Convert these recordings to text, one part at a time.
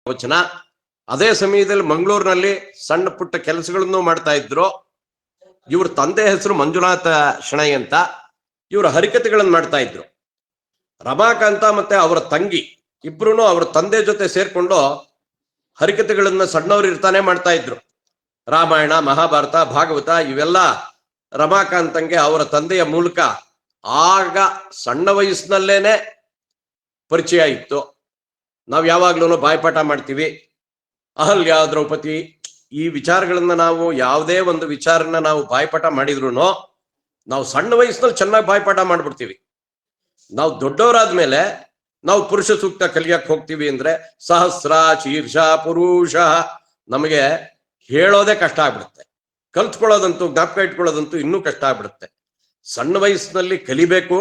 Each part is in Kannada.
ವಚನ. ಅದೇ ಸಮಯದಲ್ಲಿ ಮಂಗಳೂರಿನಲ್ಲಿ ಸಣ್ಣ ಪುಟ್ಟ ಕೆಲಸಗಳನ್ನು ಮಾಡ್ತಾ ಇದ್ರು. ಇವ್ರ ತಂದೆ ಹೆಸರು ಮಂಜುನಾಥ ಶೆಣೈ ಅಂತ. ಇವರು ಹರಿಕತೆಗಳನ್ನು ಮಾಡ್ತಾ ಇದ್ರು. ರಮಾಕಾಂತ ಮತ್ತೆ ಅವರ ತಂಗಿ ಇಬ್ರು ಅವ್ರ ತಂದೆ ಜೊತೆ ಸೇರ್ಕೊಂಡು ಹರಿಕತೆಗಳನ್ನ ಸಣ್ಣವ್ರು ಇರ್ತಾನೆ ಮಾಡ್ತಾ ಇದ್ರು. ರಾಮಾಯಣ, ಮಹಾಭಾರತ, ಭಾಗವತ ಇವೆಲ್ಲ ರಮಾಕಾಂತಂಗೆ ಅವರ ತಂದೆಯ ಮೂಲಕ ಆಗ ಸಣ್ಣ ವಯಸ್ಸಿನಲ್ಲೇನೆ ಪರಿಚಯ ಇತ್ತು. ನಾವು ಯಾವಾಗ್ಲೂ ಬಾಯ್ಪಾಠ ಮಾಡ್ತೀವಿ. ಅಹಲ್ಯ, ದ್ರೌಪದಿ ಈ ವಿಚಾರಗಳನ್ನ ನಾವು ಯಾವುದೇ ಒಂದು ವಿಚಾರನ ನಾವು ಬಾಯ್ಪಾಠ ಮಾಡಿದ್ರು ನಾವು ಸಣ್ಣ ವಯಸ್ಸಿನಲ್ಲಿ ಚೆನ್ನಾಗಿ ಬಾಯ್ಪಾಠ ಮಾಡ್ಬಿಡ್ತೀವಿ. ನಾವು ದೊಡ್ಡವರಾದ್ಮೇಲೆ ನಾವು ಪುರುಷ ಸೂಕ್ತ ಕಲಿಯಕ್ಕೆ ಹೋಗ್ತೀವಿ ಅಂದ್ರೆ ಸಹಸ್ರ ಶೀರ್ಷ ಪುರುಷ ನಮಗೆ ಹೇಳೋದೇ ಕಷ್ಟ ಆಗ್ಬಿಡುತ್ತೆ. ಕಲ್ತ್ಕೊಳ್ಳೋದಂತೂ, ಜ್ಞಾಪಕ ಇಟ್ಕೊಳ್ಳೋದಂತೂ ಇನ್ನೂ ಕಷ್ಟ ಆಗ್ಬಿಡುತ್ತೆ. ಸಣ್ಣ ವಯಸ್ಸಿನಲ್ಲಿ ಕಲಿಬೇಕು.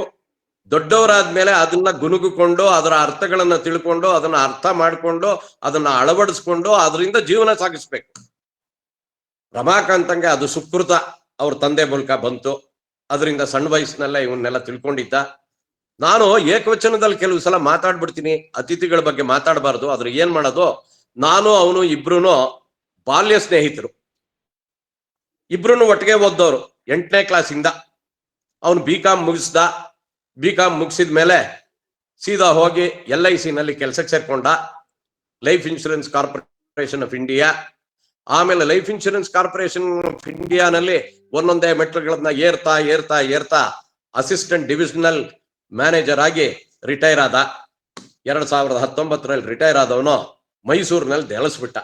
ದೊಡ್ಡವರಾದ್ಮೇಲೆ ಅದನ್ನ ಗುನುಗುಕೊಂಡು ಅದರ ಅರ್ಥಗಳನ್ನ ತಿಳ್ಕೊಂಡು ಅದನ್ನ ಅರ್ಥ ಮಾಡ್ಕೊಂಡು ಅದನ್ನ ಅಳವಡಿಸ್ಕೊಂಡು ಅದರಿಂದ ಜೀವನ ಸಾಗಿಸ್ಬೇಕು. ರಮಾಕಾಂತಂಗೆ ಅದು ಸುಕೃತ ಅವ್ರ ತಂದೆ ಮೂಲಕ ಬಂತು. ಅದರಿಂದ ಸಣ್ಣ ವಯಸ್ಸಿನಲ್ಲೇ ಇವನ್ನೆಲ್ಲ ತಿಳ್ಕೊಂಡಿದ್ದ. ನಾನು ಏಕವಚನದಲ್ಲಿ ಕೆಲವು ಸಲ ಮಾತಾಡ್ಬಿಡ್ತೀನಿ. ಅತಿಥಿಗಳ ಬಗ್ಗೆ ಮಾತಾಡಬಾರ್ದು. ಆದ್ರೆ ಏನ್ ಮಾಡೋದು, ನಾನು ಅವನು ಇಬ್ರು ಬಾಲ್ಯ ಸ್ನೇಹಿತರು. ಇಬ್ರು ಒಟ್ಟಿಗೆ ಓದ್ದವ್ರು 8ನೇ ಕ್ಲಾಸಿಂದ. ಅವನು BCom ಮುಗಿಸ್ದ. BCom ಮುಗಿಸಿದ ಮೇಲೆ ಸೀದಾ ಹೋಗಿ LIC ನಲ್ಲಿ ಕೆಲಸಕ್ಕೆ ಸೇರ್ಕೊಂಡ, life insurance corporation of India. ಆಮೇಲೆ ಲೈಫ್ ಇನ್ಶೂರೆನ್ಸ್ ಕಾರ್ಪೊರೇಷನ್ ಆಫ್ ಇಂಡಿಯಾನಲ್ಲಿ ಒಂದೊಂದೇ ಮೆಟ್ಲುಗಳನ್ನ ಏರ್ತಾ ಏರ್ತಾ ಏರ್ತಾ ಅಸಿಸ್ಟೆಂಟ್ ಡಿವಿಷನಲ್ ಮ್ಯಾನೇಜರ್ ಆಗಿ ರಿಟೈರ್ ಆದ. 2019ರಲ್ಲಿ ರಿಟೈರ್ ಆದವನು ಮೈಸೂರಿನಲ್ಲಿ ನೆಲೆಸ್ಬಿಟ್ಟ.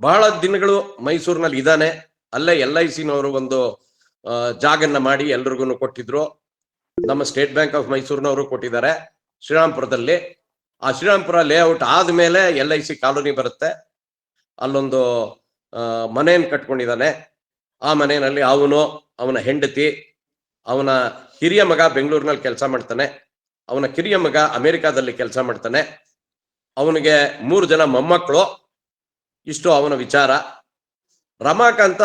ಬಹಳ ದಿನಗಳು ಮೈಸೂರಿನಲ್ಲಿ ಇದ್ದಾನೆ. ಅಲ್ಲೇ LICನವರು ಒಂದು ಜಾಗನ್ನ ಮಾಡಿ ಎಲ್ರಿಗೂ ಕೊಟ್ಟಿದ್ರು. ನಮ್ಮ ಸ್ಟೇಟ್ ಬ್ಯಾಂಕ್ ಆಫ್ ಮೈಸೂರಿನವರು ಕೊಟ್ಟಿದ್ದಾರೆ ಶ್ರೀರಾಮ್ಪುರದಲ್ಲಿ. ಆ ಶ್ರೀರಾಮ್ಪುರ ಲೇಔಟ್ ಆದ್ಮೇಲೆ LIC ಕಾಲೋನಿ ಬರುತ್ತೆ. ಅಲ್ಲೊಂದು ಮನೆಯನ್ನು ಕಟ್ಕೊಂಡಿದ್ದಾನೆ. ಆ ಮನೆಯಲ್ಲಿ ಅವನು, ಅವನ ಹೆಂಡತಿ, ಅವನ ಹಿರಿಯ ಮಗ ಬೆಂಗಳೂರಿನಲ್ಲಿ ಕೆಲಸ ಮಾಡ್ತಾನೆ. ಅವನ ಕಿರಿಯ ಮಗ ಅಮೆರಿಕಾದಲ್ಲಿ ಕೆಲಸ ಮಾಡ್ತಾನೆ. ಅವನಿಗೆ 3 ಜನ ಮೊಮ್ಮಕ್ಕಳು. ಇಷ್ಟು ಅವನ ವಿಚಾರ. ರಮಾಕಾಂತ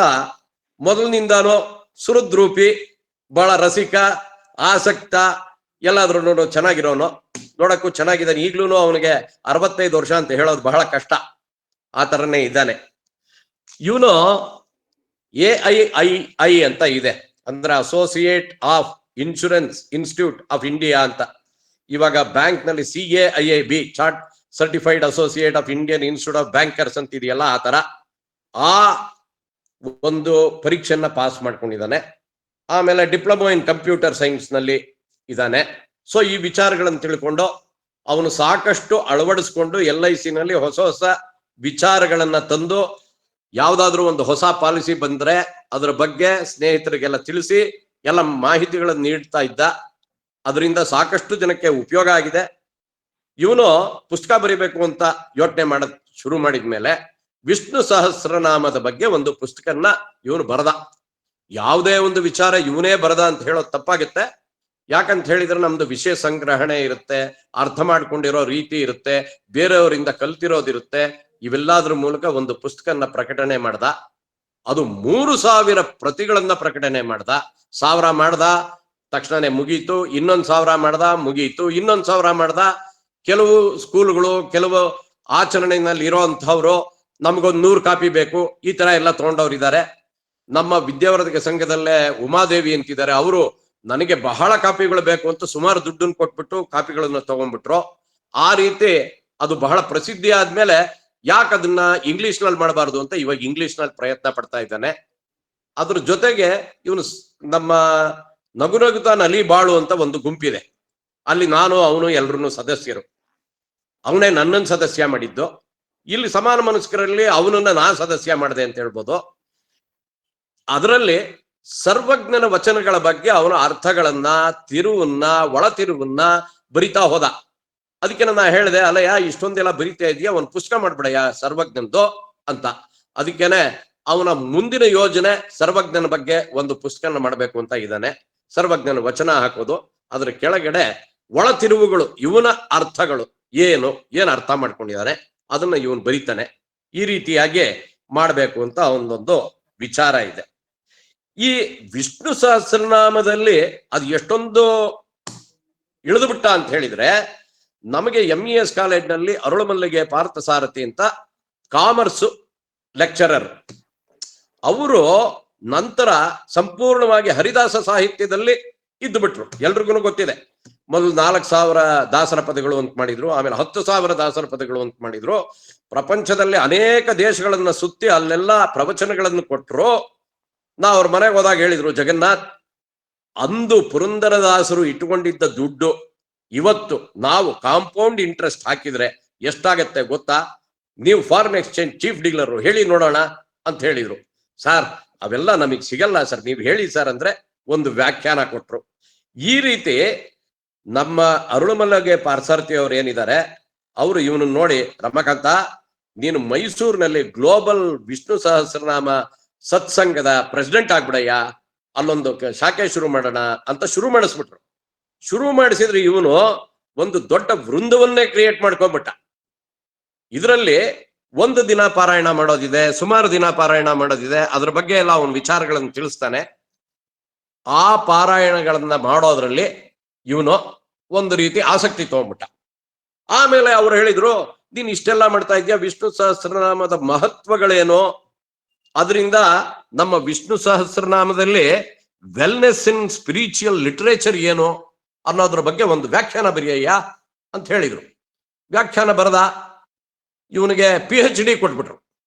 ಮೊದಲಿನಿಂದಾನು ಸುಹೃದ್ರೂಪಿ, ಬಹಳ ರಸಿಕ, ಆಸಕ್ತ, ಎಲ್ಲಾದ್ರೂ ಚೆನ್ನಾಗಿರೋನು. ನೋಡಕ್ಕೂ ಚೆನ್ನಾಗಿದ್ದಾನೆ. ಈಗ್ಲೂ ಅವನಿಗೆ 65 ವರ್ಷ ಅಂತ ಹೇಳೋದು ಬಹಳ ಕಷ್ಟ. ಆ ತರನೇ ಇದ್ದಾನೆ. ಇವನು AIII ಅಂತ ಇದೆ, ಅಂದ್ರೆ associate of insurance institute of India ಅಂತ. ಇವಾಗ ಬ್ಯಾಂಕ್ ನಲ್ಲಿ CAIIB chart certified associate of Indian institute of bankers ಅಂತ ಇದೆಯಲ್ಲ, ಆ ತರ ಆ ಒಂದು ಪರೀಕ್ಷೆಯನ್ನ ಪಾಸ್ ಮಾಡ್ಕೊಂಡಿದ್ದಾನೆ. ಆಮೇಲೆ ಡಿಪ್ಲೊಮಾ ಇನ್ ಕಂಪ್ಯೂಟರ್ ಸೈನ್ಸ್ ನಲ್ಲಿ ಇದ್ದಾನೆ. ಸೊ ಈ ವಿಚಾರಗಳನ್ನು ತಿಳ್ಕೊಂಡು ಅವನು ಸಾಕಷ್ಟು ಅಳವಡಿಸ್ಕೊಂಡು LIC ನಲ್ಲಿ ಹೊಸ ಹೊಸ ವಿಚಾರಗಳನ್ನ ತಂದು ಯಾವ್ದಾದ್ರು ಒಂದು ಹೊಸ ಪಾಲಿಸಿ ಬಂದ್ರೆ ಅದರ ಬಗ್ಗೆ ಸ್ನೇಹಿತರಿಗೆಲ್ಲ ತಿಳಿಸಿ ಎಲ್ಲ ಮಾಹಿತಿಗಳನ್ನು ನೀಡ್ತಾ ಇದ್ದ. ಅದರಿಂದ ಸಾಕಷ್ಟು ಜನಕ್ಕೆ ಉಪಯೋಗ ಆಗಿದೆ. ಇವನು ಪುಸ್ತಕ ಬರೀಬೇಕು ಅಂತ ಯೋಚನೆ ಮಾಡೋದ್ ಶುರು ಮಾಡಿದ್ಮೇಲೆ ವಿಷ್ಣು ಸಹಸ್ರನಾಮದ ಬಗ್ಗೆ ಒಂದು ಪುಸ್ತಕನ್ನ ಇವನು ಬರೆದ. ಯಾವುದೇ ಒಂದು ವಿಚಾರ ಇವನೇ ಬರದ ಅಂತ ಹೇಳೋದು ತಪ್ಪಾಗುತ್ತೆ. ಯಾಕಂತ ಹೇಳಿದ್ರೆ ನಮ್ದು ವಿಷಯ ಸಂಗ್ರಹಣೆ ಇರುತ್ತೆ, ಅರ್ಥ ಮಾಡ್ಕೊಂಡಿರೋ ರೀತಿ ಇರುತ್ತೆ, ಬೇರೆಯವರಿಂದ ಕಲ್ತಿರೋದಿರುತ್ತೆ. ಇವೆಲ್ಲದ್ರ ಮೂಲಕ ಒಂದು ಪುಸ್ತಕನ್ನ ಪ್ರಕಟಣೆ ಮಾಡ್ದ. ಅದು 3000 ಪ್ರತಿಗಳನ್ನ ಪ್ರಕಟಣೆ ಮಾಡ್ದ. 1000 ಮಾಡ್ದ, ತಕ್ಷಣನೇ ಮುಗೀತು. ಇನ್ನೊಂದು 1000 ಮಾಡ್ದ, ಮುಗೀತು. ಇನ್ನೊಂದು 1000 ಮಾಡ್ದ. ಕೆಲವು ಸ್ಕೂಲ್ಗಳು, ಕೆಲವು ಆಚರಣೆಯಲ್ಲಿ ಇರೋಂಥವ್ರು ನಮಗೊಂದು 100 ಕಾಪಿ ಬೇಕು, ಈ ತರ ಎಲ್ಲ ತಗೊಂಡವ್ರು ಇದ್ದಾರೆ. ನಮ್ಮ ವಿದ್ಯಾವರ್ಧಕ ಸಂಘದಲ್ಲೇ ಉಮಾದೇವಿ ಅಂತಿದ್ದಾರೆ. ಅವರು ನನಗೆ ಬಹಳ ಕಾಪಿಗಳು ಬೇಕು ಅಂತ ಸುಮಾರು ದುಡ್ಡನ್ನು ಕೊಟ್ಬಿಟ್ಟು ಕಾಪಿಗಳನ್ನ ತಗೊಂಡ್ಬಿಟ್ರು. ಆ ರೀತಿ ಅದು ಬಹಳ ಪ್ರಸಿದ್ಧಿ ಆದ್ಮೇಲೆ ಯಾಕೆ ಅದನ್ನ ಇಂಗ್ಲಿಷ್ ನಲ್ಲಿ ಮಾಡಬಾರ್ದು ಅಂತ ಇವಾಗ ಇಂಗ್ಲಿಷ್ ನಲ್ಲಿ ಪ್ರಯತ್ನ ಪಡ್ತಾ ಇದ್ದಾನೆ. ಅದ್ರ ಜೊತೆಗೆ ಇವನು ನಮ್ಮ ನಗುನಗುತ್ತಾ ನಲಿ ಬಾಳು ಅಂತ ಒಂದು ಗುಂಪಿದೆ. ಅಲ್ಲಿ ನಾನು ಅವನು ಎಲ್ರು ಸದಸ್ಯರು. ಅವನೇ ನನ್ನನ್ನು ಸದಸ್ಯ ಮಾಡಿದ್ದು. ಇಲ್ಲಿ ಸಮಾನ ಮನಸ್ಕರಲ್ಲಿ ಅವನನ್ನ ನಾ ಸದಸ್ಯ ಮಾಡಿದೆ ಅಂತ ಹೇಳ್ಬೋದು. ಅದರಲ್ಲಿ ಸರ್ವಜ್ಞನ ವಚನಗಳ ಬಗ್ಗೆ ಅವನ ಅರ್ಥಗಳನ್ನ, ತಿರುವನ್ನ, ಒಳ ತಿರುವನ್ನ ಬರಿತಾ ಹೋದ. ಅದಕ್ಕೆ ನಾನು ಹೇಳಿದೆ, ಅಲ್ಲಯ್ಯ ಇಷ್ಟೊಂದೆಲ್ಲ ಬರಿತಾ ಇದೆಯಾ, ಒಂದು ಪುಸ್ತಕ ಮಾಡ್ಬಿಡಯ್ಯ ಸರ್ವಜ್ಞಂದು ಅಂತ. ಅದಕ್ಕೇನೆ ಅವನ ಮುಂದಿನ ಯೋಜನೆ ಸರ್ವಜ್ಞನ ಬಗ್ಗೆ ಒಂದು ಪುಸ್ತಕನ ಮಾಡಬೇಕು ಅಂತ ಇದ್ದಾನೆ. ಸರ್ವಜ್ಞನ ವಚನ ಹಾಕೋದು, ಅದ್ರ ಕೆಳಗಡೆ ಒಳ ತಿರುವುಗಳು, ಇವನ ಅರ್ಥಗಳು ಏನು ಅರ್ಥ ಮಾಡ್ಕೊಂಡಿದ್ದಾನೆ ಅದನ್ನ ಇವನು ಬರೀತಾನೆ. ಈ ರೀತಿಯಾಗಿ ಮಾಡ್ಬೇಕು ಅಂತ ಅವನದೊಂದು ವಿಚಾರ ಇದೆ. ಈ ವಿಷ್ಣು ಸಹಸ್ರನಾಮದಲ್ಲಿ ಅದು ಎಷ್ಟೊಂದು ಇಳಿದು ಬಿಟ್ಟ ಅಂತ ಹೇಳಿದ್ರೆ, ನಮಗೆ MES ಕಾಲೇಜ್ನಲ್ಲಿ ಅರುಳಮಲ್ಲಿಗೆ ಪಾರ್ಥಸಾರಥಿ ಅಂತ ಕಾಮರ್ಸ್ ಲೆಕ್ಚರರ್, ಅವರು ನಂತರ ಸಂಪೂರ್ಣವಾಗಿ ಹರಿದಾಸ ಸಾಹಿತ್ಯದಲ್ಲಿ ಇದ್ದು ಬಿಟ್ರು. ಎಲ್ರಿಗೂ ಗೊತ್ತಿದೆ, ಮೊದಲು 4,000 ದಾಸರ ಪದಗಳು ಅಂತ ಮಾಡಿದ್ರು, ಆಮೇಲೆ 10,000 ದಾಸರ ಪದಗಳು ಅಂತ ಮಾಡಿದ್ರು. ಪ್ರಪಂಚದಲ್ಲಿ ಅನೇಕ ದೇಶಗಳನ್ನ ಸುತ್ತಿ ಅಲ್ಲೆಲ್ಲ ಪ್ರವಚನಗಳನ್ನು ಕೊಟ್ಟರು. ಅವ್ರ ಮನೆಗೆ ಹೋದಾಗ ಹೇಳಿದ್ರು, ಜಗನ್ನಾಥ್, ಅಂದು ಪುರಂದರದಾಸರು ಇಟ್ಟುಕೊಂಡಿದ್ದ ದುಡ್ಡು ಇವತ್ತು ನಾವು ಕಾಂಪೌಂಡ್ ಇಂಟ್ರೆಸ್ಟ್ ಹಾಕಿದ್ರೆ ಎಷ್ಟಾಗತ್ತೆ ಗೊತ್ತಾ? ನೀವು ಫಾರಿನ್ ಎಕ್ಸ್ಚೇಂಜ್ ಚೀಫ್ ಡೀಲರ್, ಹೇಳಿ ನೋಡೋಣ ಅಂತ ಹೇಳಿದ್ರು. ಸರ್, ಅವೆಲ್ಲ ನಮಗೆ ಸಿಗಲ್ಲ ಸರ್, ನೀವು ಹೇಳಿ ಸರ್ ಅಂದ್ರೆ ಒಂದು ವ್ಯಾಖ್ಯಾನ ಕೊಟ್ರು. ಈ ರೀತಿ ನಮ್ಮ ಅರುಳಮಲ್ಲಿಗೆ ಪಾರ್ಥಸಾರಥಿ ಅವ್ರು ಏನಿದ್ದಾರೆ, ಅವರು ಇವನನ್ನ ನೋಡಿ, ರಮಾಕಾಂತ, ನೀನು ಮೈಸೂರಿನಲ್ಲಿ ಗ್ಲೋಬಲ್ ವಿಷ್ಣು ಸಹಸ್ರನಾಮ ಸತ್ಸಂಗದ ಪ್ರೆಸಿಡೆಂಟ್ ಆಗ್ಬಿಡಯ್ಯ, ಅಲ್ಲೊಂದು ಶಾಖೆ ಶುರು ಮಾಡೋಣ ಅಂತ ಶುರು ಮಾಡಿಸ್ಬಿಟ್ರು. ಶುರು ಮಾಡಿಸಿದ್ರೆ ಇವನು ಒಂದು ದೊಡ್ಡ ವೃಂದವನ್ನೇ ಕ್ರಿಯೇಟ್ ಮಾಡ್ಕೊಂಡ್ಬಿಟ್ಟ. ಇದರಲ್ಲಿ ಒಂದು ದಿನ ಪಾರಾಯಣ ಮಾಡೋದಿದೆ, ಸುಮಾರು ದಿನ ಪಾರಾಯಣ ಮಾಡೋದಿದೆ, ಅದ್ರ ಬಗ್ಗೆ ಎಲ್ಲ ಅವನ ವಿಚಾರಗಳನ್ನು ತಿಳಿಸ್ತಾನೆ. ಆ ಪಾರಾಯಣಗಳನ್ನ ಮಾಡೋದ್ರಲ್ಲಿ ಇವನು ಒಂದು ರೀತಿ ಆಸಕ್ತಿ ತಗೊಂಡ್ಬಿಟ್ಟ. ಆಮೇಲೆ ಅವ್ರು ಹೇಳಿದ್ರು, ನೀನ್ ಇಷ್ಟೆಲ್ಲ ಮಾಡ್ತಾ ಇದ್ಯಾ, ವಿಷ್ಣು ಸಹಸ್ರನಾಮದ ಮಹತ್ವಗಳೇನು, ಅದರಿಂದ ನಮ್ಮ Vishnu ಸಹಸ್ರನಾಮದಲ್ಲಿ wellness in spiritual literature ಏನು ಅನ್ನೋದ್ರ ಬಗ್ಗೆ ಒಂದು ವ್ಯಾಖ್ಯಾನ ಬರೆಯಯ್ಯ ಅಂತ ಹೇಳಿದ್ರು. ವ್ಯಾಖ್ಯಾನ ಬರೆದ. ಇವನಿಗೆ PhD ಕೊಟ್ಬಿಟ್ರು.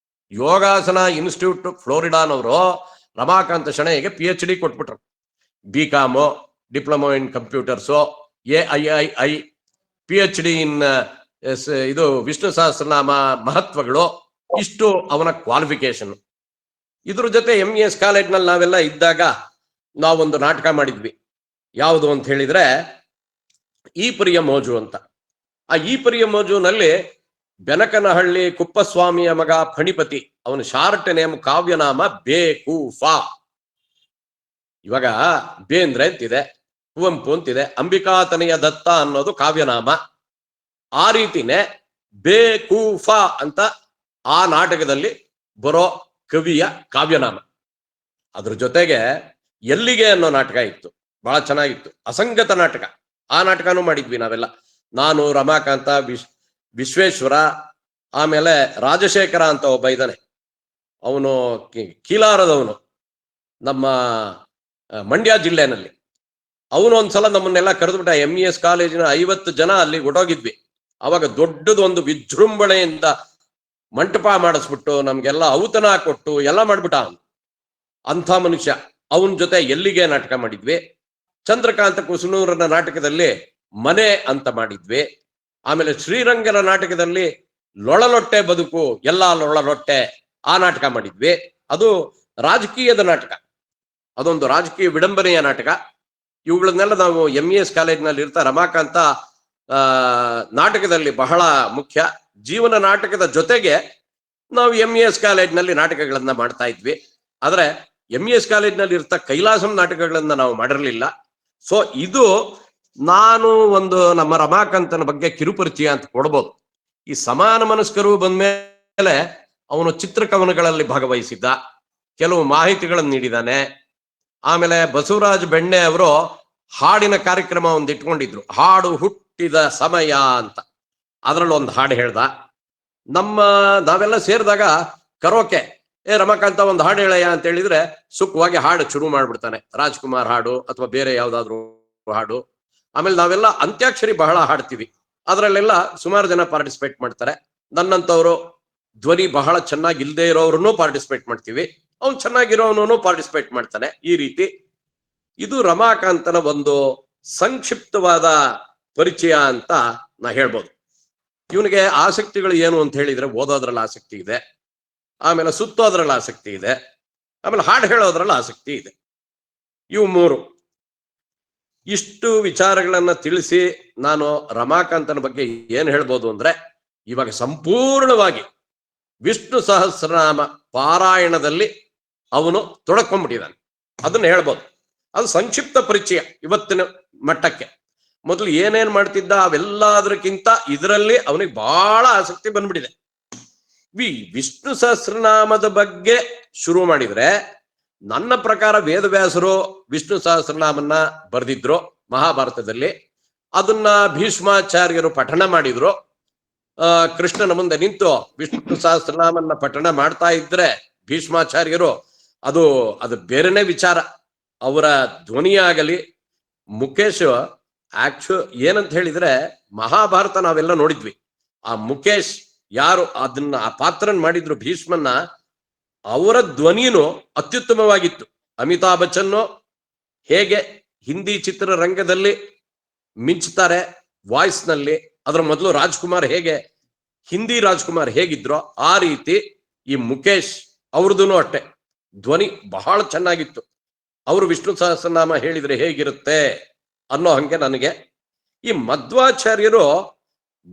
ಯೋಗಾಸನ ಇನ್ಸ್ಟಿಟ್ಯೂಟ್ ಫ್ಲೋರಿಡಾನವರು ರಮಾಕಾಂತ ಶೆಣೈಗೆ PhD ಕೊಟ್ಬಿಟ್ರು. BCom, diploma in computers, AIII, PhD in ಇದು ವಿಷ್ಣು ಸಹಸ್ರನಾಮ ಮಹತ್ವಗಳು, ಇಷ್ಟು ಅವನ ಕ್ವಾಲಿಫಿಕೇಶನ್. ಇದ್ರ ಜೊತೆ MES ಕಾಲೇಜ್ನಲ್ಲಿ ನಾವೆಲ್ಲ ಇದ್ದಾಗ ನಾವೊಂದು ನಾಟಕ ಮಾಡಿದ್ವಿ. ಯಾವುದು ಅಂತ ಹೇಳಿದ್ರೆ ಈ ಪರಿಯ ಮೋಜು ಅಂತ. ಆ ಈ ಪರಿಯ ಮೋಜುನಲ್ಲಿ ಬೆನಕನಹಳ್ಳಿ ಕುಪ್ಪಸ್ವಾಮಿಯ ಮಗ ಫಣಿಪತಿ, ಅವನ ಶಾರ್ಟ್ ನೇಮ್ ಕಾವ್ಯನಾಮ ಬೇಕೂಫಾ. ಇವಾಗ ಬೇಂದ್ರೆ ಅಂತಿದೆ, ಕುವೆಂಪು ಅಂತಿದೆ, ಅಂಬಿಕಾತನಯ ದತ್ತ ಅನ್ನೋದು ಕಾವ್ಯನಾಮ. ಆ ರೀತಿನೇ ಬೇಕೂಫಾ ಅಂತ ಆ ನಾಟಕದಲ್ಲಿ ಬರೋ ಕವಿಯ ಕಾವ್ಯನಾಮ. ಅದ್ರ ಜೊತೆಗೆ ಎಲ್ಲಿಗೆ ಅನ್ನೋ ನಾಟಕ ಇತ್ತು, ಬಹಳ ಚೆನ್ನಾಗಿತ್ತು, ಅಸಂಗತ ನಾಟಕ. ಆ ನಾಟಕನೂ ಮಾಡಿದ್ವಿ ನಾವೆಲ್ಲ. ನಾನು, ರಮಾಕಾಂತ, ವಿಶ್ವೇಶ್ವರ, ಆಮೇಲೆ ರಾಜಶೇಖರ ಅಂತ ಒಬ್ಬ ಇದ್ದಾನೆ, ಅವನು ಕೀಲಾರದವನು, ನಮ್ಮ ಮಂಡ್ಯ ಜಿಲ್ಲೆನಲ್ಲಿ. ಅವನು ಒಂದ್ಸಲ ನಮ್ಮನ್ನೆಲ್ಲ ಕರೆದ್ಬಿಟ್ಟ. MES ಕಾಲೇಜಿನ 50 ಜನ ಅಲ್ಲಿ ಒಟ್ಟೋಗಿದ್ವಿ. ಅವಾಗ ದೊಡ್ಡದೊಂದು ವಿಜೃಂಭಣೆಯಿಂದ ಮಂಟಪ ಮಾಡಿಸ್ಬಿಟ್ಟು ನಮ್ಗೆಲ್ಲ ಔತಣ ಕೊಟ್ಟು ಎಲ್ಲ ಮಾಡ್ಬಿಟ್ಟ. ಅಂಥ ಮನುಷ್ಯ. ಅವನ ಜೊತೆ ಎಲ್ಲಿಗೆ ನಾಟಕ ಮಾಡಿದ್ವಿ. ಚಂದ್ರಕಾಂತ ಕುಸುನೂರನ ನಾಟಕದಲ್ಲಿ ಮನೆ ಅಂತ ಮಾಡಿದ್ವಿ. ಆಮೇಲೆ ಶ್ರೀರಂಗನ ನಾಟಕದಲ್ಲಿ ಲೊಳಲೊಟ್ಟೆ ಬದುಕು, ಎಲ್ಲ ಲೊಳಲೊಟ್ಟೆ, ಆ ನಾಟಕ ಮಾಡಿದ್ವಿ. ಅದು ರಾಜಕೀಯದ ನಾಟಕ, ಅದೊಂದು ರಾಜಕೀಯ ವಿಡಂಬನೆಯ ನಾಟಕ. ಇವುಗಳನ್ನೆಲ್ಲ ನಾವು MES ಕಾಲೇಜ್ನಲ್ಲಿ ಇರ್ತಾ ರಮಾಕಾಂತ ನಾಟಕದಲ್ಲಿ ಬಹಳ ಮುಖ್ಯ. ಜೀವನ ನಾಟಕದ ಜೊತೆಗೆ ನಾವು MES ಕಾಲೇಜ್ನಲ್ಲಿ ನಾಟಕಗಳನ್ನ ಮಾಡ್ತಾ ಇದ್ವಿ. ಆದ್ರೆ MES ಕಾಲೇಜ್ನಲ್ಲಿ ಇರ್ತಾ ಕೈಲಾಸಂ ನಾಟಕಗಳನ್ನ ನಾವು ಮಾಡಿರ್ಲಿಲ್ಲ. ಸೊ ಇದು ನಾನು ಒಂದು ನಮ್ಮ ರಮಾಕಾಂತನ ಬಗ್ಗೆ ಕಿರುಪರಿಚಯ ಅಂತ ಕೊಡ್ಬೋದು. ಈ ಸಮಾನ ಮನಸ್ಕರು ಬಂದ್ಮೇಲೆ ಅವನು ಚಿತ್ರಕವನಗಳಲ್ಲಿ ಭಾಗವಹಿಸಿದ್ದ, ಕೆಲವು ಮಾಹಿತಿಗಳನ್ನು ನೀಡಿದ್ದಾನೆ. ಆಮೇಲೆ ಬಸವರಾಜ ಬೆಣ್ಣೆ ಅವರು ಹಾಡಿನ ಕಾರ್ಯಕ್ರಮ ಒಂದು ಇಟ್ಕೊಂಡಿದ್ರು, ಹಾಡು ಹುಟ್ಟಿದ ಸಮಯ ಅಂತ. ಅದರಲ್ಲಿ ಒಂದು ಹಾಡು ಹೇಳ್ದ. ನಾವೆಲ್ಲ ಸೇರಿದಾಗ ಕರೋಕೆ, ರಮಾಕಾಂತ ಒಂದು ಹಾಡು ಹೇಳಯ್ಯ ಅಂತ ಹೇಳಿದ್ರೆ ಸುಖವಾಗಿ ಹಾಡು ಶುರು ಮಾಡ್ಬಿಡ್ತಾನೆ. ರಾಜ್ಕುಮಾರ್ ಹಾಡು ಅಥವಾ ಬೇರೆ ಯಾವ್ದಾದ್ರು ಹಾಡು. ಆಮೇಲೆ ನಾವೆಲ್ಲ ಅಂತ್ಯಾಕ್ಷರಿ ಬಹಳ ಹಾಡ್ತೀವಿ. ಅದರಲ್ಲೆಲ್ಲ ಸುಮಾರು ಜನ ಪಾರ್ಟಿಸಿಪೇಟ್ ಮಾಡ್ತಾರೆ. ನನ್ನಂತವ್ರು ಧ್ವನಿ ಬಹಳ ಚೆನ್ನಾಗಿ ಇಲ್ಲದೆ ಇರೋವ್ರನ್ನೂ ಪಾರ್ಟಿಸಿಪೇಟ್ ಮಾಡ್ತೀವಿ, ಅವ್ನು ಚೆನ್ನಾಗಿರೋನು ಪಾರ್ಟಿಸಿಪೇಟ್ ಮಾಡ್ತಾನೆ. ಈ ರೀತಿ ಇದು ರಮಾಕಾಂತನ ಒಂದು ಸಂಕ್ಷಿಪ್ತವಾದ ಪರಿಚಯ ಅಂತ ನಾ ಹೇಳ್ಬೋದು. ಇವನಿಗೆ ಆಸಕ್ತಿಗಳು ಏನು ಅಂತ ಹೇಳಿದ್ರೆ, ಓದೋದ್ರಲ್ಲಿ ಆಸಕ್ತಿ ಇದೆ, ಆಮೇಲೆ ಸುತ್ತೋದ್ರಲ್ಲಿ ಆಸಕ್ತಿ ಇದೆ, ಆಮೇಲೆ ಹಾಡು ಹೇಳೋದ್ರಲ್ಲಿ ಆಸಕ್ತಿ ಇದೆ. ಇವು 3. ಇಷ್ಟು ವಿಚಾರಗಳನ್ನ ತಿಳಿಸಿ ನಾನು ರಮಾಕಾಂತನ ಬಗ್ಗೆ ಏನ್ ಹೇಳ್ಬೋದು ಅಂದ್ರೆ, ಇವಾಗ ಸಂಪೂರ್ಣವಾಗಿ ವಿಷ್ಣು ಸಹಸ್ರನಾಮ ಪಾರಾಯಣದಲ್ಲಿ ಅವನು ತೊಡಕೊಂಡ್ಬಿಟ್ಟಿದ್ದಾನೆ, ಅದನ್ನ ಹೇಳ್ಬೋದು. ಅದು ಸಂಕ್ಷಿಪ್ತ ಪರಿಚಯ ಇವತ್ತಿನ ಮಟ್ಟಕ್ಕೆ. ಮೊದಲು ಏನೇನ್ ಮಾಡ್ತಿದ್ದ ಅವೆಲ್ಲದಕ್ಕಿಂತ ಇದರಲ್ಲಿ ಅವನಿಗೆ ಬಹಳ ಆಸಕ್ತಿ ಬಂದ್ಬಿಟ್ಟಿದೆ. ವಿಷ್ಣು ಸಹಸ್ರನಾಮದ ಬಗ್ಗೆ ಶುರು ಮಾಡಿದ್ರೆ, ನನ್ನ ಪ್ರಕಾರ ವೇದವ್ಯಾಸರು ವಿಷ್ಣು ಸಹಸ್ರನಾಮನ್ನ ಬರೆದಿದ್ರು ಮಹಾಭಾರತದಲ್ಲಿ. ಅದನ್ನ ಭೀಷ್ಮಾಚಾರ್ಯರು ಪಠಣ ಮಾಡಿದ್ರು. ಕೃಷ್ಣನ ಮುಂದೆ ನಿಂತು ವಿಷ್ಣು ಸಹಸ್ರನಾಮನ್ನ ಪಠಣ ಮಾಡ್ತಾ ಇದ್ರೆ ಭೀಷ್ಮಾಚಾರ್ಯರು ಅದು ಬೇರೆನೆ ವಿಚಾರ. ಅವರ ಧ್ವನಿಯಾಗಲಿ ಮುಖೇಶ್ ಏನಂತ ಹೇಳಿದ್ರೆ ಮಹಾಭಾರತ ನಾವೆಲ್ಲ ನೋಡಿದ್ವಿ. ಆ ಮುಖೇಶ್ ಯಾರು ಅದನ್ನ ಆ ಪಾತ್ರನ್ ಮಾಡಿದ್ರು ಭೀಷ್ಮನ್ನ, ಅವರ ಧ್ವನಿನು ಅತ್ಯುತ್ತಮವಾಗಿತ್ತು. ಅಮಿತಾಬ್ ಬಚ್ಚನ್ ಹೇಗೆ ಹಿಂದಿ ಚಿತ್ರರಂಗದಲ್ಲಿ ಮಿಂಚ್ತಾರೆ ವಾಯ್ಸ್ ನಲ್ಲಿ, ಅದರ ಮೊದಲು ರಾಜ್ಕುಮಾರ್ ಹೇಗೆ ಹಿಂದಿ ರಾಜ್ಕುಮಾರ್ ಹೇಗಿದ್ರು ಆ ರೀತಿ ಈ ಮುಖೇಶ್ ಅವ್ರದ್ದು ಅಷ್ಟೆ ಧ್ವನಿ ಬಹಳ ಚೆನ್ನಾಗಿತ್ತು. ಅವರು ವಿಷ್ಣು ಸಹಸ್ರನಾಮ ಹೇಳಿದ್ರೆ ಹೇಗಿರುತ್ತೆ ಅನ್ನೋ ಹಂಗೆ ನನಗೆ ಈ ಮಧ್ವಾಚಾರ್ಯರು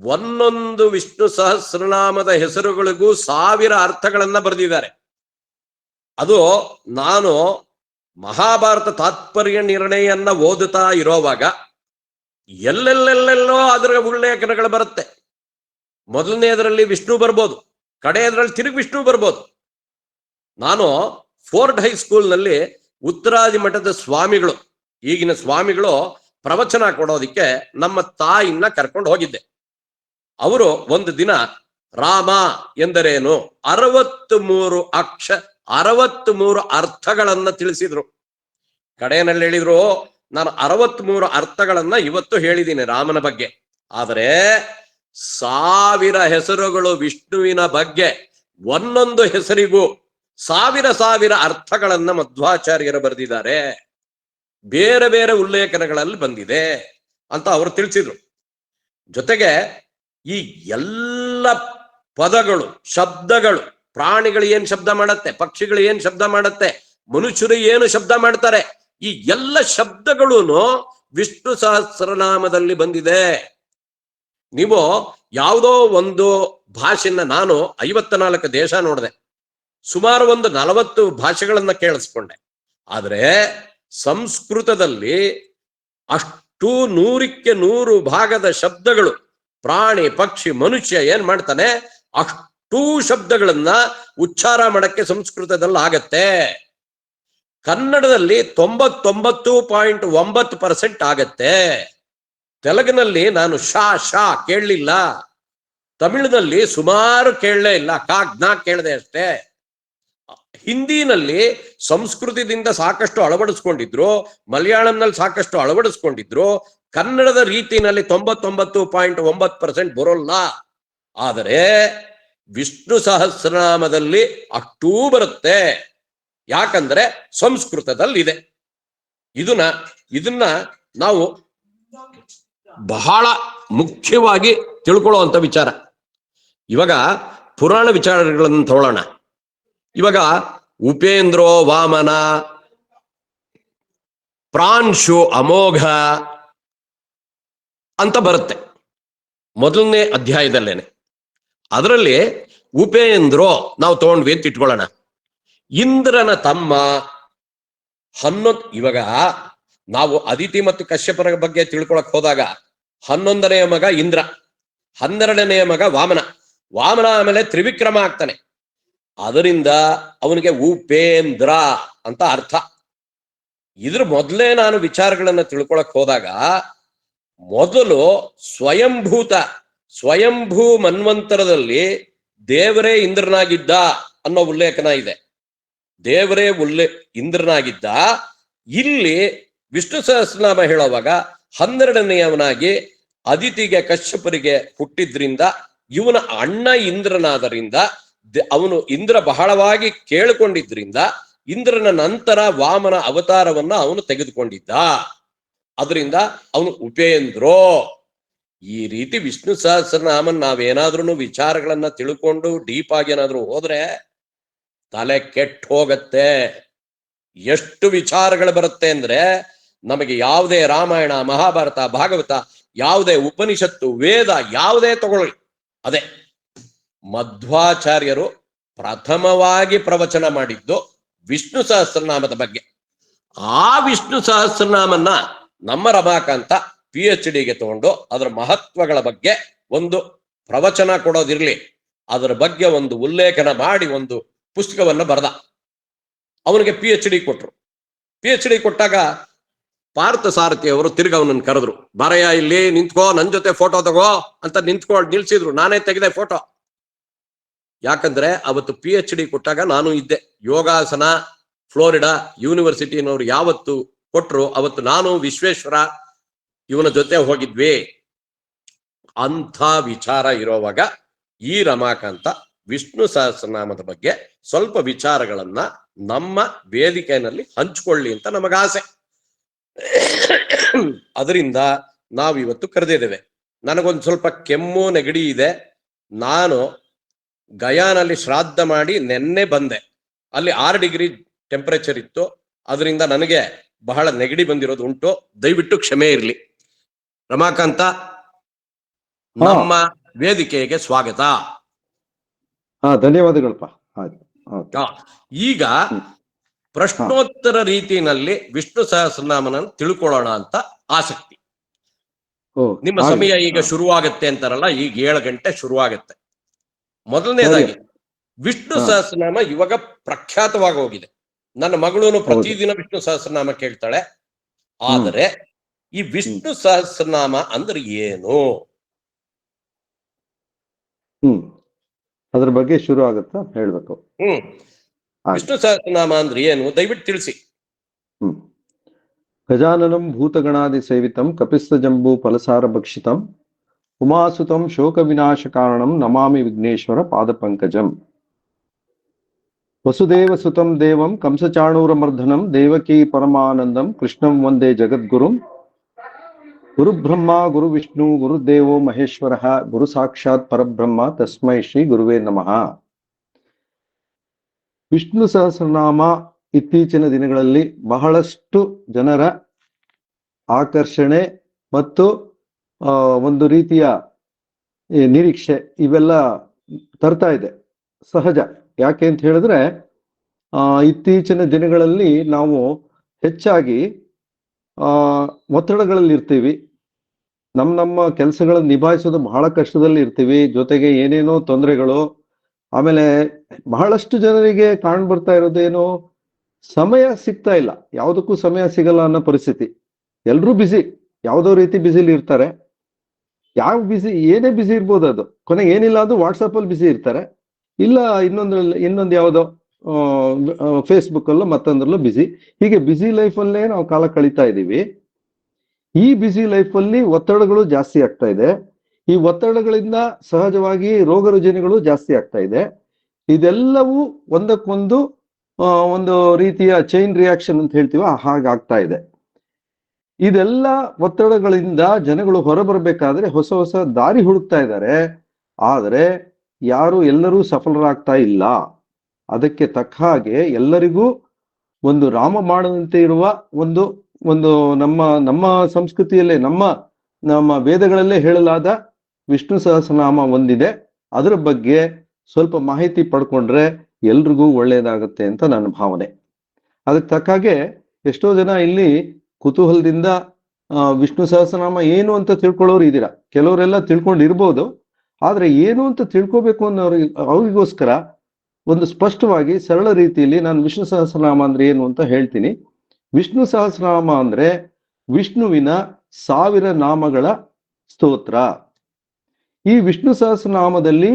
ಒಂದೊಂದು ವಿಷ್ಣು ಸಹಸ್ರನಾಮದ ಹೆಸರುಗಳಿಗೂ 1000 ಅರ್ಥಗಳನ್ನ ಬರೆದಿದ್ದಾರೆ. ಅದು ನಾನು ಮಹಾಭಾರತ ತಾತ್ಪರ್ಯ ನಿರ್ಣಯನ್ನ ಓದುತ್ತಾ ಇರೋವಾಗ ಎಲ್ಲೆಲ್ಲೆಲ್ಲೆಲ್ಲೋ ಅದರ ಉಲ್ಲೇಖನಗಳು ಬರುತ್ತೆ. ಮೊದಲನೇದರಲ್ಲಿ ವಿಷ್ಣು ಬರ್ಬೋದು, ಕಡೆಯದ್ರಲ್ಲಿ ತಿರುಗಿ ವಿಷ್ಣು ಬರ್ಬೋದು. ನಾನು ಫೋರ್ಟ್ ಹೈಸ್ಕೂಲ್ ನಲ್ಲಿ ಉತ್ತರಾದಿ ಮಠದ ಸ್ವಾಮಿಗಳು, ಈಗಿನ ಸ್ವಾಮಿಗಳು ಪ್ರವಚನ ಕೊಡೋದಿಕ್ಕೆ ನಮ್ಮ ತಾಯಿನ ಕರ್ಕೊಂಡು ಹೋಗಿದ್ದೆ. ಅವರು ಒಂದು ದಿನ ರಾಮ ಎಂದರೇನು 63 ಅರ್ಥಗಳನ್ನ ತಿಳಿಸಿದ್ರು. ಕಡೆಯಲ್ಲಿ ಹೇಳಿದ್ರು ನಾನು 63 ಅರ್ಥಗಳನ್ನ ಇವತ್ತು ಹೇಳಿದ್ದೀನಿ ರಾಮನ ಬಗ್ಗೆ. ಆದರೆ 1000 ಹೆಸರುಗಳು ವಿಷ್ಣುವಿನ ಬಗ್ಗೆ, ಒಂದೊಂದು ಹೆಸರಿಗೂ 1000 ಅರ್ಥಗಳನ್ನ ಮಧ್ವಾಚಾರ್ಯರು ಬರೆದಿದ್ದಾರೆ. ಬೇರೆ ಬೇರೆ ಉಲ್ಲೇಖನಗಳಲ್ಲಿ ಬಂದಿದೆ ಅಂತ ಅವರು ತಿಳಿಸಿದ್ರು. ಜೊತೆಗೆ ಈ ಎಲ್ಲ ಪದಗಳು, ಶಬ್ದಗಳು, ಪ್ರಾಣಿಗಳು ಏನ್ ಶಬ್ದ ಮಾಡತ್ತೆ, ಪಕ್ಷಿಗಳು ಏನ್ ಶಬ್ದ ಮಾಡತ್ತೆ, ಮನುಷ್ಯರು ಏನು ಶಬ್ದ ಮಾಡ್ತಾರೆ, ಈ ಎಲ್ಲ ಶಬ್ದಗಳು ವಿಷ್ಣು ಸಹಸ್ರನಾಮದಲ್ಲಿ ಬಂದಿದೆ. ನೀವು ಯಾವುದೋ ಒಂದು ಭಾಷೆನ, ನಾನು 54 ದೇಶ ನೋಡಿದೆ, ಸುಮಾರು ಒಂದು 40 ಭಾಷೆಗಳನ್ನ ಕೇಳಿಸ್ಕೊಂಡೆ. ಆದ್ರೆ ಸಂಸ್ಕೃತದಲ್ಲಿ ಅಷ್ಟು 100ಕ್ಕೆ 100 ಭಾಗದ ಶಬ್ದಗಳು, ಪ್ರಾಣಿ ಪಕ್ಷಿ ಮನುಷ್ಯ ಏನ್ ಮಾಡ್ತಾನೆ ಅಷ್ಟೂ ಶಬ್ದಗಳನ್ನ ಉಚ್ಚಾರ ಮಾಡಕ್ಕೆ ಸಂಸ್ಕೃತದಲ್ಲಿ ಆಗತ್ತೆ. ಕನ್ನಡದಲ್ಲಿ 99.9% ಆಗತ್ತೆ. ತೆಲುಗಿನಲ್ಲಿ ನಾನು ಶಾ ಕೇಳಲಿಲ್ಲ, ತಮಿಳಿನಲ್ಲಿ ಸುಮಾರು ಕೇಳಲೇ ಇಲ್ಲ, ಜ್ಞಾ ಕೇಳದೆ ಅಷ್ಟೇ. ಹಿಂದಿನಲ್ಲಿ ಸಂಸ್ಕೃತದಿಂದ ಸಾಕಷ್ಟು ಅಳವಡಿಸ್ಕೊಂಡಿದ್ರು, ಮಲಯಾಳಂನಲ್ಲಿ ಸಾಕಷ್ಟು ಅಳವಡಿಸ್ಕೊಂಡಿದ್ರು, ಕನ್ನಡದ ರೀತಿಯಲ್ಲಿ 99.9% ಬರೋಲ್ಲ. ಆದರೆ ವಿಷ್ಣು ಸಹಸ್ರನಾಮದಲ್ಲಿ ಅಷ್ಟೂ ಬರುತ್ತೆ. ಯಾಕಂದ್ರೆ ಸಂಸ್ಕೃತದಲ್ಲಿದೆ. ಇದನ್ನ ನಾವು ಬಹಳ ಮುಖ್ಯವಾಗಿ ತಿಳ್ಕೊಳ್ಳುವಂತ ವಿಚಾರ. ಇವಾಗ ಪುರಾಣ ವಿಚಾರಗಳನ್ನು ತಗೊಳ್ಳೋಣ. ಇವಾಗ ಉಪೇಂದ್ರೋ ವಾಮನ, ಪ್ರಾಂಶು ಅಮೋಘ ಅಂತ ಬರುತ್ತೆ ಮೊದಲನೇ ಅಧ್ಯಾಯದಲ್ಲೇನೆ. ಅದರಲ್ಲಿ ಉಪೇಂದ್ರೋ ನಾವು ತಗೊಂಡ್ವಿ ಅಂತ ಇಟ್ಕೊಳ್ಳೋಣ. ಇಂದ್ರನ ತಮ್ಮ 11. ಇವಾಗ ನಾವು ಅದಿತಿ ಮತ್ತು ಕಶ್ಯಪರ ಬಗ್ಗೆ ತಿಳ್ಕೊಳಕ್ ಹೋದಾಗ 11ನೆಯ ಮಗ ಇಂದ್ರ, 12ನೆಯ ಮಗ ವಾಮನ, ವಾಮನ ಆಮೇಲೆ ತ್ರಿವಿಕ್ರಮ ಆಗ್ತಾನೆ. ಅದರಿಂದ ಅವನಿಗೆ ಉಪೇಂದ್ರ ಅಂತ ಅರ್ಥ. ಇದ್ರ ಮೊದಲೇ ನಾನು ವಿಚಾರಗಳನ್ನ ತಿಳ್ಕೊಳಕ್ ಹೋದಾಗ ಮೊದಲು ಸ್ವಯಂಭೂ ಮನ್ವಂತರದಲ್ಲಿ ದೇವರೇ ಇಂದ್ರನಾಗಿದ್ದ ಅನ್ನೋ ಉಲ್ಲೇಖನ ಇದೆ. ದೇವರೇ ಇಂದ್ರನಾಗಿದ್ದ. ಇಲ್ಲಿ ವಿಷ್ಣು ಸಹಸ್ರನಾಮ ಹೇಳುವಾಗ 12ನೆಯವನಾಗಿ ಅದಿತಿಗೆ ಕಶ್ಯಪರಿಗೆ ಹುಟ್ಟಿದ್ರಿಂದ, ಇವನ ಅಣ್ಣ ಇಂದ್ರನಾದರಿಂದ, ಅವನು ಇಂದ್ರ ಬಹಳವಾಗಿ ಕೇಳಿಕೊಂಡಿದ್ರಿಂದ ಇಂದ್ರನ ನಂತರ ವಾಮನ ಅವತಾರವನ್ನ ಅವನು ತೆಗೆದುಕೊಂಡಿದ್ದ. ಅದರಿಂದ ಅವನು ಉಪೇಂದ್ರೋ. ಈ ರೀತಿ ವಿಷ್ಣು ಸಹಸ್ರನಾಮನ್ ನಾವೇನಾದ್ರೂ ವಿಚಾರಗಳನ್ನ ತಿಳ್ಕೊಂಡು ಡೀಪ್ ಆಗಿ ಏನಾದ್ರೂ ಹೋದ್ರೆ ತಲೆ ಕೆಟ್ಟ ಹೋಗತ್ತೆ. ಎಷ್ಟು ವಿಚಾರಗಳು ಬರುತ್ತೆ ಅಂದ್ರೆ, ನಮಗೆ ಯಾವುದೇ ರಾಮಾಯಣ, ಮಹಾಭಾರತ, ಭಾಗವತ, ಯಾವುದೇ ಉಪನಿಷತ್ತು, ವೇದ ಯಾವುದೇ ತಗೊಳ್ಳಿ, ಅದೇ ಮಧ್ವಾಚಾರ್ಯರು ಪ್ರಥಮವಾಗಿ ಪ್ರವಚನ ಮಾಡಿದ್ದು ವಿಷ್ಣು ಸಹಸ್ರನಾಮದ ಬಗ್ಗೆ. ಆ ವಿಷ್ಣು ಸಹಸ್ರನಾಮನ್ನ ನಮ್ಮ ರಮಾಕಾಂತ PhD ಗೆ ತಗೊಂಡು ಅದರ ಮಹತ್ವಗಳ ಬಗ್ಗೆ ಒಂದು ಪ್ರವಚನ ಕೊಡೋದಿರ್ಲಿ, ಅದರ ಬಗ್ಗೆ ಒಂದು ಉಲ್ಲೇಖನ ಮಾಡಿ ಒಂದು ಪುಸ್ತಕವನ್ನ ಬರೆದ. ಅವನಿಗೆ PhD ಕೊಟ್ರು. PhD ಕೊಟ್ಟಾಗ ಪಾರ್ಥ ಸಾರಥಿ ಅವರು ತಿರ್ಗ ಅವನನ್ನು ಕರೆದ್ರು, ಬಾರಯ್ಯ ಇಲ್ಲಿ ನಿಂತ್ಕೋ, ನನ್ ಜೊತೆ ಫೋಟೋ ತಗೋ ಅಂತ ನಿಲ್ಸಿದ್ರು. ನಾನೇ ತೆಗೆದೆ ಫೋಟೋ. ಯಾಕಂದ್ರೆ ಅವತ್ತು PhD ಕೊಟ್ಟಾಗ ನಾನು ಇದ್ದೆ. ಯೋಗಾಸನ ಫ್ಲೋರಿಡಾ ಯೂನಿವರ್ಸಿಟಿನವರು ಯಾವತ್ತು ಕೊಟ್ರು ಅವತ್ತು ನಾನು ವಿಶ್ವೇಶ್ವರ ಇವನ ಜೊತೆ ಹೋಗಿದ್ವಿ. ಅಂಥ ವಿಚಾರ ಇರೋವಾಗ ಈ ರಮಾಕಾಂತ ವಿಷ್ಣು ಸಹಸ್ರನಾಮದ ಬಗ್ಗೆ ಸ್ವಲ್ಪ ವಿಚಾರಗಳನ್ನ ನಮ್ಮ ವೇದಿಕೆಯಲ್ಲಿ ಹಂಚಿಕೊಳ್ಳಿ ಅಂತ ನಮಗಾಸೆ. ಅದರಿಂದ ನಾವು ಇವತ್ತು ಕರೆದಿದ್ದೇವೆ. ನನಗೊಂದು ಸ್ವಲ್ಪ ಕೆಮ್ಮು ನೆಗಡಿ ಇದೆ. ನಾನು ಗಯಾನಲ್ಲಿ ಶ್ರಾದ್ದ ಮಾಡಿ ನೆನ್ನೆ ಬಂದೆ. ಅಲ್ಲಿ 6 ಡಿಗ್ರಿ ಟೆಂಪರೇಚರ್ ಇತ್ತು. ಅದರಿಂದ ನನಗೆ ಬಹಳ ನೆಗಡಿ ಬಂದಿರೋದು ಉಂಟು. ದಯವಿಟ್ಟು ಕ್ಷಮೆ ಇರಲಿ. ರಮಾಕಾಂತ, ನಮ್ಮ ವೇದಿಕೆಗೆ ಸ್ವಾಗತ. ಧನ್ಯವಾದಗಳಪ್ಪ. ಈಗ ಪ್ರಶ್ನೋತ್ತರ ರೀತಿಯಲ್ಲಿ ವಿಷ್ಣು ಸಹಸ್ರನಾಮನ ತಿಳ್ಕೊಳ್ಳೋಣ ಅಂತ ಆಸಕ್ತಿ. ನಿಮ್ಮ ಸಮಯ ಈಗ ಶುರುವಾಗತ್ತೆ ಅಂತಾರಲ್ಲ, ಈಗ 7 ಗಂಟೆ ಶುರುವಾಗತ್ತೆ. ಮೊದಲನೇದಾಗಿ ವಿಷ್ಣು ಸಹಸ್ರನಾಮ ಇವಾಗ ಪ್ರಖ್ಯಾತವಾಗಿ ಹೋಗಿದೆ. ನನ್ನ ಮಗಳು ಪ್ರತಿದಿನ ವಿಷ್ಣು ಸಹಸ್ರನಾಮ ಕೇಳ್ತಾಳೆ. ಆದರೆ ಈ ವಿಷ್ಣು ಸಹಸ್ರನಾಮ ಅಂದ್ರೆ ಏನು? ಅದ್ರ ಬಗ್ಗೆ ಶುರು ಆಗುತ್ತಾ ಹೇಳ್ಬೇಕು. ವಿಷ್ಣು ಸಹಸ್ರನಾಮ ಅಂದ್ರೆ ಏನು ದಯವಿಟ್ಟು ತಿಳಿಸಿ. ಗಜಾನನಂ ಭೂತಗಣಾದಿ ಸೇವಿತಂ ಕಪಿಸ್ತ ಜಂಬೂ ಫಲಸಾರ ಭಕ್ಷಿತಂ ಉಮಾಸುತಂ ಶೋಕ ವಿನಾಶ ಕಾರಣಂ ನಮಾಮಿ ವಿಘ್ನೇಶ್ವರ ಪಾದ ಪಂಕಜಂ. ವಸುದೇವ ಸುತಂ ದೇವಂ ಕಂಸಚಾಣೂರಮರ್ಧನಂ ದೇವಕೀ ಪರಮಾನಂದಂ ಕೃಷ್ಣಂ ವಂದೇ ಜಗದ್ಗುರುಂ. ಗುರು ಬ್ರಹ್ಮ ಗುರು ವಿಷ್ಣು ಗುರುದೇವೋ ಮಹೇಶ್ವರ ಗುರು ಸಾಕ್ಷಾತ್ ಪರಬ್ರಹ್ಮ ತಸ್ಮೈ ಶ್ರೀ ಗುರುವೇ ನಮಃ. ವಿಷ್ಣು ಸಹಸ್ರನಾಮ ಇತ್ತೀಚಿನ ದಿನಗಳಲ್ಲಿ ಬಹಳಷ್ಟು ಜನರ ಆಕರ್ಷಣೆ ಮತ್ತು ಒಂದು ರೀತಿಯ ನಿರೀಕ್ಷೆ ಇವೆಲ್ಲ ತರ್ತಾ ಇದೆ. ಸಹಜ. ಯಾಕೆ ಅಂತ ಹೇಳಿದ್ರೆ ಇತ್ತೀಚಿನ ದಿನಗಳಲ್ಲಿ ನಾವು ಹೆಚ್ಚಾಗಿ ಒತ್ತಡಗಳಲ್ಲಿ ಇರ್ತೀವಿ. ನಮ್ಮ ಕೆಲಸಗಳನ್ನು ನಿಭಾಯಿಸೋದು ಬಹಳ ಕಷ್ಟದಲ್ಲಿ ಇರ್ತೀವಿ. ಜೊತೆಗೆ ಏನೇನೋ ತೊಂದರೆಗಳು. ಆಮೇಲೆ ಬಹಳಷ್ಟು ಜನರಿಗೆ ಕಾಣ್ ಬರ್ತಾ ಇರೋದೇನು, ಸಮಯ ಸಿಗ್ತಾ ಇಲ್ಲ, ಯಾವುದಕ್ಕೂ ಸಮಯ ಸಿಗಲ್ಲ ಅನ್ನೋ ಪರಿಸ್ಥಿತಿ. ಎಲ್ರೂ ಬಿಸಿ, ಯಾವುದೋ ರೀತಿ ಬಿಸಿಲಿ ಇರ್ತಾರೆ. ಯಾವ ಬಿಸಿ, ಏನೇ ಬಿಸಿ ಇರ್ಬೋದು, ಅದು ಕೊನೆಗೆ ಏನಿಲ್ಲ ಅದು ವಾಟ್ಸಪ್ ಅಲ್ಲಿ ಬಿಸಿ ಇರ್ತಾರೆ, ಇಲ್ಲ ಇನ್ನೊಂದು ಯಾವುದೋ ಫೇಸ್ಬುಕ್ ಅಲ್ಲೋ ಮತ್ತೊಂದ್ರಲ್ಲೂ ಬಿಸಿ. ಹೀಗೆ ಬಿಸಿ ಲೈಫಲ್ಲೇ ನಾವು ಕಾಲ ಕಳೀತಾ ಇದ್ದೀವಿ. ಈ ಬಿಸಿ ಲೈಫಲ್ಲಿ ಒತ್ತಡಗಳು ಜಾಸ್ತಿ ಆಗ್ತಾ ಇದೆ. ಈ ಒತ್ತಡಗಳಿಂದ ಸಹಜವಾಗಿ ರೋಗ ರುಜಿನಗಳು ಜಾಸ್ತಿ ಆಗ್ತಾ ಇದೆ. ಇದೆಲ್ಲವೂ ಒಂದಕ್ಕೊಂದು ಒಂದು ರೀತಿಯ ಚೈನ್ ರಿಯಾಕ್ಷನ್ ಅಂತ ಹೇಳ್ತೀವ, ಹಾಗಾಗ್ತಾ ಇದೆ. ಇದೆಲ್ಲ ಒತ್ತಡಗಳಿಂದ ಜನಗಳು ಹೊರಬರಬೇಕಾದ್ರೆ ಹೊಸ ಹೊಸ ದಾರಿ ಹುಡುಕ್ತಾ ಇದ್ದಾರೆ. ಆದರೆ ಎಲ್ಲರೂ ಸಫಲರಾಗ್ತಾ ಇಲ್ಲ. ಅದಕ್ಕೆ ತಕ್ಕ ಹಾಗೆ ಎಲ್ಲರಿಗೂ ಒಂದು ರಾಮ ಮಾಡದಂತೆ ಇರುವ ಒಂದು ನಮ್ಮ ಸಂಸ್ಕೃತಿಯಲ್ಲೇ ನಮ್ಮ ವೇದಗಳಲ್ಲೇ ಹೇಳಲಾದ ವಿಷ್ಣು ಸಹಸ್ರನಾಮ ಒಂದಿದೆ. ಅದರ ಬಗ್ಗೆ ಸ್ವಲ್ಪ ಮಾಹಿತಿ ಪಡ್ಕೊಂಡ್ರೆ ಎಲ್ರಿಗೂ ಒಳ್ಳೆಯದಾಗುತ್ತೆ ಅಂತ ನನ್ನ ಭಾವನೆ. ಅದಕ್ಕೆ ತಕ್ಕ ಹಾಗೆ ಎಷ್ಟೋ ಜನ ಇಲ್ಲಿ ಕುತೂಹಲದಿಂದ ವಿಷ್ಣು ಸಹಸ್ರನಾಮ ಏನು ಅಂತ ತಿಳ್ಕೊಳ್ಳೋರು ಇದ್ದೀರಾ. ಕೆಲವರೆಲ್ಲ ತಿಳ್ಕೊಂಡಿರ್ಬೋದು. ಆದ್ರೆ ಏನು ಅಂತ ತಿಳ್ಕೊಬೇಕು ಅವ್ರಿಗೋಸ್ಕರ ಒಂದು ಸ್ಪಷ್ಟವಾಗಿ ಸರಳ ರೀತಿಯಲ್ಲಿ ನಾನು ವಿಷ್ಣು ಸಹಸ್ರನಾಮ ಅಂದ್ರೆ ಏನು ಅಂತ ಹೇಳ್ತೀನಿ. ವಿಷ್ಣು ಸಹಸ್ರನಾಮ ಅಂದ್ರೆ ವಿಷ್ಣುವಿನ 1000 ನಾಮಗಳ ಸ್ತೋತ್ರ. ಈ ವಿಷ್ಣು ಸಹಸ್ರನಾಮದಲ್ಲಿ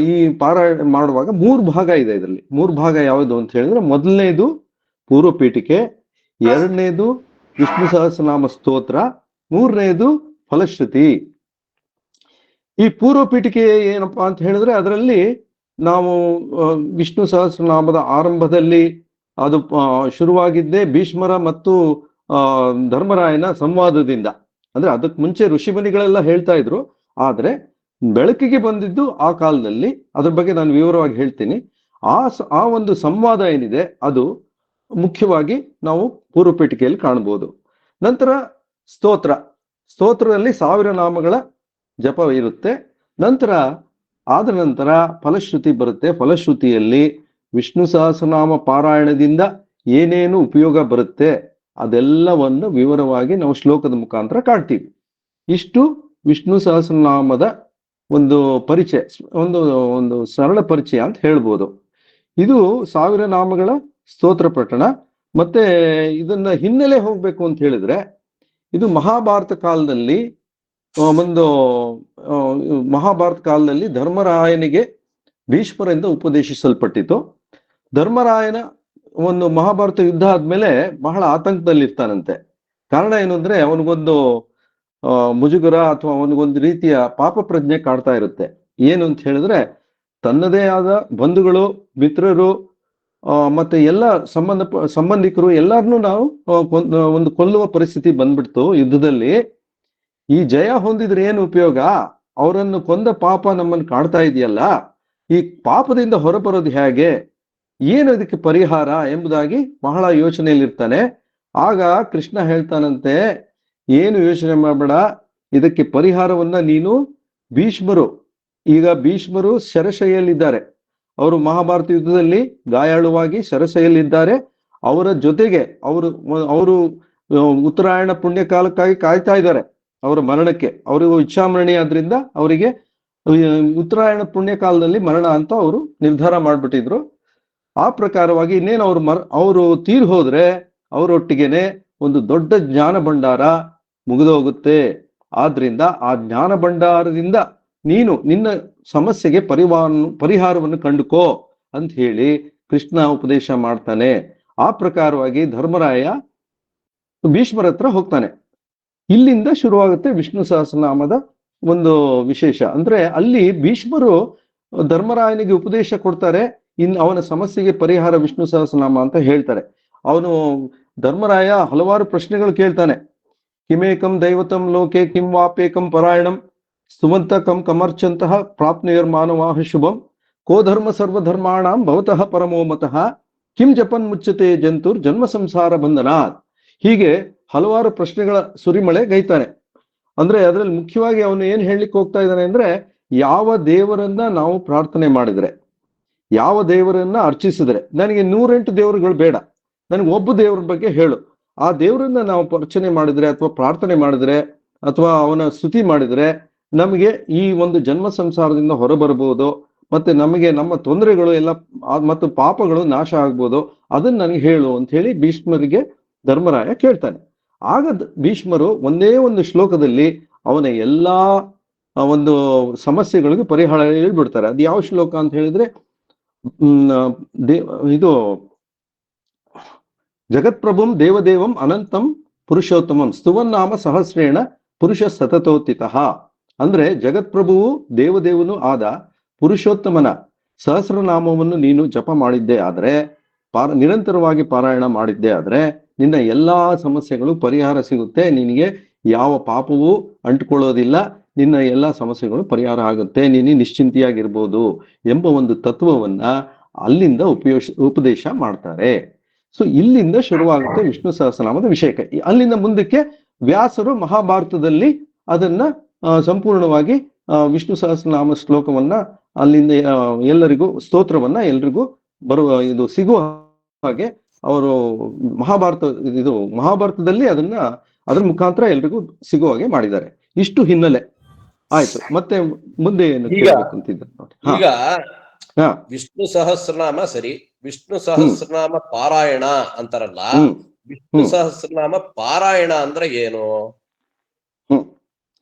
ಈ ಪಾರಾಯಣ ಮಾಡುವಾಗ 3 ಭಾಗ ಇದೆ. ಇದರಲ್ಲಿ 3 ಭಾಗ ಯಾವುದು ಅಂತ ಹೇಳಿದ್ರೆ, ಮೊದಲನೇದು ಪೂರ್ವ ಪೀಠಿಕೆ, ಎರಡನೇದು ವಿಷ್ಣು ಸಹಸ್ರನಾಮ ಸ್ತೋತ್ರ, ಮೂರನೇದು ಫಲಶ್ರುತಿ. ಈ ಪೂರ್ವ ಪೀಠಿಕೆ ಏನಪ್ಪಾ ಅಂತ ಹೇಳಿದ್ರೆ, ಅದರಲ್ಲಿ ನಾವು ವಿಷ್ಣು ಸಹಸ್ರನಾಮದ ಆರಂಭದಲ್ಲಿ ಅದು ಶುರುವಾಗಿದ್ದೇ ಭೀಷ್ಮರ ಮತ್ತು ಧರ್ಮರಾಯನ ಸಂವಾದದಿಂದ. ಅಂದ್ರೆ ಅದಕ್ಕೆ ಮುಂಚೆ ಋಷಿಮುನಿಗಳೆಲ್ಲ ಹೇಳ್ತಾ ಇದ್ರು. ಆದ್ರೆ ಬೆಳಕಿಗೆ ಬಂದಿದ್ದು ಆ ಕಾಲದಲ್ಲಿ. ಅದ್ರ ಬಗ್ಗೆ ನಾನು ವಿವರವಾಗಿ ಹೇಳ್ತೀನಿ. ಆ ಒಂದು ಸಂವಾದ ಏನಿದೆ ಅದು ಮುಖ್ಯವಾಗಿ ನಾವು ಪೂರ್ವ ಪೀಠಿಕೆಯಲ್ಲಿ ಕಾಣಬಹುದು. ನಂತರ ಸ್ತೋತ್ರದಲ್ಲಿ 1000 ನಾಮಗಳ ಜಪ ಇರುತ್ತೆ. ಆದ ನಂತರ ಫಲಶ್ರುತಿ ಬರುತ್ತೆ. ಫಲಶ್ರುತಿಯಲ್ಲಿ ವಿಷ್ಣು ಸಹಸ್ರನಾಮ ಪಾರಾಯಣದಿಂದ ಏನೇನು ಉಪಯೋಗ ಬರುತ್ತೆ ಅದೆಲ್ಲವನ್ನು ವಿವರವಾಗಿ ನಾವು ಶ್ಲೋಕದ ಮುಖಾಂತರ ಕಾಣ್ತೀವಿ. ಇಷ್ಟು ವಿಷ್ಣು ಸಹಸ್ರನಾಮದ ಒಂದು ಪರಿಚಯ, ಒಂದು ಸರಳ ಪರಿಚಯ ಅಂತ ಹೇಳ್ಬೋದು. ಇದು 1000 ನಾಮಗಳ ಸ್ತೋತ್ರ ಪಠಣ. ಮತ್ತೆ ಇದನ್ನ ಹಿನ್ನೆಲೆ ಹೋಗ್ಬೇಕು ಅಂತ ಹೇಳಿದ್ರೆ ಇದು ಮಹಾಭಾರತ ಕಾಲದಲ್ಲಿ ಒಂದು ಆ, ಮಹಾಭಾರತ ಕಾಲದಲ್ಲಿ ಧರ್ಮರಾಯನಿಗೆ ಭೀಷ್ಮರಿಂದ ಉಪದೇಶಿಸಲ್ಪಟ್ಟಿತು. ಧರ್ಮರಾಯನ ಒಂದು ಮಹಾಭಾರತ ಯುದ್ಧ ಆದ್ಮೇಲೆ ಬಹಳ ಆತಂಕದಲ್ಲಿರ್ತಾನಂತೆ. ಕಾರಣ ಏನು ಅಂದ್ರೆ ಅವನಿಗೊಂದು ಮುಜುಗರ ಅಥವಾ ಅವನಿಗೊಂದು ರೀತಿಯ ಪಾಪ ಪ್ರಜ್ಞೆ ಕಾಡ್ತಾ ಇರುತ್ತೆ. ಏನು ಅಂತ ಹೇಳಿದ್ರೆ ತನ್ನದೇ ಆದ ಬಂಧುಗಳು, ಮಿತ್ರರು, ಮತ್ತೆ ಎಲ್ಲ ಸಂಬಂಧಿಕರು ಎಲ್ಲರನ್ನೂ ನಾವು ಒಂದು ಕೊಲ್ಲುವ ಪರಿಸ್ಥಿತಿ ಬಂದ್ಬಿಡ್ತು ಯುದ್ಧದಲ್ಲಿ. ಈ ಜಯ ಹೊಂದಿದ್ರೆ ಏನು ಉಪಯೋಗ? ಅವರನ್ನು ಕೊಂದ ಪಾಪ ನಮ್ಮನ್ನು ಕಾಡ್ತಾ ಇದೆಯಲ್ಲ, ಈ ಪಾಪದಿಂದ ಹೊರಬರೋದು ಹೇಗೆ, ಏನು ಇದಕ್ಕೆ ಪರಿಹಾರ ಎಂಬುದಾಗಿ ಬಹಳ ಯೋಚನೆಯಲ್ಲಿರ್ತಾನೆ. ಆಗ ಕೃಷ್ಣ ಹೇಳ್ತಾನಂತೆ, ಏನು ಯೋಚನೆ ಮಾಡಬೇಡ, ಇದಕ್ಕೆ ಪರಿಹಾರವನ್ನ ನೀನು ಈಗ ಭೀಷ್ಮರು ಸೆರೆಶೈಯಲ್ಲಿದ್ದಾರೆ. ಅವರು ಮಹಾಭಾರತ ಯುದ್ಧದಲ್ಲಿ ಗಾಯಾಳುವಾಗಿ ಸೆರೆಶೈಯಲ್ಲಿದ್ದಾರೆ. ಅವರ ಜೊತೆಗೆ ಅವರು ಉತ್ತರಾಯಣ ಪುಣ್ಯ ಕಾಲಕ್ಕಾಗಿ ಕಾಯ್ತಾ ಇದ್ದಾರೆ ಅವರ ಮರಣಕ್ಕೆ. ಅವರು ಇಚ್ಛಾಮರಣಿ ಆದ್ರಿಂದ ಅವರಿಗೆ ಉತ್ತರಾಯಣ ಪುಣ್ಯ ಕಾಲದಲ್ಲಿ ಮರಣ ಅಂತ ಅವರು ನಿರ್ಧಾರ ಮಾಡ್ಬಿಟ್ಟಿದ್ರು. ಆ ಪ್ರಕಾರವಾಗಿ ಇನ್ನೇನು ಅವರು ತೀರ್ ಹೋದ್ರೆ ಅವರೊಟ್ಟಿಗೆನೆ ಒಂದು ದೊಡ್ಡ ಜ್ಞಾನ ಭಂಡಾರ ಮುಗಿದೋಗುತ್ತೆ. ಆದ್ರಿಂದ ಆ ಜ್ಞಾನ ಭಂಡಾರದಿಂದ ನೀನು ನಿನ್ನ ಸಮಸ್ಯೆಗೆ ಪರಿಹಾರವನ್ನು ಕಂಡುಕೋ ಅಂತ ಹೇಳಿ ಕೃಷ್ಣ ಉಪದೇಶ ಮಾಡ್ತಾನೆ. ಆ ಪ್ರಕಾರವಾಗಿ ಧರ್ಮರಾಯ ಭೀಷ್ಮರ ಹತ್ರ ಹೋಗ್ತಾನೆ. ಇಲ್ಲಿಂದ ಶುರುವಾಗುತ್ತೆ ವಿಷ್ಣು ಸಹಸ್ರನಾಮದ ಒಂದು ವಿಶೇಷ. ಅಂದ್ರೆ ಅಲ್ಲಿ ಭೀಷ್ಮರು ಧರ್ಮರಾಯನಿಗೆ ಉಪದೇಶ ಕೊಡ್ತಾರೆ, ಅವನ ಸಮಸ್ಯೆಗೆ ಪರಿಹಾರ ವಿಷ್ಣು ಸಹಸ್ರನಾಮ ಅಂತ ಹೇಳ್ತಾರೆ. ಅವನು ಧರ್ಮರಾಯ ಹಲವಾರು ಪ್ರಶ್ನೆಗಳು ಕೇಳ್ತಾನೆ. ಕಿಮೇಕಂ ದೈವತಂ ಲೋಕೆ ಕಿಂ ವಾಪೇಕಂ ಪರಾಯಣಂ ಸುಮಂತಕಂ ಕಮರ್ಚಂತಹ ಪ್ರಾಪ್ನುಯರ್ ಮಾನವಾಹ ಶುಭಂ ಕೋ ಧರ್ಮ ಸರ್ವಧರ್ಮಾಣಾಂ ಭವತಃ ಪರಮೋಮತಃ ಕಿಂ ಜಪನ್ ಮುಚ್ಚತೆ ಜಂತುರ್ ಜನ್ಮ ಸಂಸಾರ ಬಂಧನಾತ್. ಹೀಗೆ ಹಲವಾರು ಪ್ರಶ್ನೆಗಳ ಸುರಿಮಳೆ ಗೈತಾನೆ. ಅಂದ್ರೆ ಅದರಲ್ಲಿ ಮುಖ್ಯವಾಗಿ ಅವನು ಏನ್ ಹೇಳಲಿಕ್ಕೆ ಹೋಗ್ತಾ ಇದ್ದಾನೆ ಅಂದ್ರೆ, ಯಾವ ದೇವರನ್ನ ನಾವು ಪ್ರಾರ್ಥನೆ ಮಾಡಿದ್ರೆ, ಯಾವ ದೇವರನ್ನ ಅರ್ಚಿಸಿದ್ರೆ, ನನಗೆ 108 ದೇವರುಗಳು ಬೇಡ, ನನಗೆ ಒಬ್ಬ ದೇವರ ಬಗ್ಗೆ ಹೇಳು. ಆ ದೇವರನ್ನ ನಾವು ಅರ್ಚನೆ ಮಾಡಿದ್ರೆ ಅಥವಾ ಪ್ರಾರ್ಥನೆ ಮಾಡಿದ್ರೆ ಅಥವಾ ಅವನ ಸ್ತುತಿ ಮಾಡಿದ್ರೆ ನಮಗೆ ಈ ಒಂದು ಜನ್ಮ ಸಂಸಾರದಿಂದ ಹೊರಬರಬಹುದು, ಮತ್ತೆ ನಮಗೆ ನಮ್ಮ ತೊಂದರೆಗಳು ಎಲ್ಲ ಮತ್ತು ಪಾಪಗಳು ನಾಶ ಆಗ್ಬೋದು. ಅದನ್ನ ನನಗೆ ಹೇಳು ಅಂತ ಹೇಳಿ ಭೀಷ್ಮರಿಗೆ ಧರ್ಮರಾಯ ಕೇಳ್ತಾನೆ. ಆಗ ಭೀಷ್ಮರು ಒಂದೇ ಒಂದು ಶ್ಲೋಕದಲ್ಲಿ ಅವನ ಎಲ್ಲಾ ಒಂದು ಸಮಸ್ಯೆಗಳಿಗೂ ಪರಿಹಾರ ಹೇಳ್ಬಿಡ್ತಾರೆ. ಅದು ಯಾವ ಶ್ಲೋಕ ಅಂತ ಹೇಳಿದ್ರೆ, ಇದು ಜಗತ್ಪ್ರಭುಂ ದೇವದೇವಂ ಅನಂತಂ ಪುರುಷೋತ್ತಮಂ ಸ್ತುವನ್ನಾಮ ಸಹಸ್ರೇಣ ಪುರುಷ ಸತತೋತಿತಃ. ಅಂದ್ರೆ ಜಗತ್ಪ್ರಭುವು ದೇವದೇವನು ಆದ ಪುರುಷೋತ್ತಮನ ಸಹಸ್ರನಾಮವನ್ನು ನೀನು ಜಪ ಮಾಡಿದ್ದೇ ಆದ್ರೆ, ನಿರಂತರವಾಗಿ ಪಾರಾಯಣ ಮಾಡಿದ್ದೇ ಆದ್ರೆ ನಿನ್ನ ಎಲ್ಲಾ ಸಮಸ್ಯೆಗಳು ಪರಿಹಾರ ಸಿಗುತ್ತೆ. ನಿನಗೆ ಯಾವ ಪಾಪವೂ ಅಂಟ್ಕೊಳ್ಳೋದಿಲ್ಲ, ನಿನ್ನ ಎಲ್ಲಾ ಸಮಸ್ಯೆಗಳು ಪರಿಹಾರ ಆಗುತ್ತೆ, ನೀನು ನಿಶ್ಚಿಂತೆಯಾಗಿರ್ಬೋದು ಎಂಬ ಒಂದು ತತ್ವವನ್ನ ಅಲ್ಲಿಂದ ಉಪದೇಶ ಮಾಡ್ತಾರೆ. ಸೊ ಇಲ್ಲಿಂದ ಶುರುವಾಗುತ್ತೆ ವಿಷ್ಣು ಸಹಸ್ರನಾಮದ ವಿಷಯಕ್ಕೆ. ಅಲ್ಲಿಂದ ಮುಂದಕ್ಕೆ ವ್ಯಾಸರು ಮಹಾಭಾರತದಲ್ಲಿ ಅದನ್ನ ಸಂಪೂರ್ಣವಾಗಿ ವಿಷ್ಣು ಸಹಸ್ರನಾಮ ಶ್ಲೋಕವನ್ನ ಅಲ್ಲಿಂದ ಎಲ್ಲರಿಗೂ ಸ್ತೋತ್ರವನ್ನ ಎಲ್ರಿಗೂ ಇದು ಸಿಗುವ ಹಾಗೆ ಅವರು ಮಹಾಭಾರತದಲ್ಲಿ ಅದ್ರ ಮುಖಾಂತರ ಎಲ್ರಿಗೂ ಸಿಗುವ ಹಾಗೆ ಮಾಡಿದ್ದಾರೆ. ಇಷ್ಟು ಹಿನ್ನೆಲೆ ಆಯ್ತು. ಮತ್ತೆ ಮುಂದೆ ಏನು ಕೇಳಬೇಕಂತಿದ್ದ ನೋಡಿ. ಈಗ ವಿಷ್ಣು ಸಹಸ್ರನಾಮ ಸರಿ, ವಿಷ್ಣು ಸಹಸ್ರನಾಮ ಪಾರಾಯಣ ಅಂತಾರಲ್ಲ, ವಿಷ್ಣು ಸಹಸ್ರನಾಮ ಪಾರಾಯಣ ಅಂದ್ರೆ ಏನು?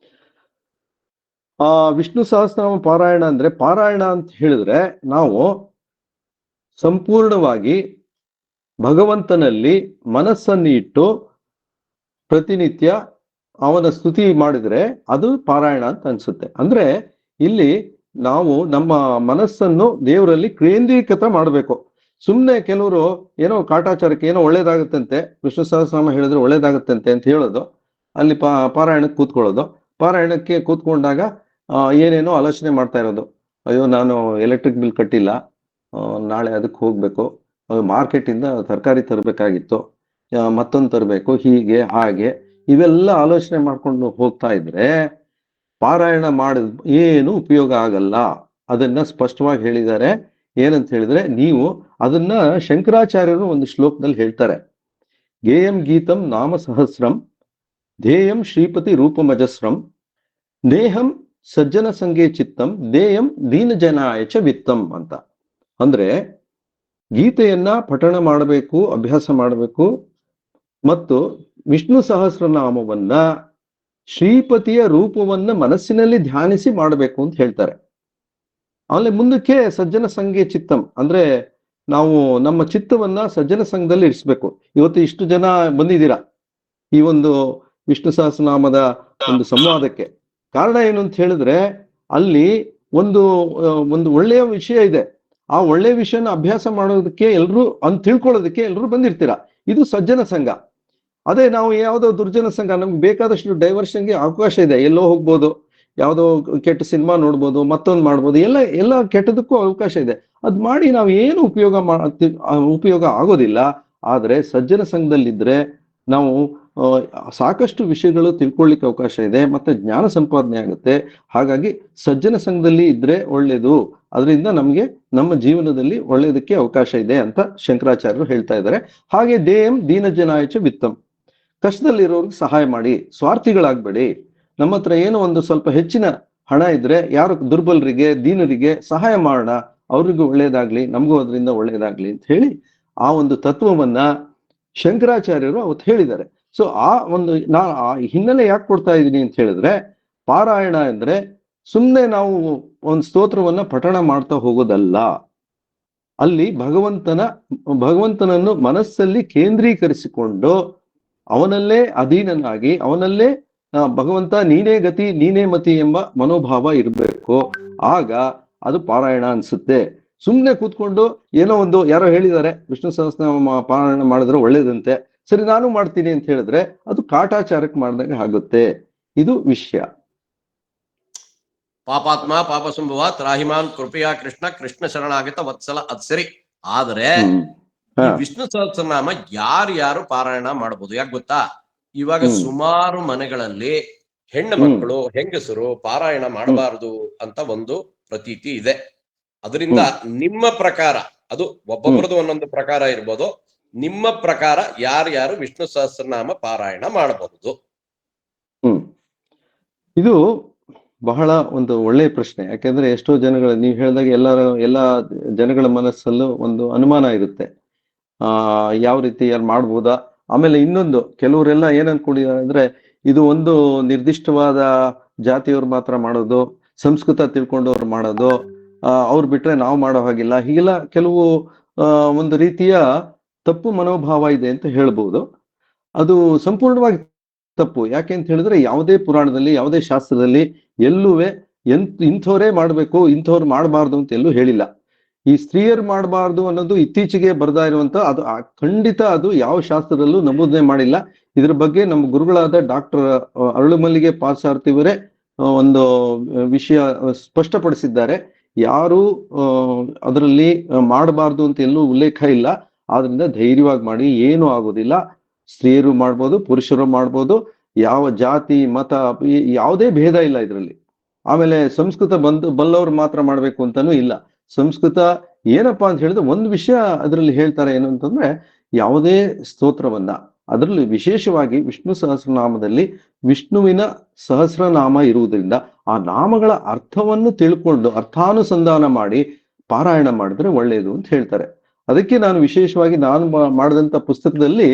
ವಿಷ್ಣು ಸಹಸ್ರನಾಮ ಪಾರಾಯಣ ಅಂದ್ರೆ, ಪಾರಾಯಣ ಅಂತ ಹೇಳಿದ್ರೆ ನಾವು ಸಂಪೂರ್ಣವಾಗಿ ಭಗವಂತನಲ್ಲಿ ಮನಸ್ಸನ್ನು ಇಟ್ಟು ಪ್ರತಿನಿತ್ಯ ಅವನ ಸ್ತುತಿ ಮಾಡಿದ್ರೆ ಅದು ಪಾರಾಯಣ ಅಂತ ಅನ್ಸುತ್ತೆ. ಅಂದ್ರೆ ಇಲ್ಲಿ ನಾವು ನಮ್ಮ ಮನಸ್ಸನ್ನು ದೇವರಲ್ಲಿ ಕೇಂದ್ರೀಕೃತ ಮಾಡಬೇಕು. ಸುಮ್ಮನೆ ಕೆಲವರು ಏನೋ ಕಾಟಾಚಾರಕ್ಕೆ ಏನೋ ಒಳ್ಳೇದಾಗುತ್ತಂತೆ, ವಿಷ್ಣು ಸಹಸ್ರನಾಮ ಹೇಳಿದ್ರೆ ಒಳ್ಳೇದಾಗುತ್ತಂತೆ ಅಂತ ಹೇಳೋದು, ಅಲ್ಲಿ ಪಾರಾಯಣಕ್ಕೆ ಕೂತ್ಕೊಳ್ಳೋದು. ಪಾರಾಯಣಕ್ಕೆ ಕೂತ್ಕೊಂಡಾಗ ಏನೇನೋ ಆಲೋಚನೆ ಮಾಡ್ತಾ ಇರೋದು. ಅಯ್ಯೋ ನಾನು ಎಲೆಕ್ಟ್ರಿಕ್ ಬಿಲ್ ಕಟ್ಟಿಲ್ಲ, ನಾಳೆ ಅದಕ್ಕೆ ಹೋಗ್ಬೇಕು, ಮಾರ್ಕೆಟ್ ಇಂದ ತರಕಾರಿ ತರಬೇಕಾಗಿತ್ತು, ಮತ್ತೊಂದು ತರಬೇಕು, ಹೀಗೆ ಹಾಗೆ ಇವೆಲ್ಲ ಆಲೋಚನೆ ಮಾಡ್ಕೊಂಡು ಹೋಗ್ತಾ ಇದ್ರೆ ಪಾರಾಯಣ ಮಾಡಿದ ಏನು ಉಪಯೋಗ ಆಗಲ್ಲ. ಅದನ್ನ ಸ್ಪಷ್ಟವಾಗಿ ಹೇಳಿದ್ದಾರೆ. ಏನಂತ ಹೇಳಿದ್ರೆ, ನೀವು ಅದನ್ನ ಶಂಕರಾಚಾರ್ಯರು ಒಂದು ಶ್ಲೋಕದಲ್ಲಿ ಹೇಳ್ತಾರೆ, ಗೇಯಂ ಗೀತಂ ನಾಮ ಸಹಸ್ರಂ ಧ್ಯೇಯಂ ಶ್ರೀಪತಿ ರೂಪಮಜಸ್ರಂ ನೇಹಂ ಸಜ್ಜನ ಸಂಗೇ ಚಿತ್ತಂ ದೇಯಂ ದೀನ ಜನಾಯಚ ವಿತ್ತಂ ಅಂತ. ಅಂದ್ರೆ ಗೀತೆಯನ್ನ ಪಠಣ ಮಾಡಬೇಕು, ಅಭ್ಯಾಸ ಮಾಡಬೇಕು ಮತ್ತು ವಿಷ್ಣು ಸಹಸ್ರನಾಮವನ್ನ ಶ್ರೀಪತಿಯ ರೂಪವನ್ನ ಮನಸ್ಸಿನಲ್ಲಿ ಧ್ಯಾನಿಸಿ ಮಾಡಬೇಕು ಅಂತ ಹೇಳ್ತಾರೆ. ಆಮೇಲೆ ಮುಂದಕ್ಕೆ ಸಜ್ಜನ ಸಂಘೆ ಚಿತ್ತಂ ಅಂದ್ರೆ ನಾವು ನಮ್ಮ ಚಿತ್ತವನ್ನ ಸಜ್ಜನ ಸಂಘದಲ್ಲಿ ಇರಿಸ್ಬೇಕು. ಇವತ್ತು ಇಷ್ಟು ಜನ ಬಂದಿದ್ದೀರಾ ಈ ಒಂದು ವಿಷ್ಣು ಸಹಸ್ರನಾಮದ ಒಂದು ಸಂವಾದಕ್ಕೆ. ಕಾರಣ ಏನು ಅಂತ ಹೇಳಿದ್ರೆ ಅಲ್ಲಿ ಒಂದು ಒಂದು ಒಳ್ಳೆಯ ವಿಷಯ ಇದೆ. ಆ ಒಳ್ಳೆಯ ವಿಷಯನ ಅಭ್ಯಾಸ ಮಾಡೋದಕ್ಕೆ ಎಲ್ರು ಅಂತ ತಿಳ್ಕೊಳ್ಳೋದಕ್ಕೆ ಎಲ್ರು ಬಂದಿರ್ತೀರಾ. ಇದು ಸಜ್ಜನ ಸಂಘ. ಅದೇ ನಾವು ಯಾವುದೋ ದುರ್ಜನ ಸಂಘ, ನಮ್ಗೆ ಬೇಕಾದಷ್ಟು ಡೈವರ್ಷನ್ಗೆ ಅವಕಾಶ ಇದೆ. ಎಲ್ಲೋ ಹೋಗ್ಬೋದು, ಯಾವುದೋ ಕೆಟ್ಟ ಸಿನಿಮಾ ನೋಡ್ಬೋದು, ಮತ್ತೊಂದು ಮಾಡ್ಬೋದು, ಎಲ್ಲ ಕೆಟ್ಟದಕ್ಕೂ ಅವಕಾಶ ಇದೆ. ಅದ್ ಮಾಡಿ ನಾವು ಏನು ಉಪಯೋಗ ಆಗೋದಿಲ್ಲ. ಆದ್ರೆ ಸಜ್ಜನ ಸಂಘದಲ್ಲಿದ್ರೆ ನಾವು ಸಾಕಷ್ಟು ವಿಷಯಗಳು ತಿಳ್ಕೊಳ್ಳಿಕ್ಕೆ ಅವಕಾಶ ಇದೆ, ಮತ್ತೆ ಜ್ಞಾನ ಸಂಪಾದನೆ ಆಗುತ್ತೆ. ಹಾಗಾಗಿ ಸಜ್ಜನ ಸಂಘದಲ್ಲಿ ಇದ್ರೆ ಒಳ್ಳೇದು. ಅದರಿಂದ ನಮ್ಗೆ ನಮ್ಮ ಜೀವನದಲ್ಲಿ ಒಳ್ಳೇದಕ್ಕೆ ಅವಕಾಶ ಇದೆ ಅಂತ ಶಂಕರಾಚಾರ್ಯರು ಹೇಳ್ತಾ ಇದ್ದಾರೆ. ಹಾಗೆ ದೇಯಂ ದೀನಜನಾಯಚ ವಿತ್ತಂ, ಕಷ್ಟದಲ್ಲಿರೋರ್ಗೆ ಸಹಾಯ ಮಾಡಿ, ಸ್ವಾರ್ಥಿಗಳಾಗ್ಬೇಡಿ. ನಮ್ಮ ಹತ್ರ ಏನೋ ಒಂದು ಸ್ವಲ್ಪ ಹೆಚ್ಚಿನ ಹಣ ಇದ್ರೆ ಯಾರು ದುರ್ಬಲರಿಗೆ, ದೀನರಿಗೆ ಸಹಾಯ ಮಾಡೋಣ, ಅವ್ರಿಗೂ ಒಳ್ಳೇದಾಗ್ಲಿ, ನಮಗೂ ಅದರಿಂದ ಒಳ್ಳೇದಾಗ್ಲಿ ಅಂತ ಹೇಳಿ ಆ ಒಂದು ತತ್ವವನ್ನ ಶಂಕರಾಚಾರ್ಯರು ಅವತ್ತು ಹೇಳಿದ್ದಾರೆ. ಸೊ ಆ ಒಂದು ಆ ಹಿನ್ನೆಲೆ ಯಾಕೆ ಕೊಡ್ತಾ ಇದ್ದೀನಿ ಅಂತ ಹೇಳಿದ್ರೆ, ಪಾರಾಯಣ ಅಂದ್ರೆ ಸುಮ್ಮನೆ ನಾವು ಒಂದು ಸ್ತೋತ್ರವನ್ನ ಪಠಣ ಮಾಡ್ತಾ ಹೋಗೋದಲ್ಲ. ಅಲ್ಲಿ ಭಗವಂತನನ್ನು ಮನಸ್ಸಲ್ಲಿ ಕೇಂದ್ರೀಕರಿಸಿಕೊಂಡು ಅವನಲ್ಲೇ ಅಧೀನನಾಗಿ ಅವನಲ್ಲೇ ಭಗವಂತ ನೀನೇ ಗತಿ ನೀನೇ ಮತಿ ಎಂಬ ಮನೋಭಾವ ಇರಬೇಕು. ಆಗ ಅದು ಪಾರಾಯಣ ಅನ್ಸುತ್ತೆ. ಸುಮ್ಮನೆ ಕೂತ್ಕೊಂಡು ಏನೋ ಒಂದು ಯಾರೋ ಹೇಳಿದ್ದಾರೆ ವಿಷ್ಣು ಸಹಸ್ರನಾಮ ಪಾರಾಯಣ ಮಾಡಿದ್ರೆ ಒಳ್ಳೇದಂತೆ, ಸರಿ ನಾನು ಮಾಡ್ತೀನಿ ಅಂತ ಹೇಳಿದ್ರೆ ಅದು ಕಾಟಾಚಾರಕ್ಕೆ ಮಾಡಿದಾಗ ಆಗುತ್ತೆ. ಇದು ವಿಷಯ. ಪಾಪಾತ್ಮ ಪಾಪ ಸಂಭವ ತ್ರಾಹಿಮಾನ್ ಕೃಪೆಯ ಕೃಷ್ಣ ಕೃಷ್ಣ ಶರಣಾಗತ ವತ್ಸಲ ಅದ್ ಸರಿ. ಆದ್ರೆ ಈ ವಿಷ್ಣು ಸಹಸ್ರನಾಮ ಯಾರು ಪಾರಾಯಣ ಮಾಡಬಹುದು? ಯಾಕೆ ಗೊತ್ತಾ? ಇವಾಗ ಸುಮಾರು ಮನೆಗಳಲ್ಲಿ ಹೆಣ್ಣು ಮಕ್ಕಳು, ಹೆಂಗಸರು ಪಾರಾಯಣ ಮಾಡಬಾರದು ಅಂತ ಒಂದು ಪ್ರತೀತಿ ಇದೆ. ಅದರಿಂದ ನಿಮ್ಮ ಪ್ರಕಾರ, ಅದು ಒಬ್ಬೊಬ್ಬರದು ಒಂದೊಂದು ಪ್ರಕಾರ ಇರ್ಬೋದು, ನಿಮ್ಮ ಪ್ರಕಾರ ಯಾರು ವಿಷ್ಣು ಸಹಸ್ರನಾಮ ಪಾರಾಯಣ ಮಾಡಬಹುದು? ಇದು ಬಹಳ ಒಂದು ಒಳ್ಳೆಯ ಪ್ರಶ್ನೆ. ಯಾಕೆಂದ್ರೆ ಎಷ್ಟೋ ಜನಗಳು ನೀವು ಹೇಳಿದಾಗ ಎಲ್ಲ ಜನಗಳ ಮನಸ್ಸಲ್ಲೂ ಒಂದು ಅನುಮಾನ ಇರುತ್ತೆ. ಯಾವ ರೀತಿ ಯಾರು ಮಾಡ್ಬೋದಾ? ಆಮೇಲೆ ಇನ್ನೊಂದು, ಕೆಲವರೆಲ್ಲ ಏನ್ ಅನ್ಕೊಂಡಿದ್ದಾರೆ ಅಂದ್ರೆ ಇದು ಒಂದು ನಿರ್ದಿಷ್ಟವಾದ ಜಾತಿಯವ್ರು ಮಾತ್ರ ಮಾಡೋದು, ಸಂಸ್ಕೃತ ತಿಳ್ಕೊಂಡವ್ರು ಮಾಡೋದು, ಅವ್ರು ಬಿಟ್ರೆ ನಾವು ಮಾಡೋ ಹಾಗಿಲ್ಲ, ಹೀಗೆಲ್ಲ ಕೆಲವು ಒಂದು ರೀತಿಯ ತಪ್ಪು ಮನೋಭಾವ ಇದೆ ಅಂತ ಹೇಳ್ಬೋದು. ಅದು ಸಂಪೂರ್ಣವಾಗಿ ತಪ್ಪು. ಯಾಕೆ ಅಂತ ಹೇಳಿದ್ರೆ ಯಾವುದೇ ಪುರಾಣದಲ್ಲಿ, ಯಾವುದೇ ಶಾಸ್ತ್ರದಲ್ಲಿ ಎಲ್ಲೂವೆ ಇಂಥವ್ರೇ ಮಾಡ್ಬೇಕು, ಇಂಥವ್ರು ಮಾಡಬಾರ್ದು ಅಂತ ಎಲ್ಲೂ ಹೇಳಿಲ್ಲ. ಈ ಸ್ತ್ರೀಯರು ಮಾಡಬಾರ್ದು ಅನ್ನೋದು ಇತ್ತೀಚೆಗೆ ಬರ್ತಾ ಇರುವಂತ, ಅದು ಖಂಡಿತ ಅದು ಯಾವ ಶಾಸ್ತ್ರದಲ್ಲೂ ನಮೂದನೆ ಮಾಡಿಲ್ಲ. ಇದ್ರ ಬಗ್ಗೆ ನಮ್ಮ ಗುರುಗಳಾದ ಡಾಕ್ಟರ್ ಅರಳುಮಲ್ಲಿಗೆ ಪಾಸಾರ್ತಿಯವರೇ ಒಂದು ವಿಷಯ ಸ್ಪಷ್ಟಪಡಿಸಿದ್ದಾರೆ. ಯಾರು ಅದರಲ್ಲಿ ಮಾಡಬಾರ್ದು ಅಂತ ಎಲ್ಲೂ ಉಲ್ಲೇಖ ಇಲ್ಲ. ಆದ್ರಿಂದ ಧೈರ್ಯವಾಗಿ ಮಾಡಿ, ಏನೂ ಆಗೋದಿಲ್ಲ. ಸ್ತ್ರೀಯರು ಮಾಡ್ಬೋದು, ಪುರುಷರು ಮಾಡ್ಬೋದು, ಯಾವ ಜಾತಿ ಮತ ಯಾವುದೇ ಭೇದ ಇಲ್ಲ ಇದರಲ್ಲಿ. ಆಮೇಲೆ ಸಂಸ್ಕೃತ ಬಲ್ಲವ್ರು ಮಾತ್ರ ಮಾಡ್ಬೇಕು ಅಂತಾನೂ ಇಲ್ಲ. ಸಂಸ್ಕೃತ ಏನಪ್ಪಾ ಅಂತ ಹೇಳಿದ್ರೆ ಒಂದು ವಿಷಯ ಅದರಲ್ಲಿ ಹೇಳ್ತಾರೆ ಏನು ಅಂತಂದ್ರೆ, ಯಾವುದೇ ಸ್ತೋತ್ರವನ್ನ, ಅದರಲ್ಲಿ ವಿಶೇಷವಾಗಿ ವಿಷ್ಣು ಸಹಸ್ರನಾಮದಲ್ಲಿ ವಿಷ್ಣುವಿನ ಸಹಸ್ರನಾಮ ಇರುವುದರಿಂದ ಆ ನಾಮಗಳ ಅರ್ಥವನ್ನು ತಿಳ್ಕೊಂಡು ಅರ್ಥಾನುಸಂಧಾನ ಮಾಡಿ ಪಾರಾಯಣ ಮಾಡಿದ್ರೆ ಒಳ್ಳೆಯದು ಅಂತ ಹೇಳ್ತಾರೆ. ಅದಕ್ಕೆ ನಾನು ವಿಶೇಷವಾಗಿ ಮಾಡಿದಂತ ಪುಸ್ತಕದಲ್ಲಿ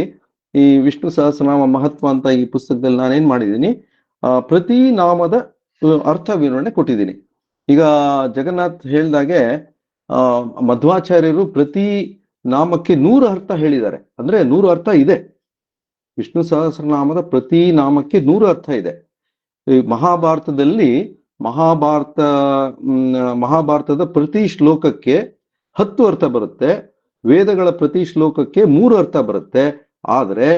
ಈ ವಿಷ್ಣು ಸಹಸ್ರನಾಮ ಮಹತ್ವ ಅಂತ ಈ ಪುಸ್ತಕದಲ್ಲಿ ನಾನೇನ್ ಮಾಡಿದ್ದೀನಿ, ಪ್ರತಿ ನಾಮದ ಅರ್ಥ ವಿವರಣೆ ಕೊಟ್ಟಿದ್ದೀನಿ. ಈಗ ಜಗನ್ನಾಥ್ ಹೇಳ್ದಾಗೆ ಮಧ್ವಾಚಾರ್ಯರು ಪ್ರತಿ ನಾಮಕ್ಕೆ 100 ಅರ್ಥ ಹೇಳಿದ್ದಾರೆ. ಅಂದ್ರೆ 100 ಅರ್ಥ ಇದೆ. ವಿಷ್ಣು ಸಹಸ್ರನಾಮದ ಪ್ರತಿ ನಾಮಕ್ಕೆ 100 ಅರ್ಥ ಇದೆ. ಈ ಮಹಾಭಾರತದ ಪ್ರತಿ ಶ್ಲೋಕಕ್ಕೆ 10 ಅರ್ಥ ಬರುತ್ತೆ. ವೇದಗಳ ಪ್ರತಿ ಶ್ಲೋಕಕ್ಕೆ 3 ಅರ್ಥ ಬರುತ್ತೆ. ಆದ್ರೆ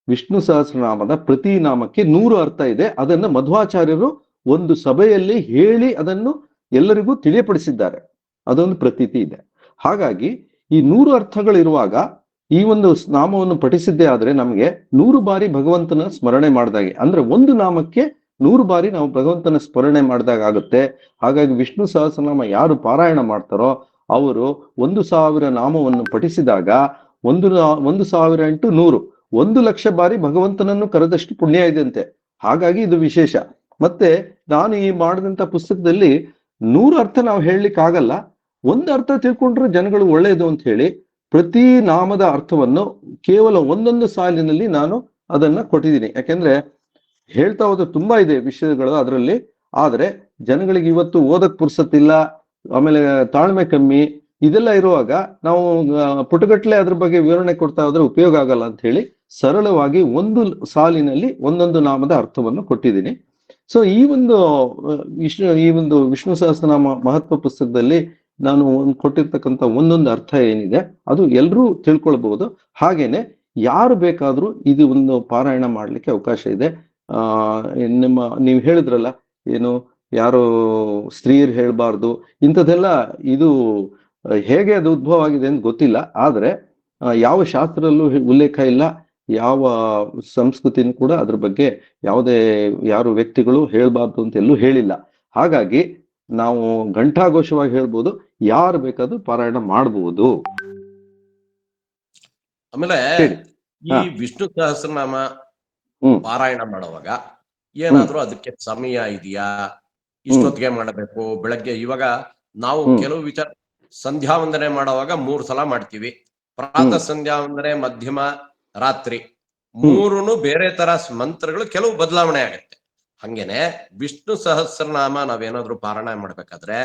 ವಿಷ್ಣು ಸಹಸ್ರನಾಮದ ಪ್ರತಿ ನಾಮಕ್ಕೆ 100 ಅರ್ಥ ಇದೆ. ಅದನ್ನ ಮಧ್ವಾಚಾರ್ಯರು ಒಂದು ಸಭೆಯಲ್ಲಿ ಹೇಳಿ ಅದನ್ನು ಎಲ್ಲರಿಗೂ ತಿಳಿಯಪಡಿಸಿದ್ದಾರೆ. ಅದೊಂದು ಪ್ರತೀತಿ ಇದೆ. ಹಾಗಾಗಿ ಈ 100 ಅರ್ಥಗಳಿರುವಾಗ ಈ ಒಂದು ನಾಮವನ್ನು ಪಠಿಸಿದ್ದೇ ಆದ್ರೆ ನಮಗೆ 100 ಬಾರಿ ಭಗವಂತನ ಸ್ಮರಣೆ ಮಾಡಿದಾಗೆ, ಅಂದ್ರೆ ಒಂದು ನಾಮಕ್ಕೆ 100 ಬಾರಿ ನಾವು ಭಗವಂತನ ಸ್ಮರಣೆ ಮಾಡಿದಾಗ ಆಗುತ್ತೆ. ಹಾಗಾಗಿ ವಿಷ್ಣು ಸಹಸ್ರನಾಮ ಯಾರು ಪಾರಾಯಣ ಮಾಡ್ತಾರೋ ಅವರು 1000 ನಾಮವನ್ನು ಪಠಿಸಿದಾಗ 1000 × 100 1,00,000 ಬಾರಿ ಭಗವಂತನನ್ನು ಕರೆದಷ್ಟು ಪುಣ್ಯ ಇದೆಯಂತೆ. ಹಾಗಾಗಿ ಇದು ವಿಶೇಷ. ಮತ್ತೆ ನಾನು ಈ ಮಾಡಿದಂತ ಪುಸ್ತಕದಲ್ಲಿ 100 ಅರ್ಥ ನಾವು ಹೇಳಲಿಕ್ಕೆ ಆಗಲ್ಲ. ಒಂದು ಅರ್ಥ ತಿಳ್ಕೊಂಡ್ರೆ ಜನಗಳು ಒಳ್ಳೆಯದು ಅಂತ ಹೇಳಿ ಪ್ರತಿ ನಾಮದ ಅರ್ಥವನ್ನು ಕೇವಲ ಒಂದೊಂದು ಸಾಲಿನಲ್ಲಿ ನಾನು ಅದನ್ನ ಕೊಟ್ಟಿದ್ದೀನಿ. ಯಾಕೆಂದ್ರೆ ಹೇಳ್ತಾ ಹೋದ್ರೆ ತುಂಬಾ ಇದೆ ವಿಷಯಗಳು ಅದರಲ್ಲಿ. ಆದ್ರೆ ಜನಗಳಿಗೆ ಇವತ್ತು ಓದಕ್ ಪುರ್ಸತ್ತಿಲ್ಲ, ಆಮೇಲೆ ತಾಳ್ಮೆ ಕಮ್ಮಿ, ಇದೆಲ್ಲ ಇರುವಾಗ ನಾವು ಪುಟಗಟ್ಲೆ ಅದ್ರ ಬಗ್ಗೆ ವಿವರಣೆ ಕೊಡ್ತಾ ಹೋದ್ರೆ ಉಪಯೋಗ ಆಗಲ್ಲ ಅಂತ ಹೇಳಿ ಸರಳವಾಗಿ ಒಂದು ಸಾಲಿನಲ್ಲಿ ಒಂದೊಂದು ನಾಮದ ಅರ್ಥವನ್ನು ಕೊಟ್ಟಿದ್ದೀನಿ. ಸೊ ಈ ಒಂದು ವಿಷ್ಣು ಸಹಸ್ರನಾಮ ಮಹತ್ವ ಪುಸ್ತಕದಲ್ಲಿ ನಾನು ಕೊಟ್ಟಿರ್ತಕ್ಕಂಥ ಒಂದೊಂದು ಅರ್ಥ ಏನಿದೆ ಅದು ಎಲ್ಲರೂ ತಿಳ್ಕೊಳ್ಬಹುದು. ಹಾಗೇನೆ ಯಾರು ಬೇಕಾದ್ರೂ ಇದು ಒಂದು ಪಾರಾಯಣ ಮಾಡ್ಲಿಕ್ಕೆ ಅವಕಾಶ ಇದೆ. ನೀವು ಹೇಳಿದ್ರಲ್ಲ, ಏನು ಯಾರು ಸ್ತ್ರೀಯರು ಹೇಳ್ಬಾರ್ದು ಇಂಥದ್ದೆಲ್ಲ, ಇದು ಹೇಗೆ ಅದು ಉದ್ಭವ ಆಗಿದೆ ಅಂತ ಗೊತ್ತಿಲ್ಲ. ಆದ್ರೆ ಯಾವ ಶಾಸ್ತ್ರದಲ್ಲೂ ಉಲ್ಲೇಖ ಇಲ್ಲ, ಯಾವ ಸಂಸ್ಕೃತಿನೂ ಕೂಡ ಅದ್ರ ಬಗ್ಗೆ ಯಾರು ವ್ಯಕ್ತಿಗಳು ಹೇಳ್ಬಾರ್ದು ಅಂತ ಎಲ್ಲೂ ಹೇಳಿಲ್ಲ. ಹಾಗಾಗಿ ನಾವು ಘಂಟಾಘೋಷವಾಗಿ ಹೇಳ್ಬೋದು, ಯಾರು ಬೇಕಾದ್ರೂ ಪಾರಾಯಣ ಮಾಡಬಹುದು. ಆಮೇಲೆ ಹೇಳಿ. ಈ ವಿಷ್ಣು ಸಹಸ್ರನಾಮ ಪಾರಾಯಣ ಮಾಡುವಾಗ ಏನಾದ್ರೂ ಅದಕ್ಕೆ ಸಮಯ ಇದೆಯಾ? ಇಷ್ಟೊತ್ತಿಗೆ ಮಾಡಬೇಕು, ಬೆಳಗ್ಗೆ? ಇವಾಗ ನಾವು ಕೆಲವು ವಿಚಾರ ಸಂಧ್ಯಾ ವಂದನೆ ಮಾಡುವಾಗ 3 ಸಲ ಮಾಡ್ತೀವಿ. ಪ್ರಾತಃ ಸಂಧ್ಯಾ ವಂದನೆ, ಮಧ್ಯಮ, ರಾತ್ರಿ, 3 ಬೇರೆ ತರ ಮಂತ್ರಗಳು, ಕೆಲವು ಬದಲಾವಣೆ ಆಗತ್ತೆ. ಹಂಗೇನೆ ವಿಷ್ಣು ಸಹಸ್ರನಾಮ ನಾವೇನಾದ್ರೂ ಪಾರಾಯಣ ಮಾಡ್ಬೇಕಾದ್ರೆ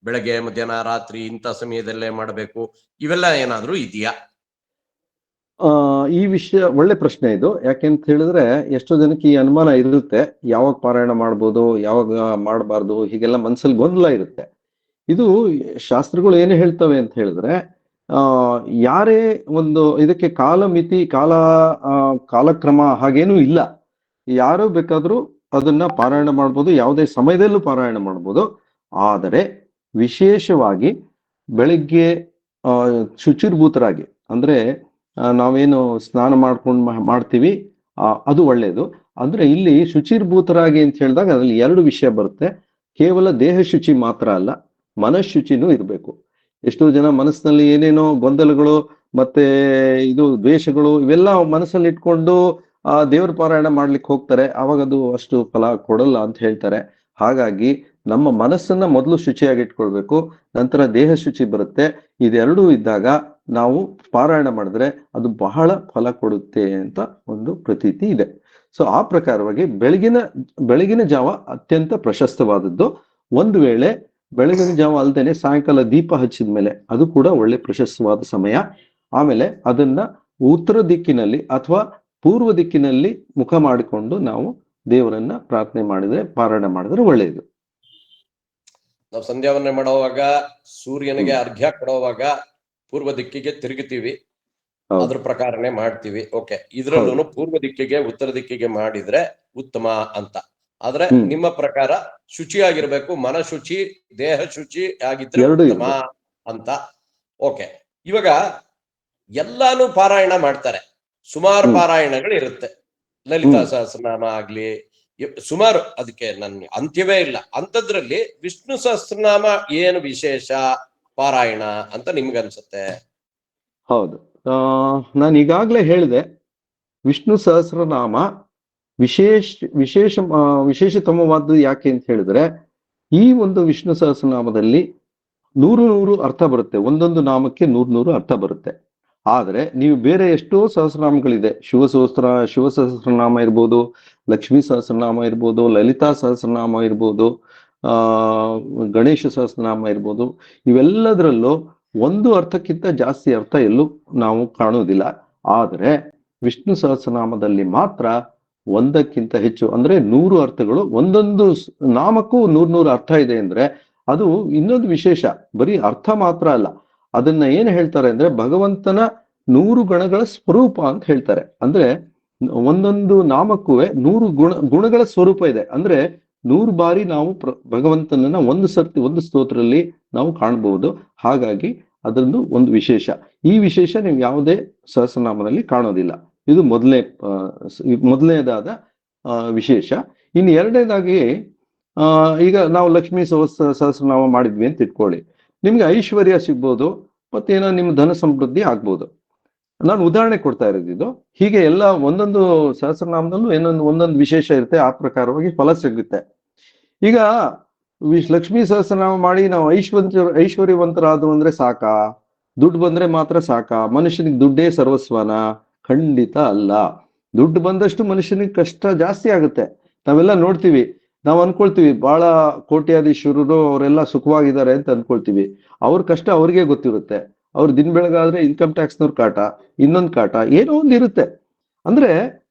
ಬೆಳಗ್ಗೆ, ಮಧ್ಯಾಹ್ನ, ರಾತ್ರಿ ಇಂಥ ಸಮಯದಲ್ಲೇ ಮಾಡಬೇಕು, ಇವೆಲ್ಲ ಏನಾದ್ರೂ ಇದೆಯಾ? ಈ ವಿಷಯ ಒಳ್ಳೆ ಪ್ರಶ್ನೆ ಇದು. ಯಾಕೆಂತ ಹೇಳಿದ್ರೆ ಎಷ್ಟೋ ಜನಕ್ಕೆ ಈ ಅನುಮಾನ ಇರುತ್ತೆ, ಯಾವಾಗ ಪಾರಾಯಣ ಮಾಡ್ಬೋದು, ಯಾವಾಗ ಮಾಡಬಾರ್ದು, ಹೀಗೆಲ್ಲ ಮನ್ಸಲ್ಲಿ ಗೊಂದಲ ಇರುತ್ತೆ. ಇದು ಶಾಸ್ತ್ರಗಳು ಏನು ಹೇಳ್ತವೆ ಅಂತ ಹೇಳಿದ್ರೆ, ಯಾರೇ ಒಂದು ಇದಕ್ಕೆ ಕಾಲಮಿತಿ, ಕಾಲಕ್ರಮ ಹಾಗೇನೂ ಇಲ್ಲ. ಯಾರು ಬೇಕಾದ್ರೂ ಅದನ್ನ ಪಾರಾಯಣ ಮಾಡ್ಬೋದು, ಯಾವುದೇ ಸಮಯದಲ್ಲೂ ಪಾರಾಯಣ ಮಾಡ್ಬೋದು. ಆದರೆ ವಿಶೇಷವಾಗಿ ಬೆಳಿಗ್ಗೆ ಶುಚಿರ್ಭೂತರಾಗಿ, ಅಂದ್ರೆ ನಾವೇನು ಸ್ನಾನ ಮಾಡ್ತೀವಿ ಅದು ಒಳ್ಳೇದು. ಅಂದ್ರೆ ಇಲ್ಲಿ ಶುಚಿರ್ಭೂತರಾಗಿ ಅಂತ ಹೇಳಿದಾಗ ಅದ್ರಲ್ಲಿ 2 ವಿಷಯ ಬರುತ್ತೆ. ಕೇವಲ ದೇಹ ಶುಚಿ ಮಾತ್ರ ಅಲ್ಲ, ಮನಃಶುಚಿನೂ ಇರಬೇಕು. ಎಷ್ಟೋ ಜನ ಮನಸ್ಸಿನಲ್ಲಿ ಏನೇನೋ ಗೊಂದಲಗಳು ಮತ್ತೆ ಇದು ದ್ವೇಷಗಳು ಇವೆಲ್ಲ ಮನಸ್ಸಲ್ಲಿ ಇಟ್ಕೊಂಡು ದೇವರ ಪಾರಾಯಣ ಮಾಡ್ಲಿಕ್ಕೆ ಹೋಗ್ತಾರೆ. ಅವಾಗ ಅದು ಅಷ್ಟು ಫಲ ಕೊಡಲ್ಲ ಅಂತ ಹೇಳ್ತಾರೆ. ಹಾಗಾಗಿ ನಮ್ಮ ಮನಸ್ಸನ್ನ ಮೊದಲು ಶುಚಿಯಾಗಿ ಇಟ್ಕೊಳ್ಬೇಕು, ನಂತರ ದೇಹ ಶುಚಿ ಬರುತ್ತೆ. ಇದೆರಡೂ ಇದ್ದಾಗ ನಾವು ಪಾರಾಯಣ ಮಾಡಿದ್ರೆ ಅದು ಬಹಳ ಫಲ ಕೊಡುತ್ತೆ ಅಂತ ಒಂದು ಪ್ರತೀತಿ ಇದೆ. ಸೊ ಆ ಪ್ರಕಾರವಾಗಿ ಬೆಳಗಿನ ಜಾವ ಅತ್ಯಂತ ಪ್ರಶಸ್ತವಾದದ್ದು. ಒಂದು ವೇಳೆ ಬೆಳಗಿನ ಜಾವ ಅಲ್ದೇನೆ ಸಾಯಂಕಾಲ ದೀಪ ಹಚ್ಚಿದ ಮೇಲೆ ಅದು ಕೂಡ ಒಳ್ಳೆ ಪ್ರಶಸ್ತವಾದ ಸಮಯ. ಆಮೇಲೆ ಅದನ್ನ ಉತ್ತರ ದಿಕ್ಕಿನಲ್ಲಿ ಅಥವಾ ಪೂರ್ವ ದಿಕ್ಕಿನಲ್ಲಿ ಮುಖ ಮಾಡಿಕೊಂಡು ನಾವು ದೇವರನ್ನ ಪ್ರಾರ್ಥನೆ ಮಾಡಿದ್ರೆ, ಪಾರಾಯಣ ಮಾಡಿದ್ರೆ ಒಳ್ಳೆಯದು. ನಾವು ಸಂಧ್ಯಾವಂದನೆ ಮಾಡುವಾಗ ಸೂರ್ಯನಿಗೆ ಅರ್ಘ್ಯ ಕೊಡುವಾಗ ಪೂರ್ವ ದಿಕ್ಕಿಗೆ ತಿರುಗುತ್ತೀವಿ, ಅದ್ರ ಪ್ರಕಾರನೇ ಮಾಡ್ತೀವಿ. ಓಕೆ, ಇದ್ರಲ್ಲೂ ಪೂರ್ವ ದಿಕ್ಕಿಗೆ ಉತ್ತರ ದಿಕ್ಕಿಗೆ ಮಾಡಿದ್ರೆ ಉತ್ತಮ ಅಂತ. ಆದ್ರೆ ನಿಮ್ಮ ಪ್ರಕಾರ ಶುಚಿಯಾಗಿರ್ಬೇಕು, ಮನ ಶುಚಿ, ದೇಹ ಶುಚಿ ಆಗಿದ್ರೆ ಉತ್ತಮ ಅಂತ. ಓಕೆ, ಇವಾಗ ಎಲ್ಲಾನು ಪಾರಾಯಣ ಮಾಡ್ತಾರೆ, ಸುಮಾರು ಪಾರಾಯಣಗಳು ಇರುತ್ತೆ. ಲಲಿತಾ ಸಹಸ್ರನಾಮ ಆಗ್ಲಿ ಸುಮಾರು, ಅದಕ್ಕೆ ನನ್ ಅಂತ್ಯವೇ ಇಲ್ಲ. ಅಂಥದ್ರಲ್ಲಿ ವಿಷ್ಣು ಸಹಸ್ರನಾಮ ಏನು ವಿಶೇಷ ಪಾರಾಯಣ ಅಂತ ನಿಮ್ಗನ್ಸುತ್ತೆ? ಹೌದು, ನಾನು ಈಗಾಗ್ಲೇ ಹೇಳಿದೆ, ವಿಷ್ಣು ಸಹಸ್ರನಾಮ ವಿಶೇಷತಮವಾದ್ದು ಯಾಕೆ ಅಂತ ಹೇಳಿದ್ರೆ, ಈ ಒಂದು ವಿಷ್ಣು ಸಹಸ್ರನಾಮದಲ್ಲಿ 100 ಅರ್ಥ ಬರುತ್ತೆ. ಒಂದೊಂದು ನಾಮಕ್ಕೆ 100 ಅರ್ಥ ಬರುತ್ತೆ. ಆದ್ರೆ ನೀವು ಬೇರೆ ಎಷ್ಟೋ ಸಹಸ್ರನಾಮಗಳಿದೆ, ಶಿವ ಸಹಸ್ರನಾಮ ಇರ್ಬೋದು, ಲಕ್ಷ್ಮೀ ಸಹಸ್ರನಾಮ ಇರ್ಬೋದು, ಲಲಿತಾ ಸಹಸ್ರನಾಮ ಇರ್ಬೋದು, ಗಣೇಶ ಸಹಸ್ರನಾಮ ಇರ್ಬೋದು. ಇವೆಲ್ಲದರಲ್ಲೂ ಒಂದು ಅರ್ಥಕ್ಕಿಂತ ಜಾಸ್ತಿ ಅರ್ಥ ಎಲ್ಲೂ ನಾವು ಕಾಣುವುದಿಲ್ಲ. ಆದರೆ ವಿಷ್ಣು ಸಹಸ್ರನಾಮದಲ್ಲಿ ಮಾತ್ರ 1ಕ್ಕಿಂತ ಹೆಚ್ಚು, ಅಂದ್ರೆ 100 ಅರ್ಥಗಳು. ಒಂದೊಂದು ನಾಮಕ್ಕೂ 100 ಅರ್ಥ ಇದೆ ಅಂದ್ರೆ ಅದು ಇನ್ನೊಂದು ವಿಶೇಷ. ಬರೀ ಅರ್ಥ ಮಾತ್ರ ಅಲ್ಲ, ಅದನ್ನ ಏನ್ ಹೇಳ್ತಾರೆ ಅಂದ್ರೆ ಭಗವಂತನ 100 ಗಣಗಳ ಸ್ವರೂಪ ಅಂತ ಹೇಳ್ತಾರೆ. ಅಂದ್ರೆ ಒಂದೊಂದು ನಾಮಕ್ಕೂ 100 ಗುಣಗಳ ಸ್ವರೂಪ ಇದೆ. ಅಂದ್ರೆ 100 ಬಾರಿ ನಾವು ಭಗವಂತನನ್ನ ಒಂದು ಸ್ತೋತ್ರದಲ್ಲಿ ನಾವು ಕಾಣಬಹುದು. ಹಾಗಾಗಿ ಅದೊಂದು ಒಂದು ವಿಶೇಷ. ಈ ವಿಶೇಷ ನೀವು ಯಾವುದೇ ಸಹಸ್ರನಾಮದಲ್ಲಿ ಕಾಣೋದಿಲ್ಲ. ಇದು ಮೊದಲನೇದಾದ ವಿಶೇಷ. ಇನ್ನು ಎರಡನೇದಾಗಿ, ಈಗ ನಾವು ಲಕ್ಷ್ಮೀ ಸಹಸ್ರನಾಮ ಮಾಡಿದ್ವಿ ಅಂತ ಇಟ್ಕೊಳ್ಳಿ, ನಿಮ್ಗೆ ಐಶ್ವರ್ಯ ಸಿಗ್ಬೋದು, ಮತ್ತೇನೋ ನಿಮ್ಮ ಧನ ಸಮೃದ್ಧಿ ಆಗ್ಬೋದು. ನಾನು ಉದಾಹರಣೆ ಕೊಡ್ತಾ ಇರೋದು. ಹೀಗೆ ಎಲ್ಲ ಒಂದೊಂದು ಸಹಸ್ರನಾಮದಲ್ಲೂ ಒಂದೊಂದು ವಿಶೇಷ ಇರುತ್ತೆ. ಆ ಪ್ರಕಾರವಾಗಿ ಫಲ ಸಿಗುತ್ತೆ. ಈಗ ಲಕ್ಷ್ಮೀ ಸಹಸ್ರನಾಮ ಮಾಡಿ ನಾವು ಐಶ್ವರ್ಯವಂತರಾದ್ರು ಅಂದ್ರೆ ಸಾಕಾ? ದುಡ್ಡು ಬಂದ್ರೆ ಮಾತ್ರ ಸಾಕಾ? ಮನುಷ್ಯನಿಗೆ ದುಡ್ಡೇ ಸರ್ವಸ್ವನ? ಖಂಡಿತ ಅಲ್ಲ. ದುಡ್ಡು ಬಂದಷ್ಟು ಮನುಷ್ಯನಿಗೆ ಕಷ್ಟ ಜಾಸ್ತಿ ಆಗುತ್ತೆ. ನಾವೆಲ್ಲ ನೋಡ್ತೀವಿ, ನಾವು ಅನ್ಕೊಳ್ತೀವಿ ಬಹಳ ಕೋಟ್ಯಾಧೀಶರು ಅವರೆಲ್ಲ ಸುಖವಾಗಿದ್ದಾರೆ ಅಂತ ಅನ್ಕೊಳ್ತೀವಿ. ಅವ್ರ ಕಷ್ಟ ಅವ್ರಿಗೆ ಗೊತ್ತಿರುತ್ತೆ. ಅವ್ರ ದಿನ ಬೆಳಗಾದ್ರೆ ಇನ್ಕಮ್ ಟ್ಯಾಕ್ಸ್ನವ್ರ ಕಾಟ, ಇನ್ನೊಂದು ಕಾಟ, ಏನೋ ಒಂದು ಇರುತ್ತೆ. ಅಂದ್ರೆ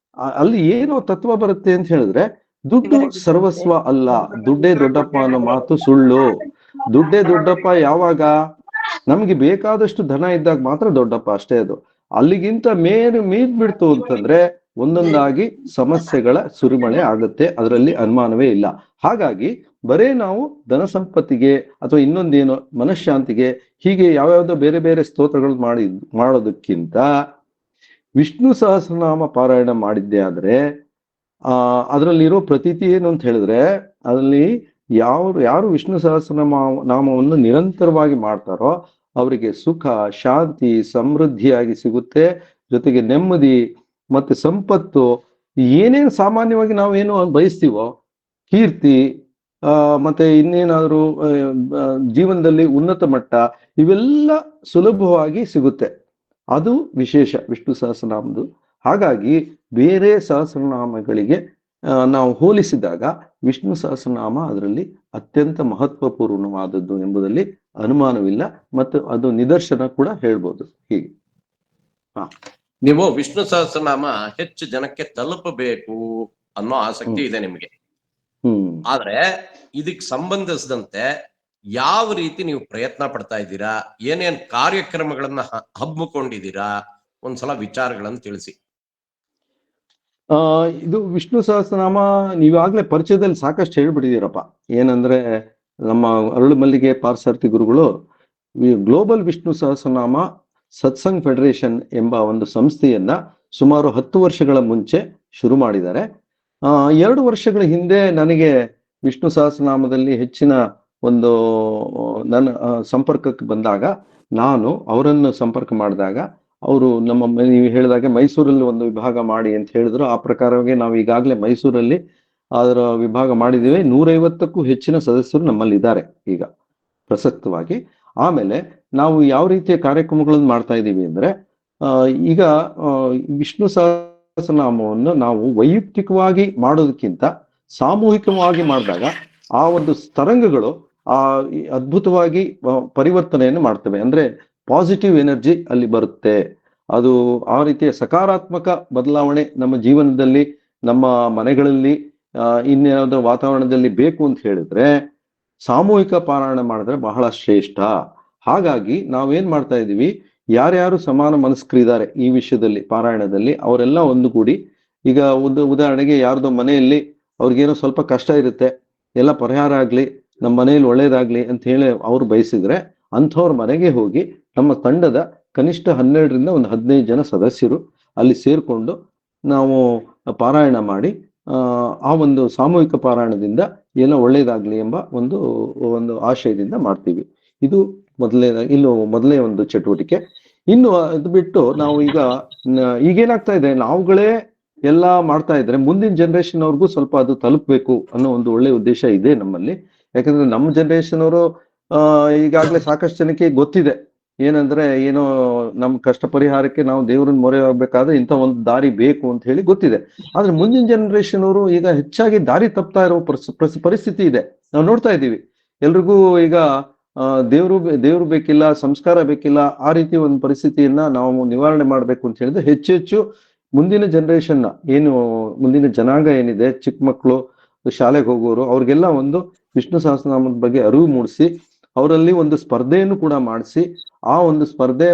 ಅಲ್ಲಿ ಏನೋ ತತ್ವ ಬರುತ್ತೆ ಅಂತ ಹೇಳಿದ್ರೆ, ದುಡ್ಡು ಸರ್ವಸ್ವ ಅಲ್ಲ, ದುಡ್ಡೇ ದೊಡ್ಡಪ್ಪ ಅನ್ನೋ ಮಾತು ಸುಳ್ಳು. ದುಡ್ಡೇ ದೊಡ್ಡಪ್ಪ ಯಾವಾಗ? ನಮ್ಗೆ ಬೇಕಾದಷ್ಟು ಧನ ಇದ್ದಾಗ ಮಾತ್ರ ದೊಡ್ಡಪ್ಪ, ಅಷ್ಟೇ. ಅದು ಅಲ್ಲಿಗಿಂತ ಮೀರ್ ಬಿಡ್ತು ಅಂತಂದ್ರೆ ಒಂದೊಂದಾಗಿ ಸಮಸ್ಯೆಗಳ ಸುರಿಮಳೆ ಆಗುತ್ತೆ, ಅದರಲ್ಲಿ ಅನುಮಾನವೇ ಇಲ್ಲ. ಹಾಗಾಗಿ ಬರೇ ನಾವು ಧನ ಸಂಪತ್ತಿಗೆ ಅಥವಾ ಇನ್ನೊಂದೇನೋ ಮನಃಶಾಂತಿಗೆ ಹೀಗೆ ಯಾವ್ಯಾವ್ದೋ ಬೇರೆ ಬೇರೆ ಸ್ತೋತ್ರಗಳು ಮಾಡೋದಕ್ಕಿಂತ ವಿಷ್ಣು ಸಹಸ್ರನಾಮ ಪಾರಾಯಣ ಮಾಡಿದ್ದೆ ಆದ್ರೆ ಅದರಲ್ಲಿರೋ ಪ್ರತೀತಿ ಏನು ಅಂತ ಹೇಳಿದ್ರೆ, ಅದರಲ್ಲಿ ಯಾರು ವಿಷ್ಣು ಸಹಸ್ರನಾಮ ನಾಮವನ್ನು ನಿರಂತರವಾಗಿ ಮಾಡ್ತಾರೋ ಅವರಿಗೆ ಸುಖ, ಶಾಂತಿ, ಸಮೃದ್ಧಿಯಾಗಿ ಸಿಗುತ್ತೆ. ಜೊತೆಗೆ ನೆಮ್ಮದಿ ಮತ್ತೆ ಸಂಪತ್ತು, ಏನೇನು ಸಾಮಾನ್ಯವಾಗಿ ನಾವೇನು ಬಯಸ್ತೀವೋ, ಕೀರ್ತಿ, ಮತ್ತೆ ಇನ್ನೇನಾದ್ರೂ ಜೀವನದಲ್ಲಿ ಉನ್ನತ ಮಟ್ಟ, ಇವೆಲ್ಲ ಸುಲಭವಾಗಿ ಸಿಗುತ್ತೆ. ಅದು ವಿಶೇಷ ವಿಷ್ಣು ಸಹಸ್ರನಾಮದು. ಹಾಗಾಗಿ ಬೇರೆ ಸಹಸ್ರನಾಮಗಳಿಗೆ ನಾವು ಹೋಲಿಸಿದಾಗ ವಿಷ್ಣು ಸಹಸ್ರನಾಮ ಅದರಲ್ಲಿ ಅತ್ಯಂತ ಮಹತ್ವಪೂರ್ಣವಾದದ್ದು ಎಂಬುದರಲ್ಲಿ ಅನುಮಾನವಿಲ್ಲ, ಮತ್ತು ಅದು ನಿದರ್ಶನ ಕೂಡ ಹೇಳ್ಬೋದು. ಹೀಗೆ ನೀವು ವಿಷ್ಣು ಸಹಸ್ರನಾಮ ಹೆಚ್ಚು ಜನಕ್ಕೆ ತಲುಪಬೇಕು ಅನ್ನೋ ಆಸಕ್ತಿ ಇದೆ ನಿಮ್ಗೆ. ಆದ್ರೆ ಇದಕ್ಕೆ ಸಂಬಂಧಿಸಿದಂತೆ ಯಾವ ರೀತಿ ನೀವು ಪ್ರಯತ್ನ ಪಡ್ತಾ ಇದ್ದೀರಾ, ಏನೇನ್ ಕಾರ್ಯಕ್ರಮಗಳನ್ನ ಹಮ್ಮಿಕೊಂಡಿದ್ದೀರಾ, ಒಂದ್ಸಲ ವಿಚಾರಗಳನ್ನು ತಿಳಿಸಿ. ಇದು ವಿಷ್ಣು ಸಹಸ್ರನಾಮ ನೀವಾಗ್ಲೇ ಪರಿಚಯದಲ್ಲಿ ಸಾಕಷ್ಟು ಹೇಳ್ಬಿಟ್ಟಿದ್ದೀರಪ್ಪ. ಏನಂದ್ರೆ ನಮ್ಮ ಅರಳು ಮಲ್ಲಿಗೆ ಪಾರ್ಸಾರ್ಥಿ ಗುರುಗಳು ಗ್ಲೋಬಲ್ ವಿಷ್ಣು ಸಹಸ್ರನಾಮ ಸತ್ಸಂಗ್ ಫೆಡರೇಷನ್ ಎಂಬ ಒಂದು ಸಂಸ್ಥೆಯನ್ನ ಸುಮಾರು 10 ವರ್ಷಗಳ ಮುಂಚೆ ಶುರು ಮಾಡಿದ್ದಾರೆ. 2 ವರ್ಷಗಳ ಹಿಂದೆ ನನಗೆ ವಿಷ್ಣು ಸಹಸ್ರನಾಮದಲ್ಲಿ ಹೆಚ್ಚಿನ ಒಂದು ನನ್ನ ಸಂಪರ್ಕಕ್ಕೆ ಬಂದಾಗ, ನಾನು ಅವರನ್ನು ಸಂಪರ್ಕ ಮಾಡಿದಾಗ ಅವರು ನೀವು ಹೇಳಿದಾಗೆ ಮೈಸೂರಲ್ಲಿ ಒಂದು ವಿಭಾಗ ಮಾಡಿ ಅಂತ ಹೇಳಿದ್ರು. ಆ ಪ್ರಕಾರವಾಗಿ ನಾವು ಈಗಾಗಲೇ ಮೈಸೂರಲ್ಲಿ ಅದರ ವಿಭಾಗ ಮಾಡಿದ್ದೀವಿ. 150ಕ್ಕೂ ಹೆಚ್ಚಿನ ಸದಸ್ಯರು ನಮ್ಮಲ್ಲಿ ಇದ್ದಾರೆ ಈಗ ಪ್ರಸಕ್ತವಾಗಿ. ಆಮೇಲೆ ನಾವು ಯಾವ ರೀತಿಯ ಕಾರ್ಯಕ್ರಮಗಳನ್ನು ಮಾಡ್ತಾ ಇದ್ದೀವಿ ಅಂದ್ರೆ, ಈಗ ವಿಷ್ಣು ಸಹಸ್ರನಾಮವನ್ನು ನಾವು ವೈಯಕ್ತಿಕವಾಗಿ ಮಾಡೋದಕ್ಕಿಂತ ಸಾಮೂಹಿಕವಾಗಿ ಮಾಡಿದಾಗ ಆ ಒಂದು ತರಂಗಗಳು ಅದ್ಭುತವಾಗಿ ಪರಿವರ್ತನೆಯನ್ನು ಮಾಡ್ತವೆ. ಅಂದ್ರೆ ಪಾಸಿಟಿವ್ ಎನರ್ಜಿ ಅಲ್ಲಿ ಬರುತ್ತೆ. ಅದು ಆ ರೀತಿಯ ಸಕಾರಾತ್ಮಕ ಬದಲಾವಣೆ ನಮ್ಮ ಜೀವನದಲ್ಲಿ, ನಮ್ಮ ಮನೆಗಳಲ್ಲಿ, ಇನ್ಯಾವುದೋ ವಾತಾವರಣದಲ್ಲಿ ಬೇಕು ಅಂತ ಹೇಳಿದ್ರೆ ಸಾಮೂಹಿಕ ಪಾರಾಯಣ ಮಾಡಿದ್ರೆ ಬಹಳ ಶ್ರೇಷ್ಠ. ಹಾಗಾಗಿ ನಾವೇನ್ ಮಾಡ್ತಾ ಇದ್ದೀವಿ, ಯಾರ್ಯಾರು ಸಮಾನ ಮನಸ್ಕರಿದ್ದಾರೆ ಈ ವಿಷಯದಲ್ಲಿ ಪಾರಾಯಣದಲ್ಲಿ ಅವರೆಲ್ಲ ಒಂದುಗೂಡಿ, ಈಗ ಉದಾಹರಣೆಗೆ ಯಾರ್ದೋ ಮನೆಯಲ್ಲಿ ಅವ್ರಿಗೇನೋ ಸ್ವಲ್ಪ ಕಷ್ಟ ಇರುತ್ತೆ, ಎಲ್ಲ ಪರಿಹಾರ ಆಗ್ಲಿ, ನಮ್ಮ ಮನೆಯಲ್ಲಿ ಒಳ್ಳೇದಾಗ್ಲಿ ಅಂತ ಹೇಳಿ ಅವ್ರು ಬಯಸಿದ್ರೆ ಅಂಥವ್ರ ಮನೆಗೆ ಹೋಗಿ ನಮ್ಮ ತಂಡದ ಕನಿಷ್ಠ 12ರಿಂದ ಒಂದು 15 ಜನ ಸದಸ್ಯರು ಅಲ್ಲಿ ಸೇರ್ಕೊಂಡು ನಾವು ಪಾರಾಯಣ ಮಾಡಿ ಆ ಒಂದು ಸಾಮೂಹಿಕ ಪಾರಾಯಣದಿಂದ ಏನೋ ಒಳ್ಳೇದಾಗ್ಲಿ ಎಂಬ ಒಂದು ಆಶಯದಿಂದ ಮಾಡ್ತೀವಿ. ಇದು ಮೊದಲೇ ಒಂದು ಚಟುವಟಿಕೆ. ಇನ್ನು ಅದು ಬಿಟ್ಟು ನಾವು ಈಗೇನಾಗ್ತಾ ಇದೆ, ನಾವುಗಳೇ ಎಲ್ಲ ಮಾಡ್ತಾ ಇದ್ರೆ ಮುಂದಿನ ಜನರೇಷನ್ ಅವ್ರಿಗೂ ಸ್ವಲ್ಪ ಅದು ತಲುಪಬೇಕು ಅನ್ನೋ ಒಂದು ಒಳ್ಳೆ ಉದ್ದೇಶ ಇದೆ ನಮ್ಮಲ್ಲಿ. ಯಾಕಂದ್ರೆ ನಮ್ಮ ಜನರೇಷನ್ ಅವರು ಈಗಾಗಲೇ ಸಾಕಷ್ಟು ಜನಕ್ಕೆ ಗೊತ್ತಿದೆ ಏನಂದ್ರೆ, ಏನೋ ನಮ್ ಕಷ್ಟ ಪರಿಹಾರಕ್ಕೆ ನಾವು ದೇವ್ರನ್ನ ಮೊರೆ ಹೋಗ್ಬೇಕಾದ್ರೆ ಇಂಥ ಒಂದು ದಾರಿ ಬೇಕು ಅಂತ ಹೇಳಿ ಗೊತ್ತಿದೆ. ಆದ್ರೆ ಮುಂದಿನ ಜನರೇಷನ್ ಅವರು ಈಗ ಹೆಚ್ಚಾಗಿ ದಾರಿ ತಪ್ತಾ ಇರೋ ಪರಿಸ್ಥಿತಿ ಇದೆ. ನಾವು ನೋಡ್ತಾ ಇದ್ದೀವಿ. ಎಲ್ರಿಗೂ ಈಗ ದೇವ್ರು ಬೇಕಿಲ್ಲ, ಸಂಸ್ಕಾರ ಬೇಕಿಲ್ಲ, ಆ ರೀತಿ ಒಂದು ಪರಿಸ್ಥಿತಿಯನ್ನ ನಾವು ನಿವಾರಣೆ ಮಾಡ್ಬೇಕು ಅಂತ ಹೇಳಿದ್ರೆ ಹೆಚ್ಚು ಮುಂದಿನ ಜನರೇಷನ್ ಮುಂದಿನ ಜನಾಂಗ ಏನಿದೆ, ಚಿಕ್ಕ ಮಕ್ಕಳು, ಶಾಲೆಗೆ ಹೋಗೋರು, ಅವ್ರಿಗೆಲ್ಲ ಒಂದು ವಿಷ್ಣು ಸಹಸ್ರನಾಮದ ಬಗ್ಗೆ ಅರಿವು ಮೂಡಿಸಿ ಅವರಲ್ಲಿ ಒಂದು ಸ್ಪರ್ಧೆಯನ್ನು ಕೂಡ ಮಾಡಿಸಿ, ಆ ಒಂದು ಸ್ಪರ್ಧೆ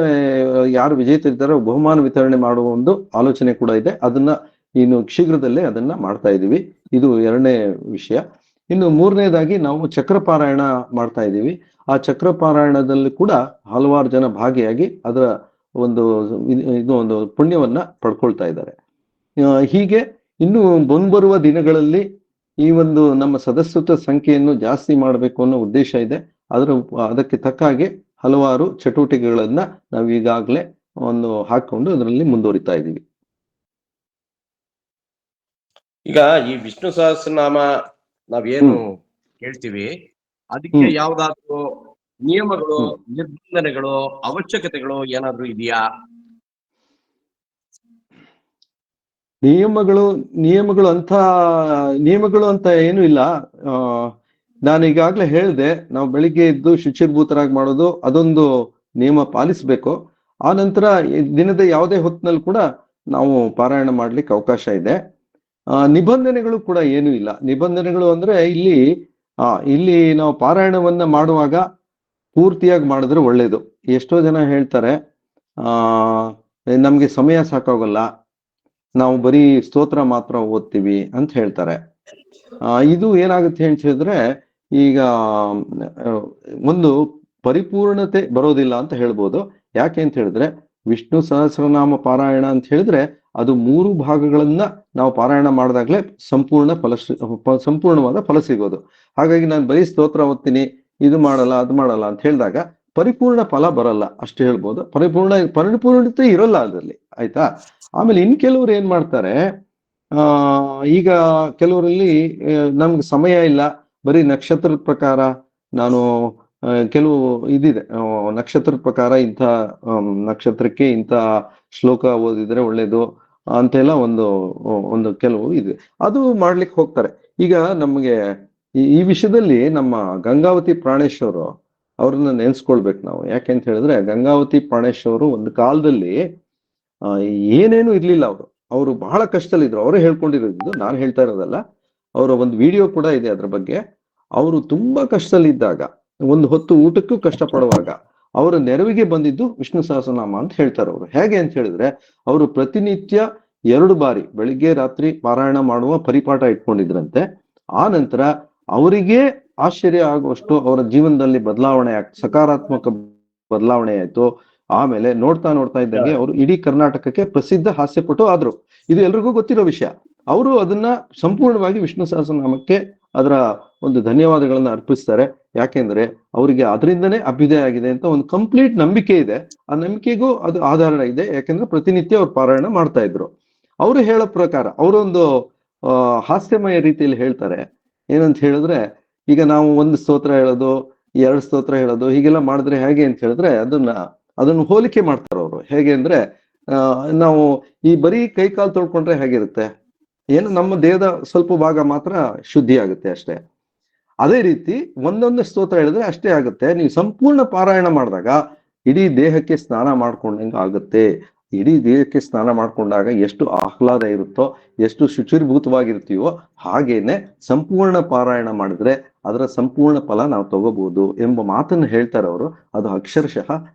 ಯಾರು ವಿಜೇತರಿದ್ದಾರೋ ಬಹುಮಾನ ವಿತರಣೆ ಮಾಡುವ ಒಂದು ಆಲೋಚನೆ ಕೂಡ ಇದೆ. ಅದನ್ನ ಇನ್ನು ಶೀಘ್ರದಲ್ಲೇ ಅದನ್ನ ಮಾಡ್ತಾ ಇದ್ದೀವಿ. ಇದು 2ನೇ ವಿಷಯ. ಇನ್ನು 3ನೇದಾಗಿ ನಾವು ಚಕ್ರಪಾರಾಯಣ ಮಾಡ್ತಾ ಇದ್ದೀವಿ. ಆ ಚಕ್ರಪಾರಾಯಣದಲ್ಲಿ ಕೂಡ ಹಲವಾರು ಜನ ಭಾಗಿಯಾಗಿ ಅದರ ಒಂದು ಪುಣ್ಯವನ್ನ ಪಡ್ಕೊಳ್ತಾ ಇದ್ದಾರೆ. ಹೀಗೆ ಇನ್ನು ಮುಂಬರುವ ದಿನಗಳಲ್ಲಿ ಈ ಒಂದು ನಮ್ಮ ಸದಸ್ಯತ್ವ ಸಂಖ್ಯೆಯನ್ನು ಜಾಸ್ತಿ ಮಾಡಬೇಕು ಅನ್ನೋ ಉದ್ದೇಶ ಇದೆ. ಅದಕ್ಕೆ ತಕ್ಕ ಹಾಗೆ ಹಲವಾರು ಚಟುವಟಿಕೆಗಳನ್ನ ನಾವು ಈಗಾಗಲೇ ಹಾಕೊಂಡು ಅದರಲ್ಲಿ ಮುಂದುವರಿತಾ ಇದ್ದೀವಿ. ಈಗ ಈ ವಿಷ್ಣು ಸಹಸ್ರನಾಮ ನಾವೇನು ಕೇಳ್ತೀವಿ, ಅದಕ್ಕೆ ಯಾವ್ದಾದ್ರು ನಿಯಮಗಳು, ನಿರ್ಬಂಧನೆಗಳು, ಅವಶ್ಯಕತೆಗಳು ಏನಾದ್ರೂ ಇದೆಯಾ? ನಿಯಮಗಳು ನಿಯಮಗಳು ಅಂತ ಏನು ಇಲ್ಲ. ನಾನು ಈಗಾಗ್ಲೇ ಹೇಳಿದೆ, ನಾವು ಬೆಳಿಗ್ಗೆ ಎದ್ದು ಶುಚಿರ್ಭೂತರಾಗಿ ಮಾಡೋದು ಅದೊಂದು ನಿಯಮ ಪಾಲಿಸ್ಬೇಕು. ಆ ನಂತರ ದಿನದ ಯಾವುದೇ ಹೊತ್ತಿನಲ್ಲಿ ಕೂಡ ನಾವು ಪಾರಾಯಣ ಮಾಡ್ಲಿಕ್ಕೆ ಅವಕಾಶ ಇದೆ. ನಿಬಂಧನೆಗಳು ಕೂಡ ಏನೂ ಇಲ್ಲ. ನಿಬಂಧನೆಗಳು ಅಂದ್ರೆ ಇಲ್ಲಿ ನಾವು ಪಾರಾಯಣವನ್ನ ಮಾಡುವಾಗ ಪೂರ್ತಿಯಾಗಿ ಮಾಡಿದ್ರೆ ಒಳ್ಳೇದು. ಎಷ್ಟೋ ಜನ ಹೇಳ್ತಾರೆ ನಮ್ಗೆ ಸಮಯ ಸಾಕಾಗಲ್ಲ, ನಾವು ಬರೀ ಸ್ತೋತ್ರ ಮಾತ್ರ ಓದ್ತೀವಿ ಅಂತ ಹೇಳ್ತಾರೆ. ಇದು ಏನಾಗುತ್ತೆ ಅಂತ ಹೇಳಿದ್ರೆ, ಈಗ ಒಂದು ಪರಿಪೂರ್ಣತೆ ಬರೋದಿಲ್ಲ ಅಂತ ಹೇಳ್ಬೋದು. ಯಾಕೆ ಅಂತ ಹೇಳಿದ್ರೆ, ವಿಷ್ಣು ಸಹಸ್ರನಾಮ ಪಾರಾಯಣ ಅಂತ ಹೇಳಿದ್ರೆ ಅದು 3 ಭಾಗಗಳನ್ನ ನಾವು ಪಾರಾಯಣ ಮಾಡಿದಾಗ್ಲೇ ಸಂಪೂರ್ಣವಾದ ಫಲ ಸಿಗೋದು. ಹಾಗಾಗಿ ನಾನು ಬರೀ ಸ್ತೋತ್ರ ಓದ್ತೀನಿ, ಇದು ಮಾಡಲ್ಲ ಅದು ಮಾಡಲ್ಲ ಅಂತ ಹೇಳಿದಾಗ ಪರಿಪೂರ್ಣ ಫಲ ಬರಲ್ಲ ಅಷ್ಟು ಹೇಳ್ಬೋದು. ಪರಿಪೂರ್ಣತೆ ಇರಲ್ಲ ಅದರಲ್ಲಿ, ಆಯ್ತಾ. ಆಮೇಲೆ ಕೆಲವ್ರು ಏನ್ ಮಾಡ್ತಾರೆ, ಈಗ ಕೆಲವರಲ್ಲಿ ನಮ್ಗೆ ಸಮಯ ಇಲ್ಲ, ಬರೀ ನಕ್ಷತ್ರದ ಪ್ರಕಾರ ನಾನು ಕೆಲವು ಇದಿದೆ, ನಕ್ಷತ್ರದ ಪ್ರಕಾರ ಇಂಥ ನಕ್ಷತ್ರಕ್ಕೆ ಇಂಥ ಶ್ಲೋಕ ಓದಿದ್ರೆ ಒಳ್ಳೇದು ಅಂತೆಲ್ಲ ಒಂದು ಕೆಲವು ಇದೆ, ಅದು ಮಾಡ್ಲಿಕ್ಕೆ ಹೋಗ್ತಾರೆ. ಈಗ ನಮ್ಗೆ ಈ ವಿಷಯದಲ್ಲಿ ನಮ್ಮ ಗಂಗಾವತಿ ಪ್ರಾಣೇಶ್ವರು ಅವ್ರನ್ನ ನೆನ್ಸ್ಕೊಳ್ಬೇಕು ನಾವು. ಯಾಕೆಂತ ಹೇಳಿದ್ರೆ, ಗಂಗಾವತಿ ಪ್ರಾಣೇಶ್ವರು ಒಂದು ಕಾಲದಲ್ಲಿ ಏನೇನು ಇರ್ಲಿಲ್ಲ. ಅವರು ಬಹಳ ಕಷ್ಟದಲ್ಲಿದ್ರು. ಅವರೇ ಹೇಳ್ಕೊಂಡಿರೋದು, ನಾನು ಹೇಳ್ತಾ ಇರೋದಲ್ಲ. ಅವರ ಒಂದು ವಿಡಿಯೋ ಕೂಡ ಇದೆ ಅದ್ರ ಬಗ್ಗೆ. ಅವರು ತುಂಬಾ ಕಷ್ಟದಲ್ಲಿದ್ದಾಗ, ಒಂದು ಹೊತ್ತು ಊಟಕ್ಕೂ ಕಷ್ಟಪಡುವಾಗ ಅವರ ನೆರವಿಗೆ ಬಂದಿದ್ದು ವಿಷ್ಣು ಸಹಸ್ರನಾಮ ಅಂತ ಹೇಳ್ತಾರೆ ಅವರು. ಹೇಗೆ ಅಂತ ಹೇಳಿದ್ರೆ, ಅವರು ಪ್ರತಿನಿತ್ಯ 2 ಬಾರಿ ಬೆಳಿಗ್ಗೆ ರಾತ್ರಿ ಪಾರಾಯಣ ಮಾಡುವ ಪರಿಪಾಠ ಇಟ್ಕೊಂಡಿದ್ರಂತೆ. ಆ ನಂತರ ಅವರಿಗೆ ಆಶ್ಚರ್ಯ ಆಗುವಷ್ಟು ಅವರ ಜೀವನದಲ್ಲಿ ಬದಲಾವಣೆ ಸಕಾರಾತ್ಮಕ ಬದಲಾವಣೆ ಆಯ್ತು. ಆಮೇಲೆ ನೋಡ್ತಾ ಇದ್ದಂಗೆ ಅವರು ಇಡೀ ಕರ್ನಾಟಕಕ್ಕೆ ಪ್ರಸಿದ್ಧ ಹಾಸ್ಯಪಟು ಆದ್ರು. ಇದು ಎಲ್ರಿಗೂ ಗೊತ್ತಿರೋ ವಿಷಯ. ಅವರು ಅದನ್ನ ಸಂಪೂರ್ಣವಾಗಿ ವಿಷ್ಣು ಸಹಸ್ರನಾಮಕ್ಕೆ ಅದರ ಒಂದು ಧನ್ಯವಾದಗಳನ್ನ ಅರ್ಪಿಸ್ತಾರೆ. ಯಾಕೆಂದ್ರೆ ಅವರಿಗೆ ಅದರಿಂದನೇ ಅಭ್ಯುದಯ ಆಗಿದೆ ಅಂತ ಒಂದು ಕಂಪ್ಲೀಟ್ ನಂಬಿಕೆ ಇದೆ. ಆ ನಂಬಿಕೆಗೂ ಅದು ಆಧಾರ ಇದೆ. ಯಾಕೆಂದ್ರೆ ಪ್ರತಿನಿತ್ಯ ಅವ್ರು ಪಾರಾಯಣ ಮಾಡ್ತಾ ಇದ್ರು. ಅವರು ಹೇಳೋ ಪ್ರಕಾರ ಅವರೊಂದು ಹಾಸ್ಯಮಯ ರೀತಿಯಲ್ಲಿ ಹೇಳ್ತಾರೆ. ಏನಂತ ಹೇಳಿದ್ರೆ, ಈಗ ನಾವು 1 ಸ್ತೋತ್ರ ಹೇಳೋದು, 2 ಸ್ತೋತ್ರ ಹೇಳೋದು ಹೀಗೆಲ್ಲ ಮಾಡಿದ್ರೆ ಹೇಗೆ ಅಂತ ಹೇಳಿದ್ರೆ, ಅದನ್ನು ಹೋಲಿಕೆ ಮಾಡ್ತಾರೆ ಅವರು. ಹೇಗೆ ಅಂದ್ರೆ, ನಾವು ಈ ಬರೀ ಕೈ ಕಾಲು ತೊಳ್ಕೊಂಡ್ರೆ ಹೇಗಿರುತ್ತೆ, ಏನು ನಮ್ಮ ದೇಹದ ಸ್ವಲ್ಪ ಭಾಗ ಮಾತ್ರ ಶುದ್ಧಿ ಆಗುತ್ತೆ ಅಷ್ಟೇ. ಅದೇ ರೀತಿ ಒಂದೊಂದು ಸ್ತೋತ್ರ ಹೇಳಿದ್ರೆ ಅಷ್ಟೇ ಆಗುತ್ತೆ. ನೀವು ಸಂಪೂರ್ಣ ಪಾರಾಯಣ ಮಾಡಿದಾಗ ಇಡೀ ದೇಹಕ್ಕೆ ಸ್ನಾನ ಮಾಡ್ಕೊಂಡಂಗೆ ಆಗುತ್ತೆ. ಇಡೀ ದೇಹಕ್ಕೆ ಸ್ನಾನ ಮಾಡ್ಕೊಂಡಾಗ ಎಷ್ಟು ಆಹ್ಲಾದ ಇರುತ್ತೋ, ಎಷ್ಟು ಶುಚಿರ್ಭೂತವಾಗಿರ್ತೀವೋ, ಹಾಗೇನೆ ಸಂಪೂರ್ಣ ಪಾರಾಯಣ ಮಾಡಿದ್ರೆ ಅದರ ಸಂಪೂರ್ಣ ಫಲ ನಾವು ತಗೋಬಹುದು ಎಂಬ ಮಾತನ್ನು ಹೇಳ್ತಾರೆ ಅವರು. ಅದು ಅಕ್ಷರಶಃ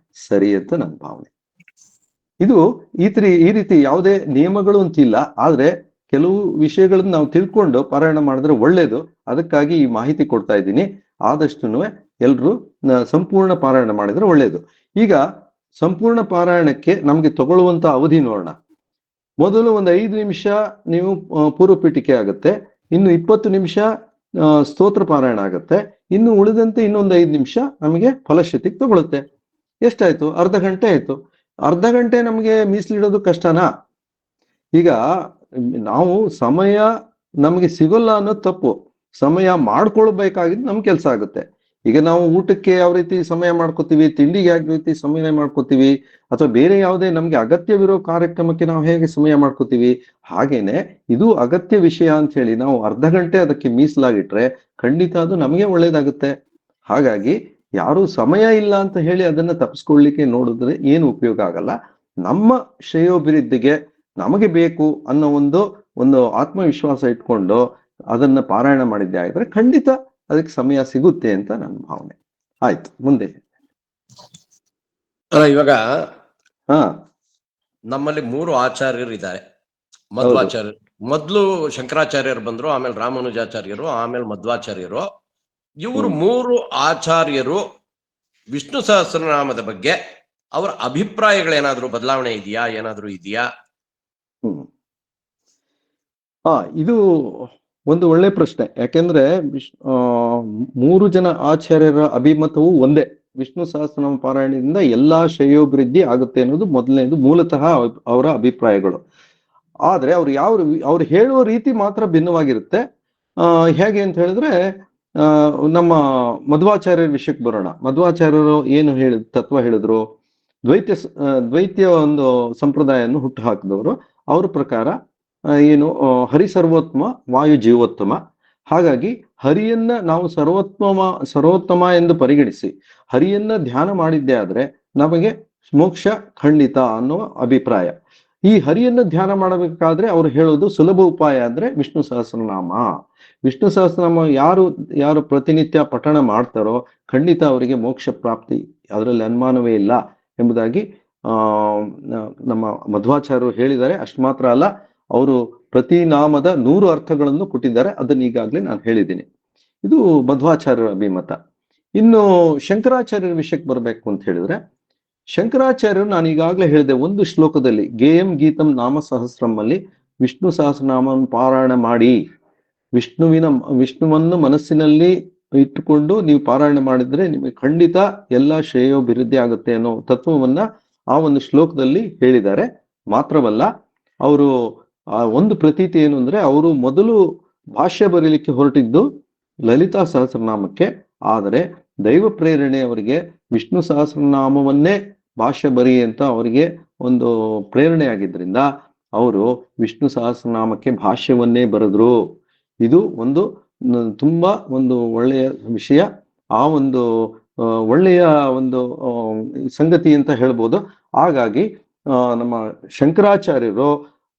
ಸರಿ ಅಂತ ನನ್ನ ಭಾವನೆ. ಇದು ಈ ರೀತಿ ಯಾವುದೇ ನಿಯಮಗಳು ಅಂತಿಲ್ಲ. ಆದ್ರೆ ಕೆಲವು ವಿಷಯಗಳನ್ನ ನಾವು ತಿಳ್ಕೊಂಡು ಪಾರಾಯಣ ಮಾಡಿದ್ರೆ ಒಳ್ಳೇದು. ಅದಕ್ಕಾಗಿ ಈ ಮಾಹಿತಿ ಕೊಡ್ತಾ ಇದ್ದೀನಿ. ಆದಷ್ಟು ಎಲ್ರು ಸಂಪೂರ್ಣ ಪಾರಾಯಣ ಮಾಡಿದ್ರೆ ಒಳ್ಳೇದು. ಈಗ ಸಂಪೂರ್ಣ ಪಾರಾಯಣಕ್ಕೆ ನಮ್ಗೆ ತಗೊಳ್ಳುವಂತ ಅವಧಿ ನೋಡೋಣ. ಮೊದಲು ಒಂದು 5 ನಿಮಿಷ ನೀವು ಪೂರ್ವ ಪೀಠಿಕೆ ಆಗುತ್ತೆ. ಇನ್ನು 20 ನಿಮಿಷ ಸ್ತೋತ್ರ ಪಾರಾಯಣ ಆಗುತ್ತೆ. ಇನ್ನು ಉಳಿದಂತೆ ಇನ್ನೊಂದು 5 ನಿಮಿಷ ನಮಗೆ ಫಲಶ್ರುತಿಗೆ ತಗೊಳುತ್ತೆ. ಎಷ್ಟಾಯ್ತು? ಅರ್ಧ ಗಂಟೆ ಆಯ್ತು. ಅರ್ಧ ಗಂಟೆ ನಮಗೆ ಮೀಸಲಿಡೋದು ಕಷ್ಟನಾ? ಈಗ ನಾವು ಸಮಯ ನಮಗೆ ಸಿಗೋಲ್ಲ ಅನ್ನೋದು ತಪ್ಪು. ಸಮಯ ಮಾಡ್ಕೊಳ್ಬೇಕಾಗಿದ್ದು ನಮ್ ಕೆಲಸ ಆಗುತ್ತೆ. ಈಗ ನಾವು ಊಟಕ್ಕೆ ಯಾವ ರೀತಿ ಸಮಯ ಮಾಡ್ಕೋತೀವಿ, ತಿಂಡಿಗೆ ಯಾವ ರೀತಿ ಸಮಯ ಮಾಡ್ಕೋತೀವಿ, ಅಥವಾ ಬೇರೆ ಯಾವುದೇ ನಮ್ಗೆ ಅಗತ್ಯವಿರೋ ಕಾರ್ಯಕ್ರಮಕ್ಕೆ ನಾವು ಹೇಗೆ ಸಮಯ ಮಾಡ್ಕೋತೀವಿ, ಹಾಗೇನೆ ಇದು ಅಗತ್ಯ ವಿಷಯ ಅಂತ ಹೇಳಿ ನಾವು ಅರ್ಧ ಗಂಟೆ ಅದಕ್ಕೆ ಮೀಸಲಾಗಿಟ್ರೆ ಖಂಡಿತ ಅದು ನಮಗೆ ಒಳ್ಳೇದಾಗುತ್ತೆ. ಹಾಗಾಗಿ ಯಾರು ಸಮಯ ಇಲ್ಲ ಅಂತ ಹೇಳಿ ಅದನ್ನ ತಪ್ಪಿಸ್ಕೊಳ್ಳಿಕ್ಕೆ ನೋಡಿದ್ರೆ ಏನು ಉಪಯೋಗ ಆಗಲ್ಲ. ನಮ್ಮ ಶ್ರೇಯೋಭಿವೃದ್ಧಿಗೆ ನಮಗೆ ಬೇಕು ಅನ್ನೋ ಒಂದು ಆತ್ಮವಿಶ್ವಾಸ ಇಟ್ಕೊಂಡು ಅದನ್ನ ಪಾರಾಯಣ ಮಾಡಿದ್ದೆ ಆಗಿದ್ರೆ ಖಂಡಿತ ಅದಕ್ಕೆ ಸಮಯ ಸಿಗುತ್ತೆ ಅಂತ ನನ್ನ ಭಾವನೆ. ಆಯ್ತು, ಮುಂದೆ. ಇವಾಗ ಹಾ, ನಮ್ಮಲ್ಲಿ 3 ಆಚಾರ್ಯರು ಇದ್ದಾರೆ. ಮಧ್ವಾಚಾರ್ಯರು ಮೊದಲು ಶಂಕರಾಚಾರ್ಯರು ಬಂದ್ರು, ಆಮೇಲೆ ರಾಮಾನುಜಾಚಾರ್ಯರು, ಆಮೇಲೆ ಮಧ್ವಾಚಾರ್ಯರು. ಇವರು 3 ಆಚಾರ್ಯರು ವಿಷ್ಣು ಸಹಸ್ರನಾಮದ ಬಗ್ಗೆ ಅವರ ಅಭಿಪ್ರಾಯಗಳೇನಾದ್ರೂ ಬದಲಾವಣೆ ಇದೆಯಾ, ಏನಾದ್ರೂ ಇದೆಯಾ? ಇದು ಒಂದು ಒಳ್ಳೆ ಪ್ರಶ್ನೆ. ಯಾಕೆಂದ್ರೆ 3 ಜನ ಆಚಾರ್ಯರ ಅಭಿಮತವು ಒಂದೇ. ವಿಷ್ಣು ಸಹಸ್ರನಾಮ ಪಾರಾಯಣದಿಂದ ಎಲ್ಲಾ ಶ್ರೇಯೋಭಿವೃದ್ಧಿ ಆಗುತ್ತೆ ಅನ್ನೋದು ಮೊದಲನೇದು, ಮೂಲತಃ ಅವರ ಅಭಿಪ್ರಾಯಗಳು. ಆದ್ರೆ ಅವ್ರು ಹೇಳುವ ರೀತಿ ಮಾತ್ರ ಭಿನ್ನವಾಗಿರುತ್ತೆ. ಹೇಗೆ ಅಂತ ಹೇಳಿದ್ರೆ, ನಮ್ಮ ಮಧ್ವಾಚಾರ್ಯರ ವಿಷಯಕ್ಕೆ ಬರೋಣ. ಮಧ್ವಾಚಾರ್ಯರು ಏನು ತತ್ವ ಹೇಳಿದ್ರು, ದ್ವೈತ್ಯ ಒಂದು ಸಂಪ್ರದಾಯವನ್ನು ಹುಟ್ಟು ಹಾಕಿದವರು. ಅವ್ರ ಪ್ರಕಾರ ಏನು ಹರಿ ಸರ್ವೋತ್ತಮ, ವಾಯು ಜೀವೋತ್ತಮ. ಹಾಗಾಗಿ ಹರಿಯನ್ನ ನಾವು ಸರ್ವೋತ್ತಮ ಎಂದು ಪರಿಗಣಿಸಿ ಹರಿಯನ್ನ ಧ್ಯಾನ ಮಾಡಿದ್ದೇ ಆದ್ರೆ ನಮಗೆ ಮೋಕ್ಷ ಖಂಡಿತ ಅನ್ನುವ ಅಭಿಪ್ರಾಯ. ಈ ಹರಿಯನ್ನ ಧ್ಯಾನ ಮಾಡಬೇಕಾದ್ರೆ ಅವ್ರು ಹೇಳೋದು ಸುಲಭ ಉಪಾಯ ಅಂದ್ರೆ ವಿಷ್ಣು ಸಹಸ್ರನಾಮ. ವಿಷ್ಣು ಸಹಸ್ರನಾಮ ಯಾರು ಪ್ರತಿನಿತ್ಯ ಪಠಣ ಮಾಡ್ತಾರೋ ಖಂಡಿತ ಅವರಿಗೆ ಮೋಕ್ಷ ಪ್ರಾಪ್ತಿ, ಅದರಲ್ಲಿ ಅನುಮಾನವೇ ಇಲ್ಲ ಎಂಬುದಾಗಿ ನಮ್ಮ ಮಧ್ವಾಚಾರ್ಯರು ಹೇಳಿದ್ದಾರೆ. ಅಷ್ಟು ಮಾತ್ರ ಅಲ್ಲ, ಅವರು ಪ್ರತಿ ನಾಮದ 100 ಅರ್ಥಗಳನ್ನು ಕೊಟ್ಟಿದ್ದಾರೆ. ಅದನ್ನ ಈಗಾಗಲೇ ನಾನು ಹೇಳಿದ್ದೀನಿ. ಇದು ಮಧ್ವಾಚಾರ್ಯರ ಅಭಿಮತ. ಇನ್ನು ಶಂಕರಾಚಾರ್ಯರ ವಿಷಯಕ್ಕೆ ಬರಬೇಕು ಅಂತ ಹೇಳಿದ್ರೆ, ಶಂಕರಾಚಾರ್ಯರು ನಾನು ಈಗಾಗಲೇ ಹೇಳಿದೆ, ಒಂದು ಶ್ಲೋಕದಲ್ಲಿ ಗೇಯಂ ಗೀತಂ ನಾಮ ಸಹಸ್ರಂ ಅಲ್ಲಿ ವಿಷ್ಣು ಸಹಸ್ರನಾಮವನ್ನು ಪಾರಾಯಣ ಮಾಡಿ, ವಿಷ್ಣುವನ್ನು ಮನಸ್ಸಿನಲ್ಲಿ ಇಟ್ಟುಕೊಂಡು ನೀವು ಪಾರಾಯಣ ಮಾಡಿದ್ರೆ ನಿಮಗೆ ಖಂಡಿತ ಎಲ್ಲ ಶ್ರೇಯೋಭಿವೃದ್ಧಿ ಆಗುತ್ತೆ ಅನ್ನೋ ತತ್ವವನ್ನ ಆ ಒಂದು ಶ್ಲೋಕದಲ್ಲಿ ಹೇಳಿದ್ದಾರೆ. ಮಾತ್ರವಲ್ಲ, ಅವರು ಆ ಒಂದು ಪ್ರತೀತಿ ಏನು ಅಂದ್ರೆ, ಅವರು ಮೊದಲು ಭಾಷ್ಯ ಬರೀಲಿಕ್ಕೆ ಹೊರಟಿದ್ದು ಲಲಿತಾ ಸಹಸ್ರನಾಮಕ್ಕೆ. ಆದರೆ ದೈವ ಪ್ರೇರಣೆ ಅವರಿಗೆ ವಿಷ್ಣು ಸಹಸ್ರನಾಮವನ್ನೇ ಭಾಷ್ಯ ಬರಿ ಅಂತ ಅವರಿಗೆ ಒಂದು ಪ್ರೇರಣೆ ಆಗಿದ್ರಿಂದ ಅವರು ವಿಷ್ಣು ಸಹಸ್ರನಾಮಕ್ಕೆ ಭಾಷ್ಯವನ್ನೇ ಬರೆದ್ರು. ಇದು ಒಂದು ತುಂಬಾ ಒಂದು ಒಳ್ಳೆಯ ವಿಷಯ. ಆ ಒಂದು ಒಳ್ಳೆಯ ಒಂದು ಸಂಗತಿ ಅಂತ ಹೇಳ್ಬೋದು. ಹಾಗಾಗಿ ನಮ್ಮ ಶಂಕರಾಚಾರ್ಯರು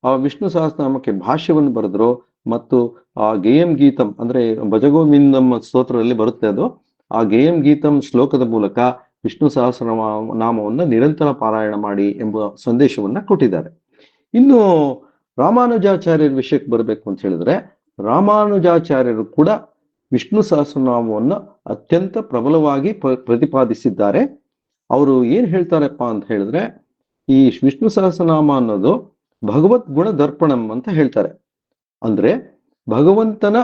ಆ ವಿಷ್ಣು ಸಹಸ್ರನಾಮಕ್ಕೆ ಭಾಷ್ಯವನ್ನು ಬರೆದ್ರು. ಮತ್ತು ಆ ಗೇಯಂ ಗೀತಂ ಅಂದ್ರೆ ಭಜಗೋವಿಂದಂ ಸ್ತೋತ್ರದಲ್ಲಿ ಬರುತ್ತೆ ಅದು. ಆ ಗೇಯಂ ಗೀತಂ ಶ್ಲೋಕದ ಮೂಲಕ ವಿಷ್ಣು ಸಹಸ್ರನಾಮವನ್ನು ನಿರಂತರ ಪಾರಾಯಣ ಮಾಡಿ ಎಂಬ ಸಂದೇಶವನ್ನ ಕೊಟ್ಟಿದ್ದಾರೆ. ಇನ್ನು ರಾಮಾನುಜಾಚಾರ್ಯರ ವಿಷಯಕ್ಕೆ ಬರಬೇಕು ಅಂತ ಹೇಳಿದ್ರೆ, ರಾಮಾನುಜಾಚಾರ್ಯರು ಕೂಡ ವಿಷ್ಣು ಸಹಸ್ರನಾಮವನ್ನು ಅತ್ಯಂತ ಪ್ರಬಲವಾಗಿ ಪ್ರತಿಪಾದಿಸಿದ್ದಾರೆ. ಅವರು ಏನ್ ಹೇಳ್ತಾರಪ್ಪ ಅಂತ ಹೇಳಿದ್ರೆ, ಈ ವಿಷ್ಣು ಸಹಸ್ರನಾಮ ಅನ್ನೋದು ಭಗವತ್ ಗುಣ ದರ್ಪಣಂ ಅಂತ ಹೇಳ್ತಾರೆ. ಅಂದ್ರೆ ಭಗವಂತನ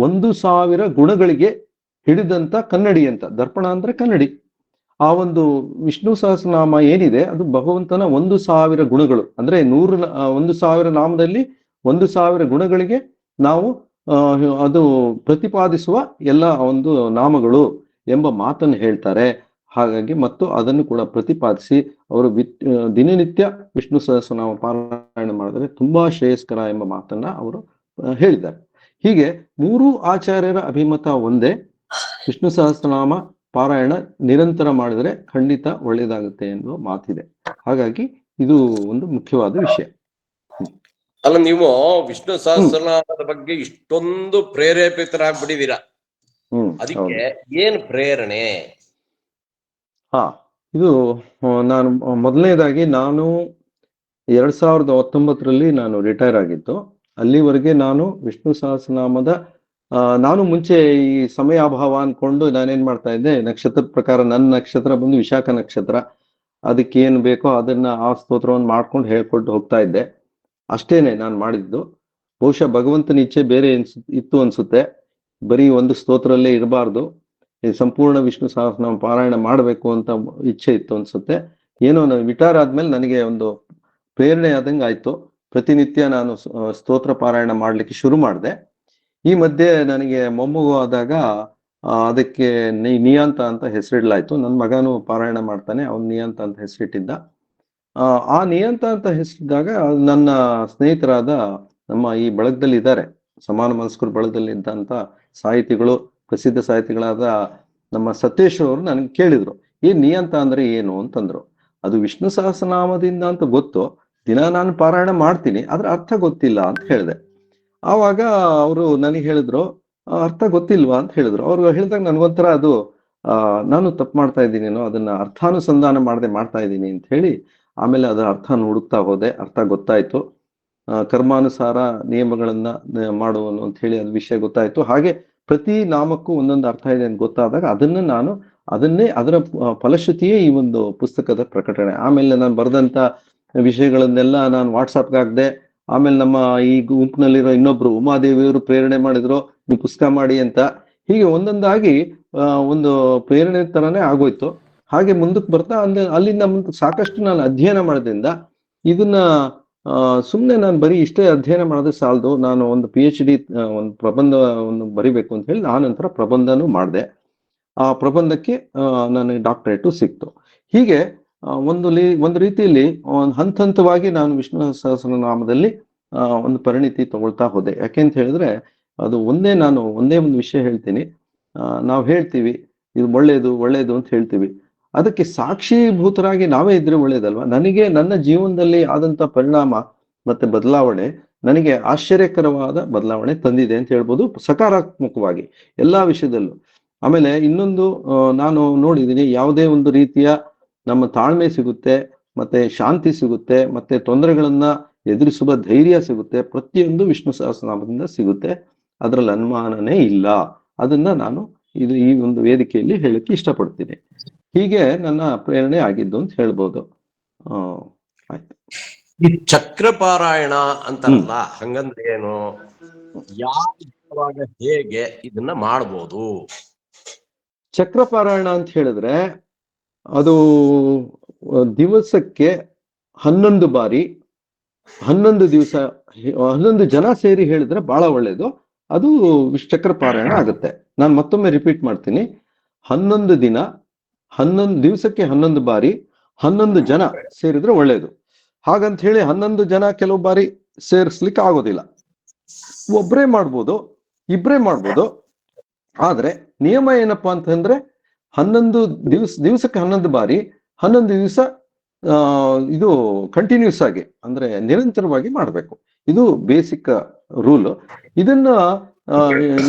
1000 ಗುಣಗಳಿಗೆ ಹಿಡಿದಂತ ಕನ್ನಡಿ ಅಂತ. ದರ್ಪಣ ಅಂದ್ರೆ ಕನ್ನಡಿ. ಆ ಒಂದು ವಿಷ್ಣು ಸಹಸ್ರನಾಮ ಏನಿದೆ ಅದು ಭಗವಂತನ 1000 ಗುಣಗಳು. ಅಂದ್ರೆ 1000 ನಾಮದಲ್ಲಿ 1000 ಗುಣಗಳಿಗೆ ನಾವು ಅದು ಪ್ರತಿಪಾದಿಸುವ ಎಲ್ಲ ಒಂದು ನಾಮಗಳು ಎಂಬ ಮಾತನ್ನು ಹೇಳ್ತಾರೆ. ಹಾಗಾಗಿ ಮತ್ತು ಅದನ್ನು ಕೂಡ ಪ್ರತಿಪಾದಿಸಿ ಅವರು ದಿನನಿತ್ಯ ವಿಷ್ಣು ಸಹಸ್ರನಾಮ ಪಾರಾಯಣ ಮಾಡಿದ್ರೆ ತುಂಬಾ ಶ್ರೇಯಸ್ಕರ ಎಂಬ ಮಾತನ್ನ ಅವರು ಹೇಳಿದ್ದಾರೆ. ಹೀಗೆ 3 ಆಚಾರ್ಯರ ಅಭಿಮತ ಒಂದೇ, ವಿಷ್ಣು ಸಹಸ್ರನಾಮ ಪಾರಾಯಣ ನಿರಂತರ ಮಾಡಿದ್ರೆ ಖಂಡಿತ ಒಳ್ಳೇದಾಗುತ್ತೆ ಎನ್ನುವ ಮಾತಿದೆ. ಹಾಗಾಗಿ ಇದು ಒಂದು ಮುಖ್ಯವಾದ ವಿಷಯ. ಅಲ್ಲ, ನೀವು ವಿಷ್ಣು ಸಹಸ್ರನಾಮದ ಬಗ್ಗೆ ಇಷ್ಟೊಂದು ಪ್ರೇರೇಪಿತರಾಗ್ಬಿಟ್ಟಿದ್ದೀರಾ. ಅದಕ್ಕೆ ಏನ್ ಪ್ರೇರಣೆ? ಇದು ನಾನು ಮೊದಲನೇದಾಗಿ ನಾನು 2019ರಲ್ಲಿ ನಾನು ರಿಟೈರ್ ಆಗಿದ್ದು. ಅಲ್ಲಿವರೆಗೆ ನಾನು ವಿಷ್ಣು ಸಹಸ್ರನಾಮದ ನಾನು ಮುಂಚೆ ಈ ಸಮಯಾಭಾವ ಅನ್ಕೊಂಡು ನಾನೇನ್ ಮಾಡ್ತಾ ಇದ್ದೆ, ನಕ್ಷತ್ರದ ಪ್ರಕಾರ ನನ್ನ ನಕ್ಷತ್ರ ಬಂದು ವಿಶಾಖ ನಕ್ಷತ್ರ, ಅದಕ್ಕೆ ಏನು ಬೇಕೋ ಅದನ್ನ ಆ ಸ್ತೋತ್ರವನ್ನು ಮಾಡ್ಕೊಂಡು ಹೇಳ್ಕೊಂಡು ಹೋಗ್ತಾ ಇದ್ದೆ. ಅಷ್ಟೇನೆ ನಾನು ಮಾಡಿದ್ದು. ಬಹುಶಃ ಭಗವಂತನ ಇಚ್ಛೆ ಬೇರೆ ಇತ್ತು ಅನ್ಸುತ್ತೆ. ಬರೀ ಒಂದು ಸ್ತೋತ್ರಲ್ಲೇ ಇರಬಾರ್ದು, ಸಂಪೂರ್ಣ ವಿಷ್ಣು ಸಹಸ್ರನಾಮ ಪಾರಾಯಣ ಮಾಡಬೇಕು ಅಂತ ಇಚ್ಛೆ ಇತ್ತು ಅನ್ಸುತ್ತೆ. ಏನೋ ನಾನು ರಿಟೈರ್ ಆದ್ಮೇಲೆ ನನಗೆ ಒಂದು ಪ್ರೇರಣೆ ಆದಂಗೆ ಆಯ್ತು. ಪ್ರತಿನಿತ್ಯ ನಾನು ಸ್ತೋತ್ರ ಪಾರಾಯಣ ಮಾಡ್ಲಿಕ್ಕೆ ಶುರು ಮಾಡಿದೆ. ಈ ಮಧ್ಯೆ ನನಗೆ ಮೊಮ್ಮಗು ಆದಾಗ ಅದಕ್ಕೆ ನಿಯಾಂತ ಅಂತ ಹೆಸರಿಡ್ಲಾಯ್ತು. ನನ್ನ ಮಗನು ಪಾರಾಯಣ ಮಾಡ್ತಾನೆ, ಅವ್ನು ನಿಯಾಂತ ಅಂತ ಹೆಸರಿಟ್ಟಿದ್ದ. ಆ ನಿಯಾಂತ ಅಂತ ಹೆಸರಿದ್ದಾಗ ನನ್ನ ಸ್ನೇಹಿತರಾದ ನಮ್ಮ ಈ ಬಳಗದಲ್ಲಿ ಇದ್ದಾರೆ, ಸಮಾನ ಮನಸ್ಕರ ಬಳಗದಲ್ಲಿ ಇದ್ದಂತ ಸಾಹಿತಿಗಳು, ಪ್ರಸಿದ್ಧ ಸಾಹಿತಿಗಳಾದ ನಮ್ಮ ಸತ್ಯೇಶ್ ಅವರು ನನಗೆ ಕೇಳಿದ್ರು, ನಿಯಾಂತ ಅಂದ್ರೆ ಏನು ಅಂತಂದ್ರು. ಅದು ವಿಷ್ಣು ಸಹಸ್ರನಾಮದಿಂದ ಅಂತ ಗೊತ್ತು, ದಿನ ನಾನು ಪಾರಾಯಣ ಮಾಡ್ತೀನಿ, ಅದ್ರ ಅರ್ಥ ಗೊತ್ತಿಲ್ಲ ಅಂತ ಹೇಳಿದೆ. ಆವಾಗ ಅವರು ನನಗೆ ಹೇಳಿದ್ರು, ಅರ್ಥ ಗೊತ್ತಿಲ್ವಾ ಅಂತ ಹೇಳಿದ್ರು. ಅವ್ರು ಹೇಳಿದಾಗ ನನ್ಗೊಂಥರ ಅದು ನಾನು ತಪ್ಪು ಮಾಡ್ತಾ ಇದ್ದೀನೇನೋ, ಅದನ್ನ ಅರ್ಥಾನುಸಂಧಾನ ಮಾಡದೆ ಮಾಡ್ತಾ ಇದ್ದೀನಿ ಅಂತ ಹೇಳಿ ಆಮೇಲೆ ಅದರ ಅರ್ಥ ಹುಡುಕ್ತಾ ಹೋದೆ. ಅರ್ಥ ಗೊತ್ತಾಯ್ತು. ಕರ್ಮಾನುಸಾರ ನಿಯಮಗಳನ್ನ ಮಾಡುವನು ಅಂತ ಹೇಳಿ ಅದು ವಿಷಯ ಗೊತ್ತಾಯ್ತು. ಹಾಗೆ ಪ್ರತಿ ನಾಮಕ್ಕೂ ಒಂದೊಂದು ಅರ್ಥ ಇದೆ ಅಂತ ಗೊತ್ತಾದಾಗ ಅದರ ಫಲಶ್ರುತಿಯೇ ಈ ಒಂದು ಪುಸ್ತಕದ ಪ್ರಕಟಣೆ. ಆಮೇಲೆ ನಾನು ಬರೆದಂತ ವಿಷಯಗಳನ್ನೆಲ್ಲ ನಾನು ವಾಟ್ಸಾಪ್ಗೆ ಹಾಕ್ದೆ. ಆಮೇಲೆ ನಮ್ಮ ಈ ಗುಂಪಿನಲ್ಲಿರೋ ಇನ್ನೊಬ್ರು ಉಮಾದೇವಿಯವರು ಪ್ರೇರಣೆ ಮಾಡಿದ್ರು, ನೀವು ಪುಸ್ತಕ ಮಾಡಿ ಅಂತ. ಹೀಗೆ ಒಂದೊಂದಾಗಿ ಒಂದು ಪ್ರೇರಣೆ ತರನೇ ಆಗೋಯ್ತು. ಹಾಗೆ ಮುಂದಕ್ಕೆ ಬರ್ತಾ ಅಲ್ಲಿಂದ ಸಾಕಷ್ಟು ನಾನು ಅಧ್ಯಯನ ಮಾಡೋದ್ರಿಂದ ಇದನ್ನ ಸುಮ್ಮನೆ ನಾನು ಬರೀ ಇಷ್ಟೇ ಅಧ್ಯಯನ ಮಾಡಿದ್ರೆ ಸಾಲದು, ನಾನು ಒಂದು PhD ಒಂದು ಪ್ರಬಂಧವನ್ನು ಬರಿಬೇಕು ಅಂತ ಹೇಳಿ ನಂತರ ಪ್ರಬಂಧನೂ ಮಾಡಿದೆ. ಆ ಪ್ರಬಂಧಕ್ಕೆ ನನಗೆ ಡಾಕ್ಟರೇಟು ಸಿಕ್ತು. ಹೀಗೆ ಒಂದು ರೀತಿಯಲ್ಲಿ ಹಂತ ಹಂತವಾಗಿ ನಾನು ವಿಷ್ಣು ಸಹಸ್ರನಾಮದಲ್ಲಿ ಒಂದು ಪರಿಣಿತಿ ತಗೊಳ್ತಾ ಹೋದೆ. ಯಾಕೆಂತ ಹೇಳಿದ್ರೆ ಅದು ಒಂದೇ ಒಂದು ವಿಷಯ ಹೇಳ್ತೀನಿ. ನಾವು ಹೇಳ್ತೀವಿ ಇದು ಒಳ್ಳೇದು ಅಂತ ಹೇಳ್ತೀವಿ. ಅದಕ್ಕೆ ಸಾಕ್ಷೀಭೂತರಾಗಿ ನಾವೇ ಇದ್ರೆ ಒಳ್ಳೇದಲ್ವಾ? ನನಗೆ ನನ್ನ ಜೀವನದಲ್ಲಿ ಆದಂತ ಪರಿಣಾಮ ಮತ್ತೆ ಬದಲಾವಣೆ ನನಗೆ ಆಶ್ಚರ್ಯಕರವಾದ ಬದಲಾವಣೆ ತಂದಿದೆ ಅಂತ ಹೇಳ್ಬೋದು, ಸಕಾರಾತ್ಮಕವಾಗಿ ಎಲ್ಲಾ ವಿಷಯದಲ್ಲೂ. ಆಮೇಲೆ ಇನ್ನೊಂದು ನಾನು ನೋಡಿದ್ದೀನಿ, ಯಾವುದೇ ಒಂದು ರೀತಿಯ ನಮ್ಮ ತಾಳ್ಮೆ ಸಿಗುತ್ತೆ, ಮತ್ತೆ ಶಾಂತಿ ಸಿಗುತ್ತೆ, ಮತ್ತೆ ತೊಂದರೆಗಳನ್ನ ಎದುರಿಸುವ ಧೈರ್ಯ ಸಿಗುತ್ತೆ, ಪ್ರತಿಯೊಂದು ವಿಷ್ಣು ಸಹಸ್ರನಾಮದಿಂದ ಸಿಗುತ್ತೆ. ಅದರಲ್ಲಿ ಅನುಮಾನನೇ ಇಲ್ಲ. ಅದನ್ನ ನಾನು ಈ ಒಂದು ವೇದಿಕೆಯಲ್ಲಿ ಹೇಳಕ್ಕೆ ಇಷ್ಟಪಡ್ತೀನಿ. ಹೀಗೆ ನನ್ನ ಪ್ರೇರಣೆ ಆಗಿದ್ದು ಅಂತ ಹೇಳ್ಬೋದು. ಆಯ್ತು. ಈ ಚಕ್ರಪಾರಾಯಣ ಅಂತಾರಲ್ಲ, ಹಂಗಂದ್ರೆ ಏನು, ಯಾವಾಗ ಹೇಗೆ ಇದನ್ನ ಮಾಡ್ಬೋದು? ಚಕ್ರಪಾರಾಯಣ ಅಂತ ಹೇಳಿದ್ರೆ ಅದು ದಿವಸಕ್ಕೆ 11 ಬಾರಿ 11 ದಿವಸ 11 ಜನ ಸೇರಿ ಹೇಳಿದ್ರೆ ಬಹಳ ಒಳ್ಳೇದು. ಅದು ಚಕ್ರಪಾರಾಯಣ ಆಗುತ್ತೆ. ನಾನು ಮತ್ತೊಮ್ಮೆ ರಿಪೀಟ್ ಮಾಡ್ತೀನಿ. 11 ದಿನ 11 ದಿವಸಕ್ಕೆ 11 ಬಾರಿ 11 ಜನ ಸೇರಿದ್ರೆ ಒಳ್ಳೇದು. ಹಾಗಂತ ಹೇಳಿ 11 ಜನ ಕೆಲವು ಬಾರಿ ಸೇರಿಸ್ಲಿಕ್ಕೆ ಆಗೋದಿಲ್ಲ. ಒಬ್ರೇ ಮಾಡ್ಬೋದು, ಇಬ್ರೇ ಮಾಡ್ಬೋದು. ಆದ್ರೆ ನಿಯಮ ಏನಪ್ಪಾ ಅಂತಂದ್ರೆ 11 ದಿವಸಕ್ಕೆ 11 ಬಾರಿ 11 ದಿವಸ ಇದು ಕಂಟಿನ್ಯೂಸ್ ಆಗಿ, ಅಂದ್ರೆ ನಿರಂತರವಾಗಿ ಮಾಡ್ಬೇಕು. ಇದು ಬೇಸಿಕ್ ರೂಲ್. ಇದನ್ನ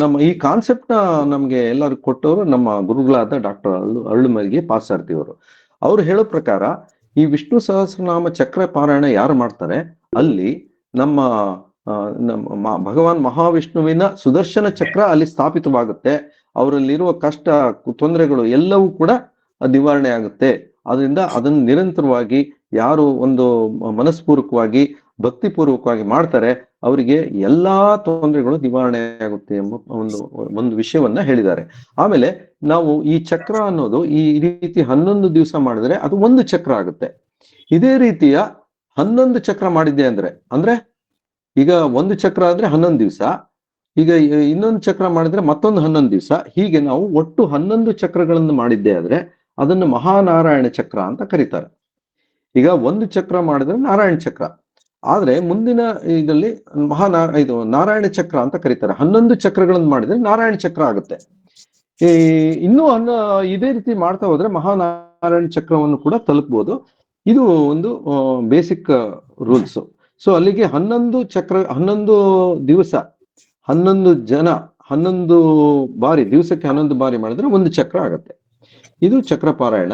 ನಮ್ಮ ಈ ಕಾನ್ಸೆಪ್ಟ್ ನ ನಮ್ಗೆ ಎಲ್ಲರೂ ಕೊಟ್ಟವರು ನಮ್ಮ ಗುರುಗಳಾದ ಡಾಕ್ಟರ್ ಅರಳುಮಲ್ಗಿ ಪಾಸಾರ್ತಿ ಅವರು. ಅವ್ರು ಹೇಳೋ ಪ್ರಕಾರ ಈ ವಿಷ್ಣು ಸಹಸ್ರನಾಮ ಚಕ್ರ ಪಾರಾಯಣ ಯಾರು ಮಾಡ್ತಾರೆ ಅಲ್ಲಿ ನಮ್ಮ ಭಗವಾನ್ ಮಹಾವಿಷ್ಣುವಿನ ಸುದರ್ಶನ ಚಕ್ರ ಅಲ್ಲಿ ಸ್ಥಾಪಿತವಾಗುತ್ತೆ. ಅವರಲ್ಲಿರುವ ಕಷ್ಟ ತೊಂದರೆಗಳು ಎಲ್ಲವೂ ಕೂಡ ನಿವಾರಣೆ ಆಗುತ್ತೆ. ಅದರಿಂದ ಅದನ್ನು ನಿರಂತರವಾಗಿ ಯಾರು ಒಂದು ಮನಸ್ಪೂರ್ವಕವಾಗಿ ಭಕ್ತಿಪೂರ್ವಕವಾಗಿ ಮಾಡ್ತಾರೆ ಅವರಿಗೆ ಎಲ್ಲಾ ತೊಂದರೆಗಳು ನಿವಾರಣೆ ಆಗುತ್ತೆ ಎಂಬ ಒಂದು ವಿಷಯವನ್ನ ಹೇಳಿದ್ದಾರೆ. ಆಮೇಲೆ ನಾವು ಈ ಚಕ್ರ ಅನ್ನೋದು ಈ ರೀತಿ 11 ದಿವಸ ಮಾಡಿದ್ರೆ ಅದು ಒಂದು ಚಕ್ರ ಆಗುತ್ತೆ. ಇದೇ ರೀತಿಯ 11 ಚಕ್ರ ಮಾಡಿದ್ದೆ ಅಂದ್ರೆ ಈಗ ಒಂದು ಚಕ್ರ ಅಂದ್ರೆ 11 ದಿವಸ, ಈಗ ಇನ್ನೊಂದು ಚಕ್ರ ಮಾಡಿದ್ರೆ ಮತ್ತೊಂದು 11 ದಿವಸ, ಹೀಗೆ ನಾವು ಒಟ್ಟು 11 ಚಕ್ರಗಳನ್ನು ಮಾಡಿದ್ದೆ ಆದ್ರೆ ಅದನ್ನು ಮಹಾನಾರಾಯಣ ಚಕ್ರ ಅಂತ ಕರೀತಾರೆ. ಈಗ ಒಂದು ಚಕ್ರ ಮಾಡಿದ್ರೆ ನಾರಾಯಣ ಚಕ್ರ, ಆದ್ರೆ ಮುಂದಿನ ಇದರಲ್ಲಿ ಇದು ನಾರಾಯಣ ಚಕ್ರ ಅಂತ ಕರೀತಾರೆ. 11 ಚಕ್ರಗಳನ್ನು ಮಾಡಿದ್ರೆ ನಾರಾಯಣ ಚಕ್ರ ಆಗುತ್ತೆ. ಇನ್ನೂ ಇದೇ ರೀತಿ ಮಾಡ್ತಾ ಹೋದ್ರೆ ಮಹಾನಾರಾಯಣ ಚಕ್ರವನ್ನು ಕೂಡ ತಲುಪಬಹುದು. ಇದು ಒಂದು ಬೇಸಿಕ್ ರೂಲ್ಸ್. ಸೊ ಅಲ್ಲಿಗೆ 11 ಚಕ್ರ 11 ದಿವಸ 11 ಜನ 11 ಬಾರಿ ದಿವಸಕ್ಕೆ 11 ಬಾರಿ ಮಾಡಿದ್ರೆ ಒಂದು ಚಕ್ರ ಆಗತ್ತೆ. ಇದು ಚಕ್ರಪಾರಾಯಣ.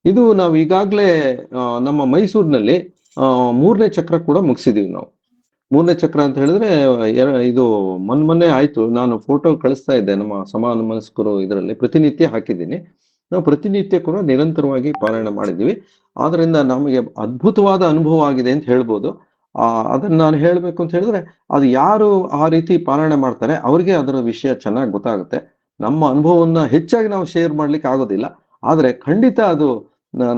ಇದು ನಾವು ಈಗಾಗ್ಲೇ ನಮ್ಮ ಮೈಸೂರಿನಲ್ಲಿ 3ನೇ ಚಕ್ರ ಕೂಡ ಮುಗಿಸಿದೀವಿ ನಾವು. 3ನೇ ಚಕ್ರ ಅಂತ ಹೇಳಿದ್ರೆ ಇದು ಮೊನ್ನೆ ಆಯ್ತು. ನಾನು ಫೋಟೋ ಕಳಿಸ್ತಾ ಇದ್ದೆ ನಮ್ಮ ಸಮಾನ ಮನಸ್ಕರು ಇದರಲ್ಲಿ ಪ್ರತಿನಿತ್ಯ ಹಾಕಿದ್ದೀನಿ. ನಾವು ಪ್ರತಿನಿತ್ಯ ಕೂಡ ನಿರಂತರವಾಗಿ ಪಾರಾಯಣ ಮಾಡಿದ್ದೀವಿ. ಆದ್ರಿಂದ ನಮಗೆ ಅದ್ಭುತವಾದ ಅನುಭವ ಆಗಿದೆ ಅಂತ ಹೇಳ್ಬೋದು. ಅದನ್ನ ನಾನು ಹೇಳ್ಬೇಕು ಅಂತ ಹೇಳಿದ್ರೆ ಅದು ಯಾರು ಆ ರೀತಿ ಪಾರಾಯಣ ಮಾಡ್ತಾರೆ ಅವ್ರಿಗೆ ಅದರ ವಿಷಯ ಚೆನ್ನಾಗಿ ಗೊತ್ತಾಗುತ್ತೆ. ನಮ್ಮ ಅನುಭವವನ್ನ ಹೆಚ್ಚಾಗಿ ನಾವು ಶೇರ್ ಮಾಡ್ಲಿಕ್ಕೆ ಆಗೋದಿಲ್ಲ, ಆದ್ರೆ ಖಂಡಿತ ಅದು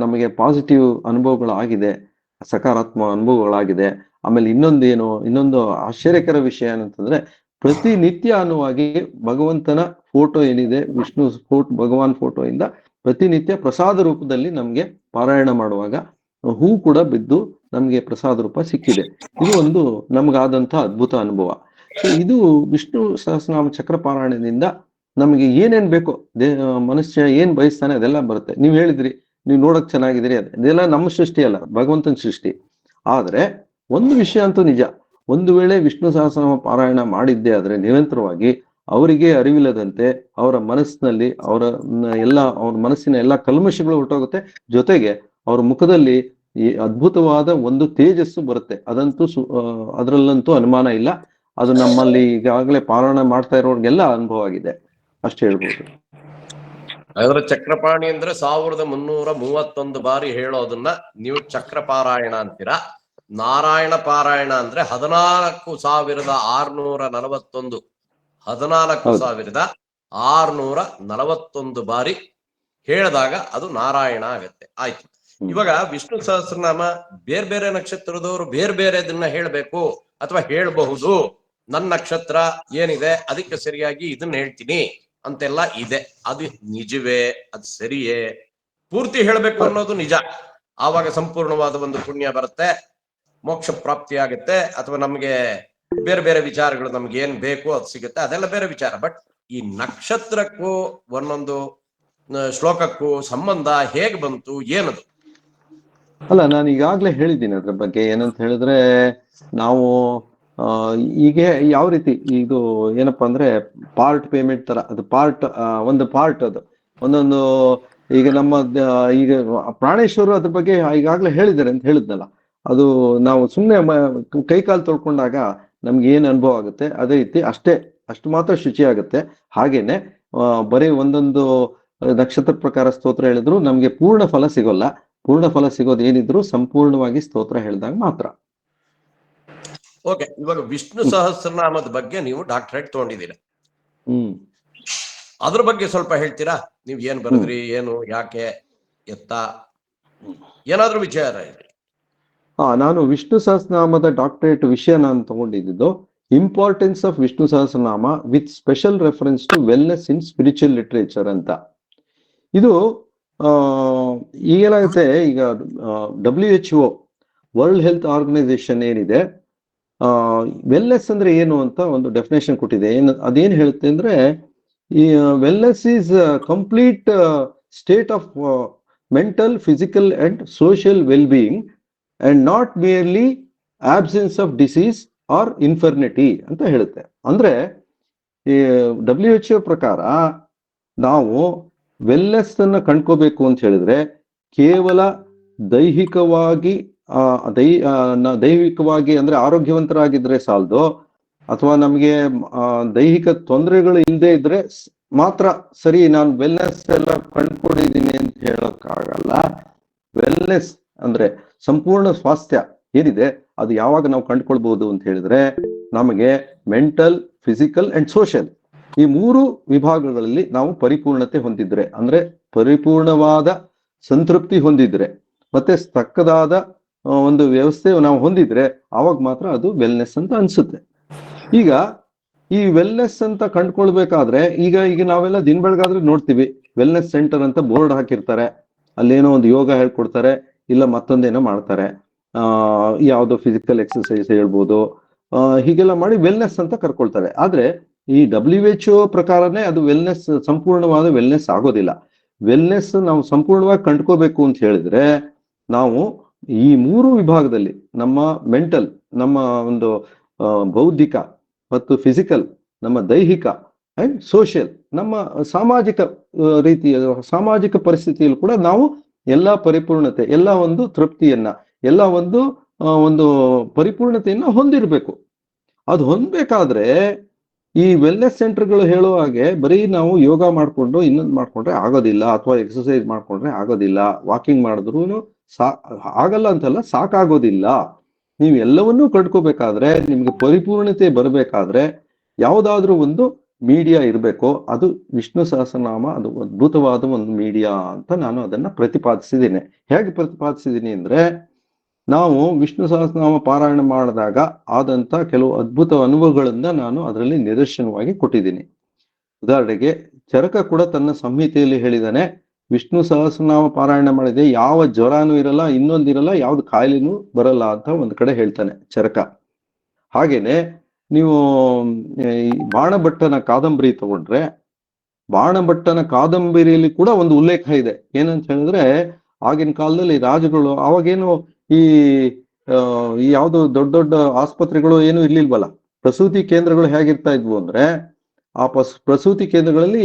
ನಮಗೆ ಪಾಸಿಟಿವ್ ಅನುಭವಗಳಾಗಿದೆ, ಸಕಾರಾತ್ಮಕ ಅನುಭವಗಳಾಗಿದೆ. ಆಮೇಲೆ ಇನ್ನೊಂದು ಆಶ್ಚರ್ಯಕರ ವಿಷಯ ಏನಂತಂದ್ರೆ ಪ್ರತಿನಿತ್ಯ ಅನ್ನುವಾಗಿ ಭಗವಂತನ ಫೋಟೋ ಏನಿದೆ, ವಿಷ್ಣು ಭಗವಾನ್ ಫೋಟೋ ಇಂದ ಪ್ರತಿನಿತ್ಯ ಪ್ರಸಾದ ರೂಪದಲ್ಲಿ ನಮ್ಗೆ ಪಾರಾಯಣ ಮಾಡುವಾಗ ಹೂ ಕೂಡ ಬಿದ್ದು ನಮ್ಗೆ ಪ್ರಸಾದ ರೂಪ ಸಿಕ್ಕಿದೆ. ಇದು ಒಂದು ನಮ್ಗಾದಂತಹ ಅದ್ಭುತ ಅನುಭವ. ಸೊ ಇದು ವಿಷ್ಣು ಸಹಸ್ರನಾಮ ಚಕ್ರ ಪಾರಾಯಣದಿಂದ ನಮ್ಗೆ ಏನೇನ್ ಬೇಕೋ ಮನುಷ್ಯ ಏನ್ ಬಯಸ್ತಾನೆ ಅದೆಲ್ಲ ಬರುತ್ತೆ. ನೀವ್ ಹೇಳಿದ್ರಿ ನೀವು ನೋಡಕ್ ಚೆನ್ನಾಗಿದ್ರಿ, ಅದೆಲ್ಲ ನಮ್ಮ ಸೃಷ್ಟಿ ಅಲ್ಲ, ಭಗವಂತನ ಸೃಷ್ಟಿ. ಆದ್ರೆ ಒಂದು ವಿಷಯ ಅಂತೂ ನಿಜ, ಒಂದು ವೇಳೆ ವಿಷ್ಣು ಸಹಸ್ರನಾಮ ಪಾರಾಯಣ ಮಾಡಿದ್ದೆ ಆದ್ರೆ ನಿರಂತರವಾಗಿ ಅವರಿಗೆ ಅರಿವಿಲ್ಲದಂತೆ ಅವರ ಮನಸ್ಸಿನಲ್ಲಿ ಅವ್ರ ಮನಸ್ಸಿನ ಎಲ್ಲ ಕಲ್ಮಶಗಳು ಹೊರಟೋಗುತ್ತೆ. ಜೊತೆಗೆ ಅವ್ರ ಮುಖದಲ್ಲಿ ಈ ಅದ್ಭುತವಾದ ಒಂದು ತೇಜಸ್ಸು ಬರುತ್ತೆ. ಅದರಲ್ಲಂತೂ ಅನುಮಾನ ಇಲ್ಲ. ಅದು ನಮ್ಮಲ್ಲಿ ಈಗಾಗಲೇ ಪಾರಾಯಣ ಮಾಡ್ತಾ ಇರೋರ್ಗೆಲ್ಲ ಅನುಭವ ಆಗಿದೆ, ಅಷ್ಟು ಹೇಳ್ಬೋದು. ಅದರ ಚಕ್ರಪಾಣಿ ಅಂದ್ರೆ 1331 ಬಾರಿ ಹೇಳೋದನ್ನ ನೀವು ಚಕ್ರಪಾರಾಯಣ ಅಂತೀರಾ. ನಾರಾಯಣ ಪಾರಾಯಣ ಅಂದ್ರೆ 14,641 14,641 ಬಾರಿ ಹೇಳಿದಾಗ ಅದು ನಾರಾಯಣ ಆಗತ್ತೆ. ಆಯ್ತು. ಇವಾಗ ವಿಷ್ಣು ಸಹಸ್ರನಾಮ ಬೇರೆ ಬೇರೆ ನಕ್ಷತ್ರದವರು ಬೇರೆ ಬೇರೆದನ್ನ ಹೇಳ್ಬೇಕು ಅಥವಾ ಹೇಳ್ಬಹುದು. ನನ್ನ ನಕ್ಷತ್ರ ಏನಿದೆ ಅದಕ್ಕೆ ಸರಿಯಾಗಿ ಇದನ್ನ ಹೇಳ್ತೀನಿ ಅಂತೆಲ್ಲ ಇದೆ. ಅದು ನಿಜವೇ? ಅದು ಸರಿಯೇ? ಪೂರ್ತಿ ಹೇಳ್ಬೇಕು ಅನ್ನೋದು ನಿಜ. ಆವಾಗ ಸಂಪೂರ್ಣವಾದ ಒಂದು ಪುಣ್ಯ ಬರುತ್ತೆ, ಮೋಕ್ಷ ಪ್ರಾಪ್ತಿ ಆಗುತ್ತೆ, ಅಥವಾ ನಮ್ಗೆ ಬೇರೆ ಬೇರೆ ವಿಚಾರಗಳು ನಮ್ಗೆ ಏನ್ ಬೇಕು ಅದು ಸಿಗುತ್ತೆ, ಅದೆಲ್ಲ ಬೇರೆ ವಿಚಾರ. ಬಟ್ ಈ ನಕ್ಷತ್ರಕ್ಕೂ ಒಂದೊಂದು ಶ್ಲೋಕಕ್ಕೂ ಸಂಬಂಧ ಹೇಗೆ ಬಂತು, ಏನದು? ಅಲ್ಲ, ನಾನು ಈಗಾಗ್ಲೇ ಹೇಳಿದ್ದೀನಿ ಅದ್ರ ಬಗ್ಗೆ. ಏನಂತ ಹೇಳಿದ್ರೆ, ನಾವು ಈಗ ಯಾವ ರೀತಿ ಇದು ಏನಪ್ಪಾ ಅಂದ್ರೆ ಪಾರ್ಟ್ ಪೇಮೆಂಟ್ ತರ, ಅದು ಪಾರ್ಟ್ ಒಂದು ಪಾರ್ಟ್, ಅದು ಒಂದೊಂದು. ಈಗ ನಮ್ಮ ಈಗ ಪ್ರಾಣೇಶ್ವರು ಅದ್ರ ಬಗ್ಗೆ ಈಗಾಗ್ಲೇ ಹೇಳಿದ್ದಾರೆ ಅಂತ ಹೇಳಿದ್ನಲ್ಲ, ಅದು ನಾವು ಸುಮ್ಮನೆ ಕೈಕಾಲು ತೊಳ್ಕೊಂಡಾಗ ನಮ್ಗೆ ಏನ್ ಅನುಭವ ಆಗುತ್ತೆ ಅದೇ ರೀತಿ ಅಷ್ಟು ಮಾತ್ರ ಶುಚಿ ಆಗುತ್ತೆ. ಹಾಗೇನೆ ಬರೀ ಒಂದೊಂದು ನಕ್ಷತ್ರ ಪ್ರಕಾರ ಸ್ತೋತ್ರ ಹೇಳಿದ್ರು ನಮ್ಗೆ ಪೂರ್ಣ ಫಲ ಸಿಗೋಲ್ಲ. ಪೂರ್ಣ ಫಲ ಸಿಗೋದು ಏನಿದ್ರು ಸಂಪೂರ್ಣವಾಗಿ ಸ್ತೋತ್ರ ಹೇಳಿದಾಗ ಮಾತ್ರ. ಓಕೆ, ಇವಾಗ ವಿಷ್ಣು ಸಹಸ್ರನಾಮದ ಬಗ್ಗೆ ನೀವು ಡಾಕ್ಟರೇಟ್ ತಗೊಂಡಿದ್ದೀರಾ, ಅದ್ರ ಬಗ್ಗೆ ಸ್ವಲ್ಪ ಹೇಳ್ತೀರಾ? ನೀವ್ ಏನ್ ಬರೆದ್ರಿ, ಏನು, ಯಾಕೆ, ಎತ್ತ, ಏನಾದ್ರೂ ವಿಚಾರ ಇದೆ? ನಾನು ವಿಷ್ಣು ಸಹಸ್ರನಾಮದ ಡಾಕ್ಟರೇಟ್ ವಿಷಯ ನಾನು ತಗೊಂಡಿದ್ದು importance of Vishnu Sahasranama with special reference to wellness in spiritual literature ಅಂತ. ಇದು ಈಗೇನಾಗುತ್ತೆ, ಈಗ WHO ವರ್ಲ್ಡ್ ಹೆಲ್ತ್ ಆರ್ಗನೈಸೇಷನ್ ಏನಿದೆ, ವೆಲ್ನೆಸ್ ಅಂದ್ರೆ ಏನು ಅಂತ ಒಂದು ಡೆಫಿನೇಷನ್ ಕೊಟ್ಟಿದೆ. ಅದೇನ್ ಹೇಳುತ್ತೆ ಅಂದ್ರೆ, ಈ wellness is complete state of mental, physical and social well being and not merely absence of disease or infirmity ಅಂತ ಹೇಳುತ್ತೆ. ಅಂದ್ರೆ ಈ WHO ಪ್ರಕಾರ ನಾವು ವೆಲ್ನೆಸ್ ಅನ್ನ ಕಂಡ್ಕೋಬೇಕು ಅಂತ ಹೇಳಿದ್ರೆ ಕೇವಲ ದೈಹಿಕವಾಗಿ ಅಂದ್ರೆ ಆರೋಗ್ಯವಂತರಾಗಿದ್ರೆ ಸಾಲದು, ಅಥವಾ ನಮ್ಗೆ ದೈಹಿಕ ತೊಂದರೆಗಳು ಇಲ್ಲದೆ ಇದ್ರೆ ಮಾತ್ರ ಸರಿ ನಾನು ವೆಲ್ನೆಸ್ ಎಲ್ಲ ಕಂಡ್ಕೊಂಡಿದ್ದೀನಿ ಅಂತ ಹೇಳಕ್ಕಾಗಲ್ಲ. ವೆಲ್ನೆಸ್ ಅಂದ್ರೆ ಸಂಪೂರ್ಣ ಸ್ವಾಸ್ಥ್ಯ ಏನಿದೆ ಅದು ಯಾವಾಗ ನಾವು ಕಂಡುಕೊಳ್ಬಹುದು ಅಂತ ಹೇಳಿದ್ರೆ, ನಮಗೆ ಮೆಂಟಲ್, ಫಿಸಿಕಲ್ ಅಂಡ್ ಸೋಷಿಯಲ್ ಈ ಮೂರು ವಿಭಾಗಗಳಲ್ಲಿ ನಾವು ಪರಿಪೂರ್ಣತೆ ಹೊಂದಿದ್ರೆ, ಅಂದ್ರೆ ಪರಿಪೂರ್ಣವಾದ ಸಂತೃಪ್ತಿ ಹೊಂದಿದ್ರೆ, ಮತ್ತೆ ತಕ್ಕದಾದ ಒಂದು ವ್ಯವಸ್ಥೆ ನಾವು ಹೊಂದಿದ್ರೆ ಆವಾಗ ಮಾತ್ರ ಅದು ವೆಲ್ನೆಸ್ ಅಂತ ಅನ್ಸುತ್ತೆ. ಈಗ ಈ ವೆಲ್ನೆಸ್ ಅಂತ ಕಂಡುಕೊಳ್ಬೇಕಾದ್ರೆ ಈಗ ನಾವೆಲ್ಲ ದಿನ ಬೆಳಗಾದ್ರೆ ನೋಡ್ತೀವಿ, ವೆಲ್ನೆಸ್ ಸೆಂಟರ್ ಅಂತ ಬೋರ್ಡ್ ಹಾಕಿರ್ತಾರೆ, ಅಲ್ಲೇನೋ ಒಂದು ಯೋಗ ಹೇಳ್ಕೊಡ್ತಾರೆ, ಇಲ್ಲ ಮತ್ತೊಂದೇನೋ ಮಾಡ್ತಾರೆ, ಯಾವ್ದೋ ಫಿಸಿಕಲ್ ಎಕ್ಸರ್ಸೈಸ್ ಹೇಳ್ಬೋದು, ಹೀಗೆಲ್ಲ ಮಾಡಿ ವೆಲ್ನೆಸ್ ಅಂತ ಕರ್ಕೊಳ್ತಾರೆ. ಆದ್ರೆ ಈ WHO ಪ್ರಕಾರನೇ ಅದು ವೆಲ್ನೆಸ್, ಸಂಪೂರ್ಣವಾದ ವೆಲ್ನೆಸ್ ಆಗೋದಿಲ್ಲ. ವೆಲ್ನೆಸ್ ನಾವು ಸಂಪೂರ್ಣವಾಗಿ ಕಂಡ್ಕೋಬೇಕು ಅಂತ ಹೇಳಿದ್ರೆ ನಾವು ಈ ಮೂರು ವಿಭಾಗದಲ್ಲಿ ನಮ್ಮ ಮೆಂಟಲ್, ನಮ್ಮ ಒಂದು ಬೌದ್ಧಿಕ ಮತ್ತು ಫಿಸಿಕಲ್, ನಮ್ಮ ದೈಹಿಕ ಅಂಡ್ ಸೋಷಿಯಲ್, ನಮ್ಮ ಸಾಮಾಜಿಕ ರೀತಿಯ ಸಾಮಾಜಿಕ ಪರಿಸ್ಥಿತಿಯಲ್ಲಿ ಕೂಡ ನಾವು ಎಲ್ಲ ಪರಿಪೂರ್ಣತೆ, ಎಲ್ಲ ಒಂದು ತೃಪ್ತಿಯನ್ನ, ಎಲ್ಲ ಒಂದು ಪರಿಪೂರ್ಣತೆಯನ್ನ ಹೊಂದಿರಬೇಕು. ಅದು ಹೊಂದಬೇಕಾದ್ರೆ ಈ ವೆಲ್ನೆಸ್ ಸೆಂಟರ್ಗಳು ಹೇಳೋ ಹಾಗೆ ಬರೀ ನಾವು ಯೋಗ ಮಾಡ್ಕೊಂಡು ಇನ್ನೊಂದು ಮಾಡ್ಕೊಂಡ್ರೆ ಆಗೋದಿಲ್ಲ, ಅಥವಾ ಎಕ್ಸರ್ಸೈಸ್ ಮಾಡ್ಕೊಂಡ್ರೆ ಆಗೋದಿಲ್ಲ, ವಾಕಿಂಗ್ ಮಾಡಿದ್ರು ಆಗಲ್ಲ ಅಂತಲ್ಲ, ಸಾಕಾಗೋದಿಲ್ಲ. ನೀವು ಎಲ್ಲವನ್ನೂ ಕಂಡ್ಕೋಬೇಕಾದ್ರೆ, ನಿಮ್ಗೆ ಪರಿಪೂರ್ಣತೆ ಬರಬೇಕಾದ್ರೆ ಯಾವುದಾದ್ರೂ ಒಂದು ಮೀಡಿಯಾ ಇರಬೇಕು. ಅದು ವಿಷ್ಣು ಸಹಸ್ರನಾಮ, ಅದು ಅದ್ಭುತವಾದ ಒಂದು ಮೀಡಿಯಾ ಅಂತ ನಾನು ಅದನ್ನ ಪ್ರತಿಪಾದಿಸಿದ್ದೇನೆ. ಹೇಗೆ ಪ್ರತಿಪಾದಿಸಿದ್ದೀನಿ ಅಂದ್ರೆ, ನಾವು ವಿಷ್ಣು ಸಹಸ್ರನಾಮ ಪಾರಾಯಣ ಮಾಡಿದಾಗ ಆದಂತ ಕೆಲವು ಅದ್ಭುತ ಅನುಭವಗಳನ್ನ ನಾನು ಅದರಲ್ಲಿ ನಿದರ್ಶನವಾಗಿ ಕೊಟ್ಟಿದ್ದೀನಿ. ಉದಾಹರಣೆಗೆ ಚರಕ ಕೂಡ ತನ್ನ ಸಂಹಿತೆಯಲ್ಲಿ ಹೇಳಿದಾನೆ, ವಿಷ್ಣು ಸಹಸ್ರನಾಮ ಪಾರಾಯಣ ಮಾಡಿದೆ ಯಾವ ಜ್ವರನೂ ಇರಲ್ಲ, ಇನ್ನೊಂದಿರಲ್ಲ, ಯಾವ್ದು ಕಾಯಿಲೆನೂ ಬರಲ್ಲ ಅಂತ ಒಂದು ಕಡೆ ಹೇಳ್ತಾನೆ ಚರಕ. ಹಾಗೇನೆ ನೀವು ಈ ಬಾಣಭಟ್ಟನ ಕಾದಂಬರಿ ತಗೊಂಡ್ರೆ, ಬಾಣಭಟ್ಟನ ಕಾದಂಬರಿಯಲ್ಲಿ ಕೂಡ ಒಂದು ಉಲ್ಲೇಖ ಇದೆ. ಏನಂತ ಹೇಳಿದ್ರೆ, ಆಗಿನ ಕಾಲದಲ್ಲಿ ರಾಜುಗಳು, ಅವಾಗೇನು ಈ ಯಾವ್ದು ದೊಡ್ಡ ದೊಡ್ಡ ಆಸ್ಪತ್ರೆಗಳು ಏನು ಇರ್ಲಿಲ್ವಲ್ಲ, ಪ್ರಸೂತಿ ಕೇಂದ್ರಗಳು ಹೇಗಿರ್ತಾ ಇದ್ವು ಅಂದ್ರೆ, ಆ ಪ್ರಸೂತಿ ಕೇಂದ್ರಗಳಲ್ಲಿ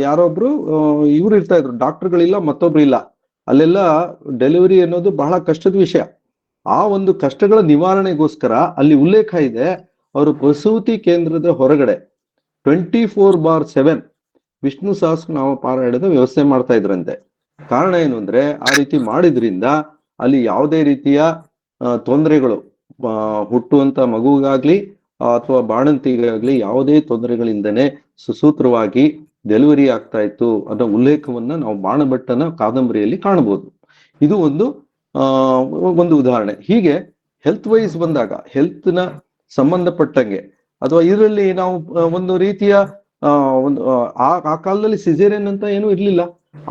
ಯಾರೊಬ್ರು ಇವ್ರು ಇರ್ತಾ ಇದ್ರು, ಡಾಕ್ಟರ್ಗಳಿಲ್ಲ, ಮತ್ತೊಬ್ರು ಇಲ್ಲ. ಅಲ್ಲೆಲ್ಲ ಡೆಲಿವರಿ ಅನ್ನೋದು ಬಹಳ ಕಷ್ಟದ ವಿಷಯ. ಆ ಒಂದು ಕಷ್ಟಗಳ ನಿವಾರಣೆಗೋಸ್ಕರ ಅಲ್ಲಿ ಉಲ್ಲೇಖ ಇದೆ, ಅವರು ಪ್ರಸೂತಿ ಕೇಂದ್ರದ ಹೊರಗಡೆ 24/7 ವಿಷ್ಣು ಸಹಸ್ರನಾಮ ಪಾರಾಯಣದ ವ್ಯವಸ್ಥೆ ಮಾಡ್ತಾ ಇದ್ರಂತೆ. ಕಾರಣ ಏನು ಅಂದ್ರೆ, ಆ ರೀತಿ ಮಾಡಿದ್ರಿಂದ ಅಲ್ಲಿ ಯಾವುದೇ ರೀತಿಯ ತೊಂದರೆಗಳು, ಹುಟ್ಟುವಂತ ಮಗುಗಾಗ್ಲಿ ಅಥವಾ ಬಾಣಂತಿಗಾಗ್ಲಿ ಯಾವುದೇ ತೊಂದರೆಗಳಿಂದನೇ ಸುಸೂತ್ರವಾಗಿ ಡೆಲಿವರಿ ಆಗ್ತಾ ಇತ್ತು ಅನ್ನೋ ಉಲ್ಲೇಖವನ್ನ ನಾವು ಬಾಣಭಟ್ಟನ ಕಾದಂಬರಿಯಲ್ಲಿ ಕಾಣಬಹುದು. ಇದು ಒಂದು ಉದಾಹರಣೆ. ಹೀಗೆ ಹೆಲ್ತ್ ವೈಸ್ ಬಂದಾಗ ಹೆಲ್ತ್ನ ಸಂಬಂಧಪಟ್ಟಂಗೆ ಅಥವಾ ಇದರಲ್ಲಿ ನಾವು ಒಂದು ರೀತಿಯ ಆ ಕಾಲದಲ್ಲಿ ಸಿಸೇರಿಯನ್ ಅಂತ ಏನೂ ಇರ್ಲಿಲ್ಲ.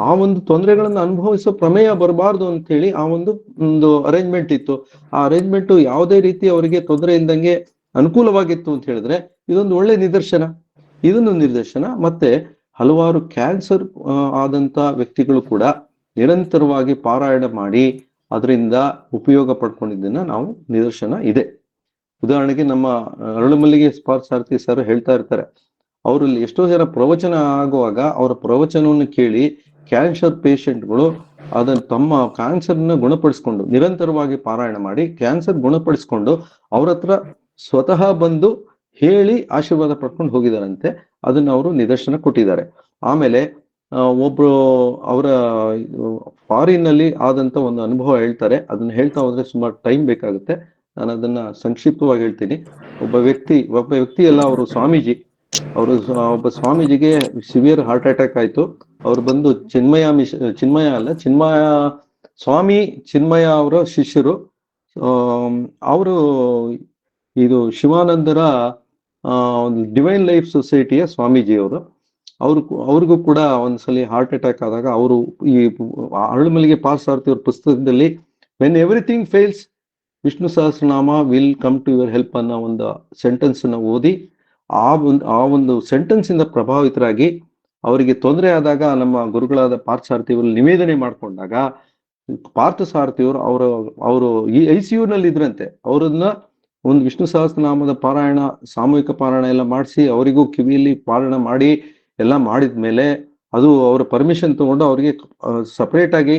ಆ ಒಂದು ತೊಂದರೆಗಳನ್ನ ಅನುಭವಿಸೋ ಪ್ರಮೇಯ ಬರಬಾರ್ದು ಅಂತ ಹೇಳಿ ಆ ಒಂದು ಅರೇಂಜ್ಮೆಂಟ್ ಇತ್ತು. ಆ ಅರೇಂಜ್ಮೆಂಟ್ ಯಾವುದೇ ರೀತಿ ಅವರಿಗೆ ತೊಂದರೆ ಇಲ್ದಂಗೆ ಅನುಕೂಲವಾಗಿತ್ತು ಅಂತ ಹೇಳಿದ್ರೆ ಇದೊಂದು ಒಳ್ಳೆ ನಿದರ್ಶನ. ಮತ್ತೆ ಹಲವಾರು ಕ್ಯಾನ್ಸರ್ ಆದಂತ ವ್ಯಕ್ತಿಗಳು ಕೂಡ ನಿರಂತರವಾಗಿ ಪಾರಾಯಣ ಮಾಡಿ ಅದರಿಂದ ಉಪಯೋಗ ಪಡ್ಕೊಂಡಿದ್ದನ್ನ ನಾವು ನಿದರ್ಶನ ಇದೆ. ಉದಾಹರಣೆಗೆ ನಮ್ಮ ಅರಳುಮಲ್ಲಿಗೆ ಪಾರ್ಥಸಾರಥಿ ಸರ್ ಹೇಳ್ತಾ ಇರ್ತಾರೆ, ಅವರಲ್ಲಿ ಎಷ್ಟೋ ಜನ ಪ್ರವಚನ ಆಗುವಾಗ ಅವರ ಪ್ರವಚನವನ್ನು ಕೇಳಿ ಕ್ಯಾನ್ಸರ್ ಪೇಷಂಟ್ಗಳು ಅದನ್ನ ತಮ್ಮ ಕ್ಯಾನ್ಸರ್ನ ಗುಣಪಡಿಸ್ಕೊಂಡು ನಿರಂತರವಾಗಿ ಪಾರಾಯಣ ಮಾಡಿ ಕ್ಯಾನ್ಸರ್ ಗುಣಪಡಿಸ್ಕೊಂಡು ಅವ್ರ ಹತ್ರ ಸ್ವತಃ ಬಂದು ಹೇಳಿ ಆಶೀರ್ವಾದ ಪಡ್ಕೊಂಡು ಹೋಗಿದಾರಂತೆ. ಅದನ್ನ ಅವರು ನಿದರ್ಶನ ಕೊಟ್ಟಿದ್ದಾರೆ. ಆಮೇಲೆ ಒಬ್ರು ಅವರ ಫಾರಿನ್ ನಲ್ಲಿ ಆದಂತ ಒಂದು ಅನುಭವ ಹೇಳ್ತಾರೆ. ಅದನ್ನ ಹೇಳ್ತಾ ಹೋದ್ರೆ ಸುಮಾರು ಟೈಮ್ ಬೇಕಾಗುತ್ತೆ, ನಾನು ಅದನ್ನ ಸಂಕ್ಷಿಪ್ತವಾಗಿ ಹೇಳ್ತೀನಿ. ಒಬ್ಬ ವ್ಯಕ್ತಿ ಅಲ್ಲ, ಅವರು ಸ್ವಾಮೀಜಿ. ಒಬ್ಬ ಸ್ವಾಮೀಜಿಗೆ ಸಿವಿಯರ್ ಹಾರ್ಟ್ ಅಟ್ಯಾಕ್ ಆಯ್ತು. ಅವ್ರು ಬಂದು ಸ್ವಾಮಿ ಚಿನ್ಮಯ ಅವರ ಶಿಷ್ಯರು. ಅವರು ಇದು ಶಿವಾನಂದರ ಒಂದು ಡಿವೈನ್ ಲೈಫ್ ಸೊಸೈಟಿಯ ಸ್ವಾಮೀಜಿ ಅವರು. ಅವ್ರಿಗೂ ಕೂಡ ಒಂದ್ಸಲಿ ಹಾರ್ಟ್ ಅಟ್ಯಾಕ್ ಆದಾಗ ಅವರು ಈ ಅರಳುಮಲ್ಲಿಗೆ ಪಾರ್ಥಸಾರಥಿ ಅವ್ರ ಪುಸ್ತಕದಲ್ಲಿ when everything fails Vishnu Sahasranama will come to your help ಅನ್ನೋ ಒಂದು ಸೆಂಟೆನ್ಸ್ ನ ಓದಿ ಆ ಒಂದು ಸೆಂಟೆನ್ಸ್ ಇಂದ ಪ್ರಭಾವಿತರಾಗಿ ಅವರಿಗೆ ತೊಂದರೆ ಆದಾಗ ನಮ್ಮ ಗುರುಗಳಾದ ಪಾರ್ಥಸಾರಥಿಯವರು ನಿವೇದನೆ ಮಾಡ್ಕೊಂಡಾಗ ಪಾರ್ಥಸಾರಥಿಯವರು ಅವರು ಈ ICU ನಲ್ಲಿ ಇದ್ರಂತೆ. ಅವರನ್ನ ಒಂದು ವಿಷ್ಣು ಸಹಸ್ರನಾಮದ ಪಾರಾಯಣ, ಸಾಮೂಹಿಕ ಪಾರಾಯಣ ಎಲ್ಲ ಮಾಡಿಸಿ ಅವರಿಗೂ ಕಿವಿಯಲ್ಲಿ ಪಾರಾಯಣ ಮಾಡಿ ಎಲ್ಲ ಮಾಡಿದ್ಮೇಲೆ ಅದು ಅವರ ಪರ್ಮಿಷನ್ ತಗೊಂಡು ಅವರಿಗೆ ಸಪರೇಟ್ ಆಗಿ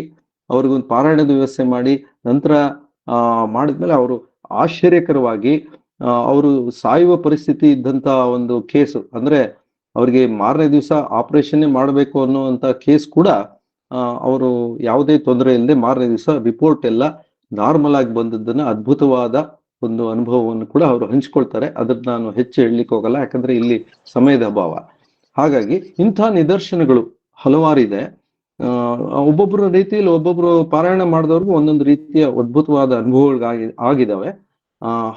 ಅವ್ರಿಗೊಂದು ಪಾರಾಯಣದ ವ್ಯವಸ್ಥೆ ಮಾಡಿ ನಂತರ ಮಾಡಿದ್ಮೇಲೆ ಅವರು ಆಶ್ಚರ್ಯಕರವಾಗಿ ಅವರು ಸಾಯುವ ಪರಿಸ್ಥಿತಿ ಇದ್ದಂತ ಒಂದು ಕೇಸು, ಅಂದ್ರೆ ಅವ್ರಿಗೆ ಮಾರನೇ ದಿವಸ ಆಪರೇಷನ್ ಮಾಡಬೇಕು ಅನ್ನುವಂತ ಕೇಸ್ ಕೂಡ ಅವರು ಯಾವುದೇ ತೊಂದರೆ ಇಲ್ಲದೆ ಮಾರನೇ ದಿವಸ ರಿಪೋರ್ಟ್ ಎಲ್ಲ ನಾರ್ಮಲ್ ಆಗಿ ಬಂದದ್ದನ್ನ ಅದ್ಭುತವಾದ ಒಂದು ಅನುಭವವನ್ನು ಕೂಡ ಅವರು ಹಂಚ್ಕೊಳ್ತಾರೆ. ಅದನ್ನ ನಾನು ಹೆಚ್ಚು ಹೇಳಲಿಕ್ಕೆ ಹೋಗಲ್ಲ, ಯಾಕಂದ್ರೆ ಇಲ್ಲಿ ಸಮಯದ ಅಭಾವ. ಹಾಗಾಗಿ ಇಂಥ ನಿದರ್ಶನಗಳು ಹಲವಾರಿದೆ. ಒಬ್ಬೊಬ್ಬರ ರೀತಿಯಲ್ಲಿ ಒಬ್ಬೊಬ್ರು ಪಾರಾಯಣ ಮಾಡಿದವ್ರಿಗೂ ಒಂದೊಂದು ರೀತಿಯ ಅದ್ಭುತವಾದ ಆಗಿದಾವೆ.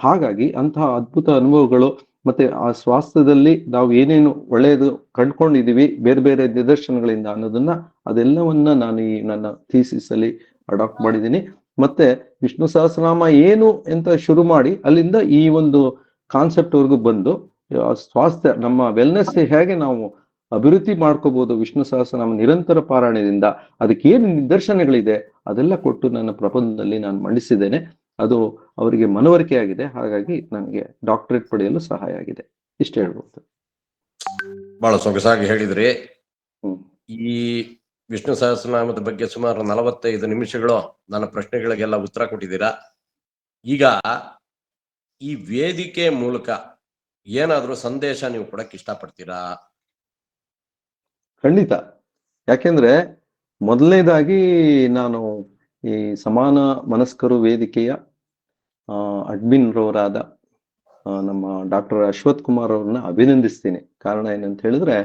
ಹಾಗಾಗಿ ಅಂತಹ ಅದ್ಭುತ ಅನುಭವಗಳು ಮತ್ತೆ ಆ ಸ್ವಾಸ್ಥ್ಯದಲ್ಲಿ ನಾವು ಏನೇನು ಒಳ್ಳೆಯದು ಕಂಡ್ಕೊಂಡಿದೀವಿ ಬೇರೆ ಬೇರೆ ನಿದರ್ಶನಗಳಿಂದ ಅನ್ನೋದನ್ನ ಅದೆಲ್ಲವನ್ನ ನಾನು ಈ ನನ್ನ ಥೀಸಿಸ್ ಅಲ್ಲಿ ಅಡಾಪ್ಟ್ ಮಾಡಿದ್ದೀನಿ. ಮತ್ತೆ ವಿಷ್ಣು ಸಹಸ್ರನಾಮ ಏನು ಅಂತ ಶುರು ಮಾಡಿ ಅಲ್ಲಿಂದ ಈ ಒಂದು ಕಾನ್ಸೆಪ್ಟ್ ವರ್ಗು ಬಂದು ಸ್ವಾಸ್ಥ್ಯ ನಮ್ಮ ವೆಲ್ನೆಸ್ ಹೇಗೆ ನಾವು ಅಭಿವೃದ್ಧಿ ಮಾಡ್ಕೋಬಹುದು ವಿಷ್ಣು ಸಹಸ್ರನಾಮ ನಿರಂತರ ಪಾರಾಯಣದಿಂದ, ಅದಕ್ಕೆ ಏನು ನಿದರ್ಶನಗಳಿದೆ ಅದೆಲ್ಲ ಕೊಟ್ಟು ನನ್ನ ಪ್ರಬಂಧದಲ್ಲಿ ನಾನು ಮಂಡಿಸಿದ್ದೇನೆ. ಅದು ಅವರಿಗೆ ಮನವರಿಕೆ ಆಗಿದೆ. ಹಾಗಾಗಿ ನನಗೆ ಡಾಕ್ಟರೇಟ್ ಪಡೆಯಲು ಸಹಾಯ ಆಗಿದೆ. ಇಷ್ಟ ಹೇಳ್ಬೋದು. ಬಹಳ ಸೊಗಸಾಗಿ ಹೇಳಿದ್ರಿ. ಈ ವಿಷ್ಣು ಸಹಸ್ರನಾಮದ ಬಗ್ಗೆ ಸುಮಾರು 45 ನಿಮಿಷಗಳು ನನ್ನ ಪ್ರಶ್ನೆಗಳಿಗೆಲ್ಲ ಉತ್ತರ ಕೊಟ್ಟಿದ್ದೀರಾ. ಈಗ ಈ ವೇದಿಕೆ ಮೂಲಕ ಏನಾದ್ರೂ ಸಂದೇಶ ನೀವು ಕೊಡಕ್ಕೆ ಇಷ್ಟಪಡ್ತೀರಾ? ಖಂಡಿತ. ಯಾಕೆಂದ್ರೆ ಮೊದಲನೇದಾಗಿ ನಾನು ಈ ಸಮಾನ ಮನಸ್ಕರು ವೇದಿಕೆಯ ಅಡ್ಮಿನ್ ರವರಾದ ನಮ್ಮ ಡಾಕ್ಟರ್ ಅಶ್ವಥ್ ಕುಮಾರ್ ಅವ್ರನ್ನ ಅಭಿನಂದಿಸ್ತೀನಿ. ಕಾರಣ ಏನಂತ ಹೇಳಿದ್ರೆ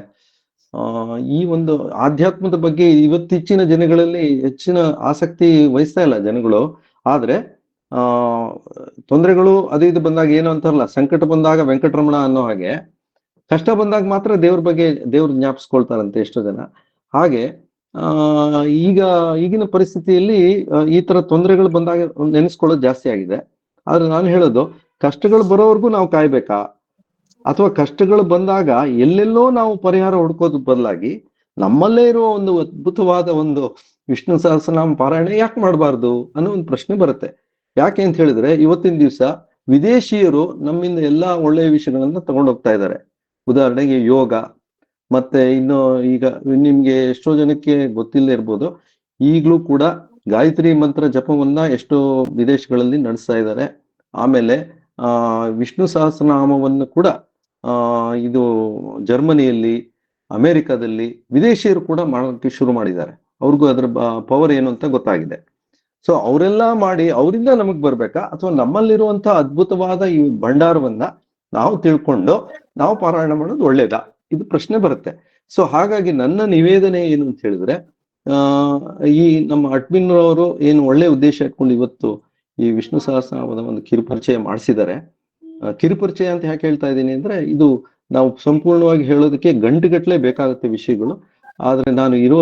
ಈ ಒಂದು ಆಧ್ಯಾತ್ಮದ ಬಗ್ಗೆ ಇವತ್ತಿಚ್ಚಿನ ಜನಗಳಲ್ಲಿ ಹೆಚ್ಚಿನ ಆಸಕ್ತಿ ವಹಿಸ್ತಾ ಇಲ್ಲ ಜನಗಳು. ಆದ್ರೆ ತೊಂದರೆಗಳು ಅದು ಇದು ಬಂದಾಗ ಏನು ಅಂತಾರಲ್ಲ, ಸಂಕಟ ಬಂದಾಗ ವೆಂಕಟರಮಣ ಅನ್ನೋ ಹಾಗೆ ಕಷ್ಟ ಬಂದಾಗ ಮಾತ್ರ ದೇವ್ರ ಜ್ಞಾಪಿಸ್ಕೊಳ್ತಾರಂತೆ ಎಷ್ಟೋ ಜನ. ಹಾಗೆ ಈಗಿನ ಪರಿಸ್ಥಿತಿಯಲ್ಲಿ ಈ ತರ ತೊಂದರೆಗಳು ಬಂದಾಗ ನೆನೆಸ್ಕೊಳ್ಳೋದು ಜಾಸ್ತಿ ಆಗಿದೆ. ಆದ್ರೆ ನಾನು ಹೇಳೋದು, ಕಷ್ಟಗಳು ಬರೋವರೆಗೂ ನಾವು ಕಾಯ್ಬೇಕಾ, ಅಥವಾ ಕಷ್ಟಗಳು ಬಂದಾಗ ಎಲ್ಲೆಲ್ಲೋ ನಾವು ಪರಿಹಾರ ಹುಡ್ಕೋದು ಬದಲಾಗಿ ನಮ್ಮಲ್ಲೇ ಇರುವ ಒಂದು ಅದ್ಭುತವಾದ ಒಂದು ವಿಷ್ಣು ಸಹಸ್ರನಾಮ ಪಾರಾಯಣ ಯಾಕೆ ಮಾಡಬಾರ್ದು ಅನ್ನೋ ಒಂದು ಪ್ರಶ್ನೆ ಬರುತ್ತೆ. ಯಾಕೆ ಅಂತ ಹೇಳಿದ್ರೆ ಇವತ್ತಿನ ದಿವಸ ವಿದೇಶಿಯರು ನಮ್ಮಿಂದ ಎಲ್ಲಾ ಒಳ್ಳೆಯ ವಿಷಯಗಳನ್ನ ತಗೊಂಡೋಗ್ತಾ ಇದ್ದಾರೆ. ಉದಾಹರಣೆಗೆ ಯೋಗ, ಮತ್ತೆ ಇನ್ನು ಈಗ ನಿಮ್ಗೆ ಎಷ್ಟೋ ಜನಕ್ಕೆ ಗೊತ್ತಿಲ್ಲದೆ ಇರ್ಬೋದು, ಈಗಲೂ ಕೂಡ ಗಾಯತ್ರಿ ಮಂತ್ರ ಜಪವನ್ನ ಎಷ್ಟೋ ವಿದೇಶಗಳಲ್ಲಿ ನಡೆಸ್ತಾ ಇದ್ದಾರೆ. ಆಮೇಲೆ ವಿಷ್ಣು ಸಹಸ್ರನಾಮವನ್ನು ಕೂಡ ಇದು ಜರ್ಮನಿಯಲ್ಲಿ, ಅಮೆರಿಕದಲ್ಲಿ ವಿದೇಶಿಯರು ಕೂಡ ಮಾಡೋಕ್ಕೆ ಶುರು ಮಾಡಿದ್ದಾರೆ. ಅವ್ರಿಗೂ ಅದ್ರ ಪವರ್ ಏನು ಅಂತ ಗೊತ್ತಾಗಿದೆ. ಸೊ ಅವರೆಲ್ಲ ಮಾಡಿ ಅವರಿಂದ ನಮಗ್ ಬರ್ಬೇಕಾ, ಅಥವಾ ನಮ್ಮಲ್ಲಿರುವಂತಹ ಅದ್ಭುತವಾದ ಈ ಭಂಡಾರವನ್ನ ನಾವು ತಿಳ್ಕೊಂಡು ನಾವು ಪಾರಾಯಣ ಮಾಡೋದು ಒಳ್ಳೇದಾ, ಇದು ಪ್ರಶ್ನೆ ಬರುತ್ತೆ. ಸೊ ಹಾಗಾಗಿ ನನ್ನ ನಿವೇದನೆ ಏನು ಅಂತ ಹೇಳಿದ್ರೆ, ಈ ನಮ್ಮ ಅಡ್ಮಿನ್ ಅವರು ಏನು ಒಳ್ಳೆ ಉದ್ದೇಶ ಇಟ್ಕೊಂಡು ಇವತ್ತು ಈ ವಿಷ್ಣು ಸಹಸ್ರನಾಮದ ಒಂದು ಕಿರುಪರಿಚಯ ಮಾಡಿಸಿದ್ದಾರೆ. ಕಿರುಪರಿಚಯ ಅಂತ ಯಾಕೆ ಹೇಳ್ತಾ ಇದ್ದೀನಿ ಅಂದ್ರೆ, ಇದು ನಾವು ಸಂಪೂರ್ಣವಾಗಿ ಹೇಳೋದಕ್ಕೆ ಗಂಟೆಗಟ್ಟಲೆ ಬೇಕಾಗುತ್ತೆ ವಿಷಯಗಳು. ಆದ್ರೆ ನಾನು ಇರುವ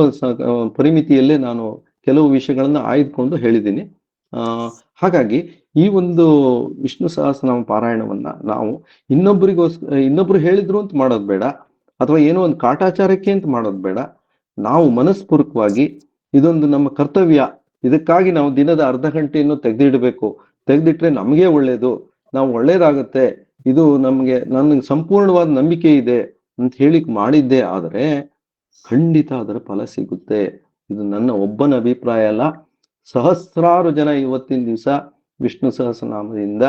ಪರಿಮಿತಿಯಲ್ಲೇ ನಾನು ಕೆಲವು ವಿಷಯಗಳನ್ನ ಆಯ್ದುಕೊಂಡು ಹೇಳಿದ್ದೀನಿ. ಹಾಗಾಗಿ ಈ ಒಂದು ವಿಷ್ಣು ಸಹಸ್ರನಾಮ ಪಾರಾಯಣವನ್ನ ನಾವು ಇನ್ನೊಬ್ರು ಹೇಳಿದ್ರು ಅಂತ ಮಾಡೋದು ಬೇಡ, ಅಥವಾ ಏನೋ ಒಂದು ಕಾಟಾಚಾರಕ್ಕೆ ಅಂತ ಮಾಡೋದು ಬೇಡ. ನಾವು ಮನಸ್ಪೂರ್ವಕವಾಗಿ ಇದೊಂದು ನಮ್ಮ ಕರ್ತವ್ಯ, ಇದಕ್ಕಾಗಿ ನಾವು ದಿನದ ಅರ್ಧ ಗಂಟೆಯನ್ನು ತೆಗೆದಿಡಬೇಕು. ತೆಗೆದಿಟ್ರೆ ನಮಗೆ ಒಳ್ಳೇದು, ನಾವು ಒಳ್ಳೇದಾಗತ್ತೆ, ಇದು ನನಗೆ ಸಂಪೂರ್ಣವಾದ ನಂಬಿಕೆ ಇದೆ ಅಂತ ಹೇಳಿಕ್ ಮಾಡಿದ್ದೆ ಆದ್ರೆ ಖಂಡಿತ ಅದರ ಫಲ ಸಿಗುತ್ತೆ. ಇದು ನನ್ನ ಒಬ್ಬನ ಅಭಿಪ್ರಾಯ ಅಲ್ಲ. ಸಹಸ್ರಾರು ಜನ ಇವತ್ತಿನ ದಿವಸ ವಿಷ್ಣು ಸಹಸ್ರನಾಮದಿಂದ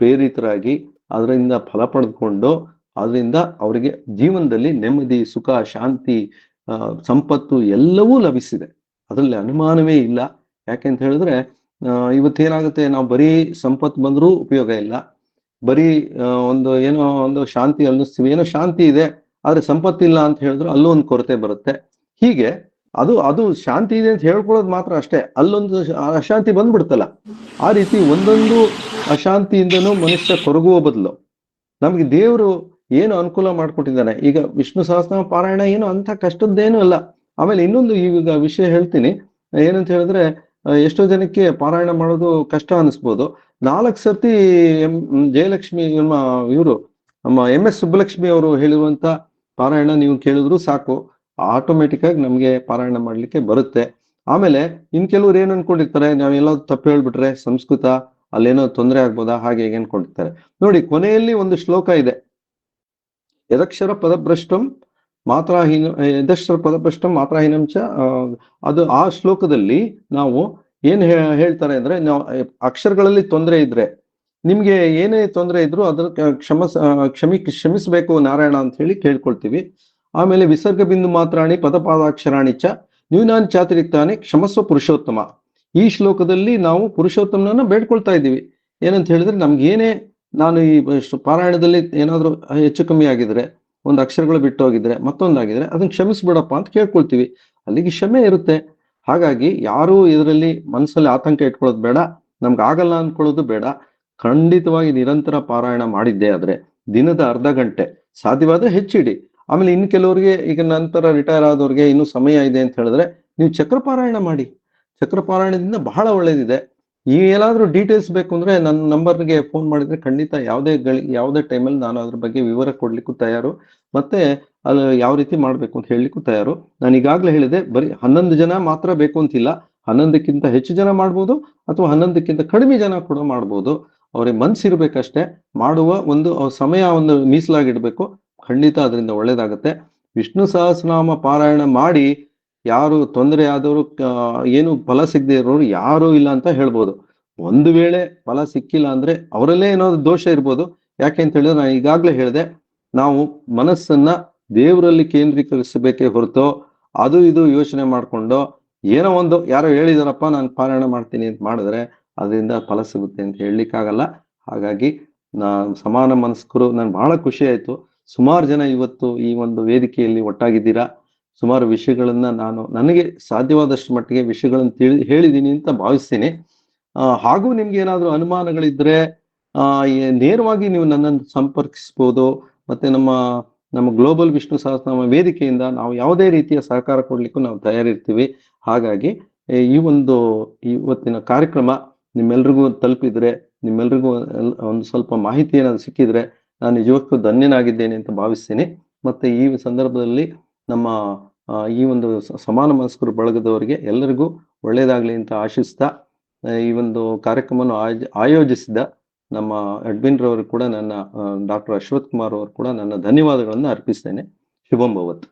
ಪ್ರೇರಿತರಾಗಿ ಅದರಿಂದ ಫಲ ಪಡೆದುಕೊಂಡು ಅದರಿಂದ ಅವರಿಗೆ ಜೀವನದಲ್ಲಿ ನೆಮ್ಮದಿ, ಸುಖ, ಶಾಂತಿ, ಸಂಪತ್ತು ಎಲ್ಲವೂ ಲಭಿಸಿದೆ. ಅದರಲ್ಲಿ ಅನುಮಾನವೇ ಇಲ್ಲ. ಯಾಕೆಂತ ಹೇಳಿದ್ರೆ ಇವತ್ತೇನಾಗುತ್ತೆ, ನಾವು ಬರೀ ಸಂಪತ್ತು ಬಂದ್ರೂ ಉಪಯೋಗ ಇಲ್ಲ, ಬರೀ ಏನೋ ಒಂದು ಶಾಂತಿ ಅನ್ನಿಸ್ತೀವಿ, ಏನೋ ಶಾಂತಿ ಇದೆ ಆದ್ರೆ ಸಂಪತ್ತಿಲ್ಲ ಅಂತ ಹೇಳಿದ್ರು ಅಲ್ಲೂ ಒಂದು ಕೊರತೆ ಬರುತ್ತೆ. ಹೀಗೆ ಅದು ಶಾಂತಿ ಇದೆ ಅಂತ ಹೇಳ್ಕೊಳ್ಳೋದು ಮಾತ್ರ ಅಷ್ಟೇ, ಅಲ್ಲೊಂದು ಅಶಾಂತಿ ಬಂದ್ಬಿಡ್ತಲ್ಲ. ಆ ರೀತಿ ಒಂದೊಂದು ಅಶಾಂತಿಯಿಂದನೂ ಮನುಷ್ಯ ಕೊರಗುವ ಬದಲು ನಮ್ಗೆ ದೇವರು ಏನು ಅನುಕೂಲ ಮಾಡ್ಕೊಟ್ಟಿದ್ದಾನೆ. ಈಗ ವಿಷ್ಣು ಸಹಸ್ರನಾಮ ಪಾರಾಯಣ ಏನು ಅಂತ ಕಷ್ಟದ್ದೇನು ಅಲ್ಲ. ಆಮೇಲೆ ಇನ್ನೊಂದು ಈಗ ವಿಷಯ ಹೇಳ್ತೀನಿ. ಏನಂತ ಹೇಳಿದ್ರೆ, ಎಷ್ಟೋ ಜನಕ್ಕೆ ಪಾರಾಯಣ ಮಾಡೋದು ಕಷ್ಟ ಅನಿಸ್ಬೋದು. 4 ಸರ್ತಿ ಜಯಲಕ್ಷ್ಮಿ ನಮ್ಮ MS ಸುಬ್ಬಲಕ್ಷ್ಮಿ ಅವರು ಹೇಳಿರುವಂತ ಪಾರಾಯಣ ನೀವು ಕೇಳಿದ್ರು ಸಾಕು, ಆಟೋಮೆಟಿಕ್ ಆಗಿ ನಮ್ಗೆ ಪಾರಾಯಣ ಮಾಡ್ಲಿಕ್ಕೆ ಬರುತ್ತೆ. ಆಮೇಲೆ ಕೆಲವ್ರು ಏನ್ ಅನ್ಕೊಂಡಿರ್ತಾರೆ, ನಾವೆಲ್ಲ ತಪ್ಪು ಹೇಳ್ಬಿಟ್ರೆ ಸಂಸ್ಕೃತ ಅಲ್ಲೇನೋ ತೊಂದರೆ ಆಗ್ಬೋದಾ ಹಾಗೆ ಹೇಗೆ ಅನ್ಕೊಂಡಿರ್ತಾರೆ. ನೋಡಿ, ಕೊನೆಯಲ್ಲಿ ಒಂದು ಶ್ಲೋಕ ಇದೆ, ಯದಕ್ಷರ ಪದಭ್ರಷ್ಟಂ ಮಾತ್ರಾಹೀನಂ ಚ. ಅದು ಆ ಶ್ಲೋಕದಲ್ಲಿ ನಾವು ಏನ್ ಹೇಳ್ತಾರೆ ಅಂದ್ರೆ, ನಾವು ಅಕ್ಷರಗಳಲ್ಲಿ ತೊಂದರೆ ಇದ್ರೆ, ನಿಮ್ಗೆ ಏನೇ ತೊಂದರೆ ಇದ್ರು ಅದನ್ನ ಕ್ಷಮಿಸಬೇಕು ನಾರಾಯಣ ಅಂತ ಹೇಳಿ ಕೇಳ್ಕೊಳ್ತೀವಿ. ಆಮೇಲೆ ವಿಸರ್ಗ ಬಿಂದು ಮಾತ್ರಾಣಿ ಪದಪಾದಾಕ್ಷರಾಣಿ ಚ ನ್ಯೂನಾನ್ ಚಾತಿರಿಕ್ತಾನೆ ಕ್ಷಮಸ್ವ ಪುರುಷೋತ್ತಮ. ಈ ಶ್ಲೋಕದಲ್ಲಿ ನಾವು ಪುರುಷೋತ್ತಮನನ್ನ ಬೇಡ್ಕೊಳ್ತಾ ಇದ್ದೀವಿ. ಏನಂತ ಹೇಳಿದ್ರೆ, ನಮ್ಗೇನೇ ನಾನು ಈ ಪಾರಾಯಣದಲ್ಲಿ ಏನಾದ್ರೂ ಹೆಚ್ಚು ಕಮ್ಮಿ ಆಗಿದ್ರೆ, ಒಂದು ಅಕ್ಷರಗಳು ಬಿಟ್ಟೋಗಿದ್ರೆ, ಮತ್ತೊಂದಾಗಿದ್ರೆ ಅದನ್ನ ಕ್ಷಮಿಸ್ಬಿಡಪ್ಪ ಅಂತ ಕೇಳ್ಕೊಳ್ತೀವಿ. ಅಲ್ಲಿಗೆ ಕ್ಷಮೆ ಇರುತ್ತೆ. ಹಾಗಾಗಿ ಯಾರು ಇದರಲ್ಲಿ ಮನಸ್ಸಲ್ಲಿ ಆತಂಕ ಇಟ್ಕೊಳ್ಳೋದು ಬೇಡ, ನಮ್ಗೆ ಆಗಲ್ಲ ಅನ್ಕೊಳ್ಳೋದು ಬೇಡ. ಖಂಡಿತವಾಗಿ ನಿರಂತರ ಪಾರಾಯಣ ಮಾಡಿದ್ದೆ ಆದ್ರೆ ದಿನದ ಅರ್ಧ ಗಂಟೆ, ಸಾಧ್ಯವಾದ್ರೆ ಹೆಚ್ಚಿಡಿ. ಆಮೇಲೆ ಕೆಲವರಿಗೆ ಈಗ ನಂತರ ರಿಟೈರ್ ಆದವ್ರಿಗೆ ಇನ್ನೂ ಸಮಯ ಇದೆ ಅಂತ ಹೇಳಿದ್ರೆ ನೀವು ಚಕ್ರಪಾರಾಯಣ ಮಾಡಿ. ಚಕ್ರಪಾರಾಯಣದಿಂದ ಬಹಳ ಒಳ್ಳೇದಿದೆ. ಏನಾದ್ರೂ ಡೀಟೇಲ್ಸ್ ಬೇಕು ಅಂದ್ರೆ ನನ್ನ ನಂಬರ್ಗೆ ಫೋನ್ ಮಾಡಿದ್ರೆ ಖಂಡಿತ ಯಾವುದೇ ಟೈಮಲ್ಲಿ ನಾನು ಅದ್ರ ಬಗ್ಗೆ ವಿವರ ಕೊಡ್ಲಿಕ್ಕೂ ತಯಾರು, ಮತ್ತೆ ಅದು ಯಾವ ರೀತಿ ಮಾಡ್ಬೇಕು ಅಂತ ಹೇಳಲಿಕ್ಕೂ ತಯಾರು. ನಾನು ಈಗಾಗ್ಲೇ ಹೇಳಿದೆ, ಬರೀ 11 ಜನ ಮಾತ್ರ ಬೇಕು ಅಂತಿಲ್ಲ, 11ಕ್ಕಿಂತ ಹೆಚ್ಚು ಜನ ಮಾಡ್ಬೋದು, ಅಥವಾ 11ಕ್ಕಿಂತ ಕಡಿಮೆ ಜನ ಕೂಡ ಮಾಡ್ಬೋದು. ಅವ್ರಿಗೆ ಮನ್ಸಿರ್ಬೇಕಷ್ಟೇ, ಮಾಡುವ ಒಂದು ಸಮಯ ಒಂದು ಮೀಸಲಾಗಿಡ್ಬೇಕು. ಖಂಡಿತ ಅದರಿಂದ ಒಳ್ಳೇದಾಗತ್ತೆ. ವಿಷ್ಣು ಸಹಸ್ರನಾಮ ಪಾರಾಯಣ ಮಾಡಿ ಯಾರು ತೊಂದರೆ ಆದವರು, ಏನು ಫಲ ಸಿಗದೆ ಇರೋರು ಯಾರು ಇಲ್ಲ ಅಂತ ಹೇಳ್ಬೋದು. ಒಂದು ವೇಳೆ ಫಲ ಸಿಕ್ಕಿಲ್ಲ ಅಂದ್ರೆ ಅವರಲ್ಲೇ ಏನೋ ದೋಷ ಇರ್ಬೋದು. ಯಾಕೆ ಅಂತ ಹೇಳಿದ್ರೆ, ನಾನು ಈಗಾಗ್ಲೇ ಹೇಳಿದೆ, ನಾವು ಮನಸ್ಸನ್ನ ದೇವರಲ್ಲಿ ಕೇಂದ್ರೀಕರಿಸಬೇಕೇ ಹೊರತು ಅದು ಇದು ಯೋಚನೆ ಮಾಡ್ಕೊಂಡು ಏನೋ ಒಂದು ಯಾರೋ ಹೇಳಿದಾರಪ್ಪ ನಾನು ಪಾರಾಯಣ ಮಾಡ್ತೀನಿ ಅಂತ ಮಾಡಿದ್ರೆ ಅದರಿಂದ ಫಲ ಸಿಗುತ್ತೆ ಅಂತ ಹೇಳಲಿಕ್ಕಾಗಲ್ಲ. ಹಾಗಾಗಿ ಸಮಾನ ಮನಸ್ಕರು, ನನ್ಗೆ ಬಹಳ ಖುಷಿ ಆಯ್ತು. ಸುಮಾರು ಜನ ಇವತ್ತು ಈ ಒಂದು ವೇದಿಕೆಯಲ್ಲಿ ಒಟ್ಟಾಗಿದ್ದೀರಾ. ಸುಮಾರು ವಿಷಯಗಳನ್ನ ನನಗೆ ಸಾಧ್ಯವಾದಷ್ಟು ಮಟ್ಟಿಗೆ ವಿಷಯಗಳನ್ನ ಹೇಳಿದ್ದೀನಿ ಅಂತ ಭಾವಿಸ್ತೀನಿ. ಹಾಗೂ ನಿಮ್ಗೆ ಏನಾದ್ರು ಅನುಮಾನಗಳಿದ್ರೆ ನೇರವಾಗಿ ನೀವು ನನ್ನನ್ನು ಸಂಪರ್ಕಿಸ್ಬೋದು. ಮತ್ತೆ ನಮ್ಮ ಗ್ಲೋಬಲ್ ವಿಷ್ಣು ಸಹಸ್ರನಾಮ ವೇದಿಕೆಯಿಂದ ನಾವು ಯಾವುದೇ ರೀತಿಯ ಸಹಕಾರ ಕೊಡ್ಲಿಕ್ಕೂ ನಾವು ತಯಾರಿರ್ತೀವಿ. ಹಾಗಾಗಿ ಇವತ್ತಿನ ಕಾರ್ಯಕ್ರಮ ನಿಮ್ಮೆಲ್ರಿಗೂ ತಲುಪಿದ್ರೆ, ನಿಮ್ಮೆಲ್ರಿಗೂ ಒಂದು ಸ್ವಲ್ಪ ಮಾಹಿತಿ ಏನಾದ್ರು ಸಿಕ್ಕಿದ್ರೆ ನಾನು ನಿಜಕ್ಕೂ ಧನ್ಯನಾಗಿದ್ದೇನೆ ಅಂತ ಭಾವಿಸ್ತೀನಿ. ಮತ್ತೆ ಈ ಸಂದರ್ಭದಲ್ಲಿ ನಮ್ಮ ಈ ಒಂದು ಸಮಾನ ಮನಸ್ಕರು ಬಳಗದವರಿಗೆ ಎಲ್ಲರಿಗೂ ಒಳ್ಳೇದಾಗ್ಲಿ ಅಂತ ಆಶಿಸ್ತಾ, ಈ ಒಂದು ಕಾರ್ಯಕ್ರಮವನ್ನು ಆಯೋಜಿಸಿದ ನಮ್ಮ ಅಡ್ಮಿನ್ ರವರು ಕೂಡ, ನನ್ನ ಡಾಕ್ಟರ್ ಅಶ್ವಥ್ ಕುಮಾರ್ ಅವರು ಕೂಡ ನನ್ನ ಧನ್ಯವಾದಗಳನ್ನು ಅರ್ಪಿಸ್ತೇನೆ. ಶುಭಂ ಭವತ್.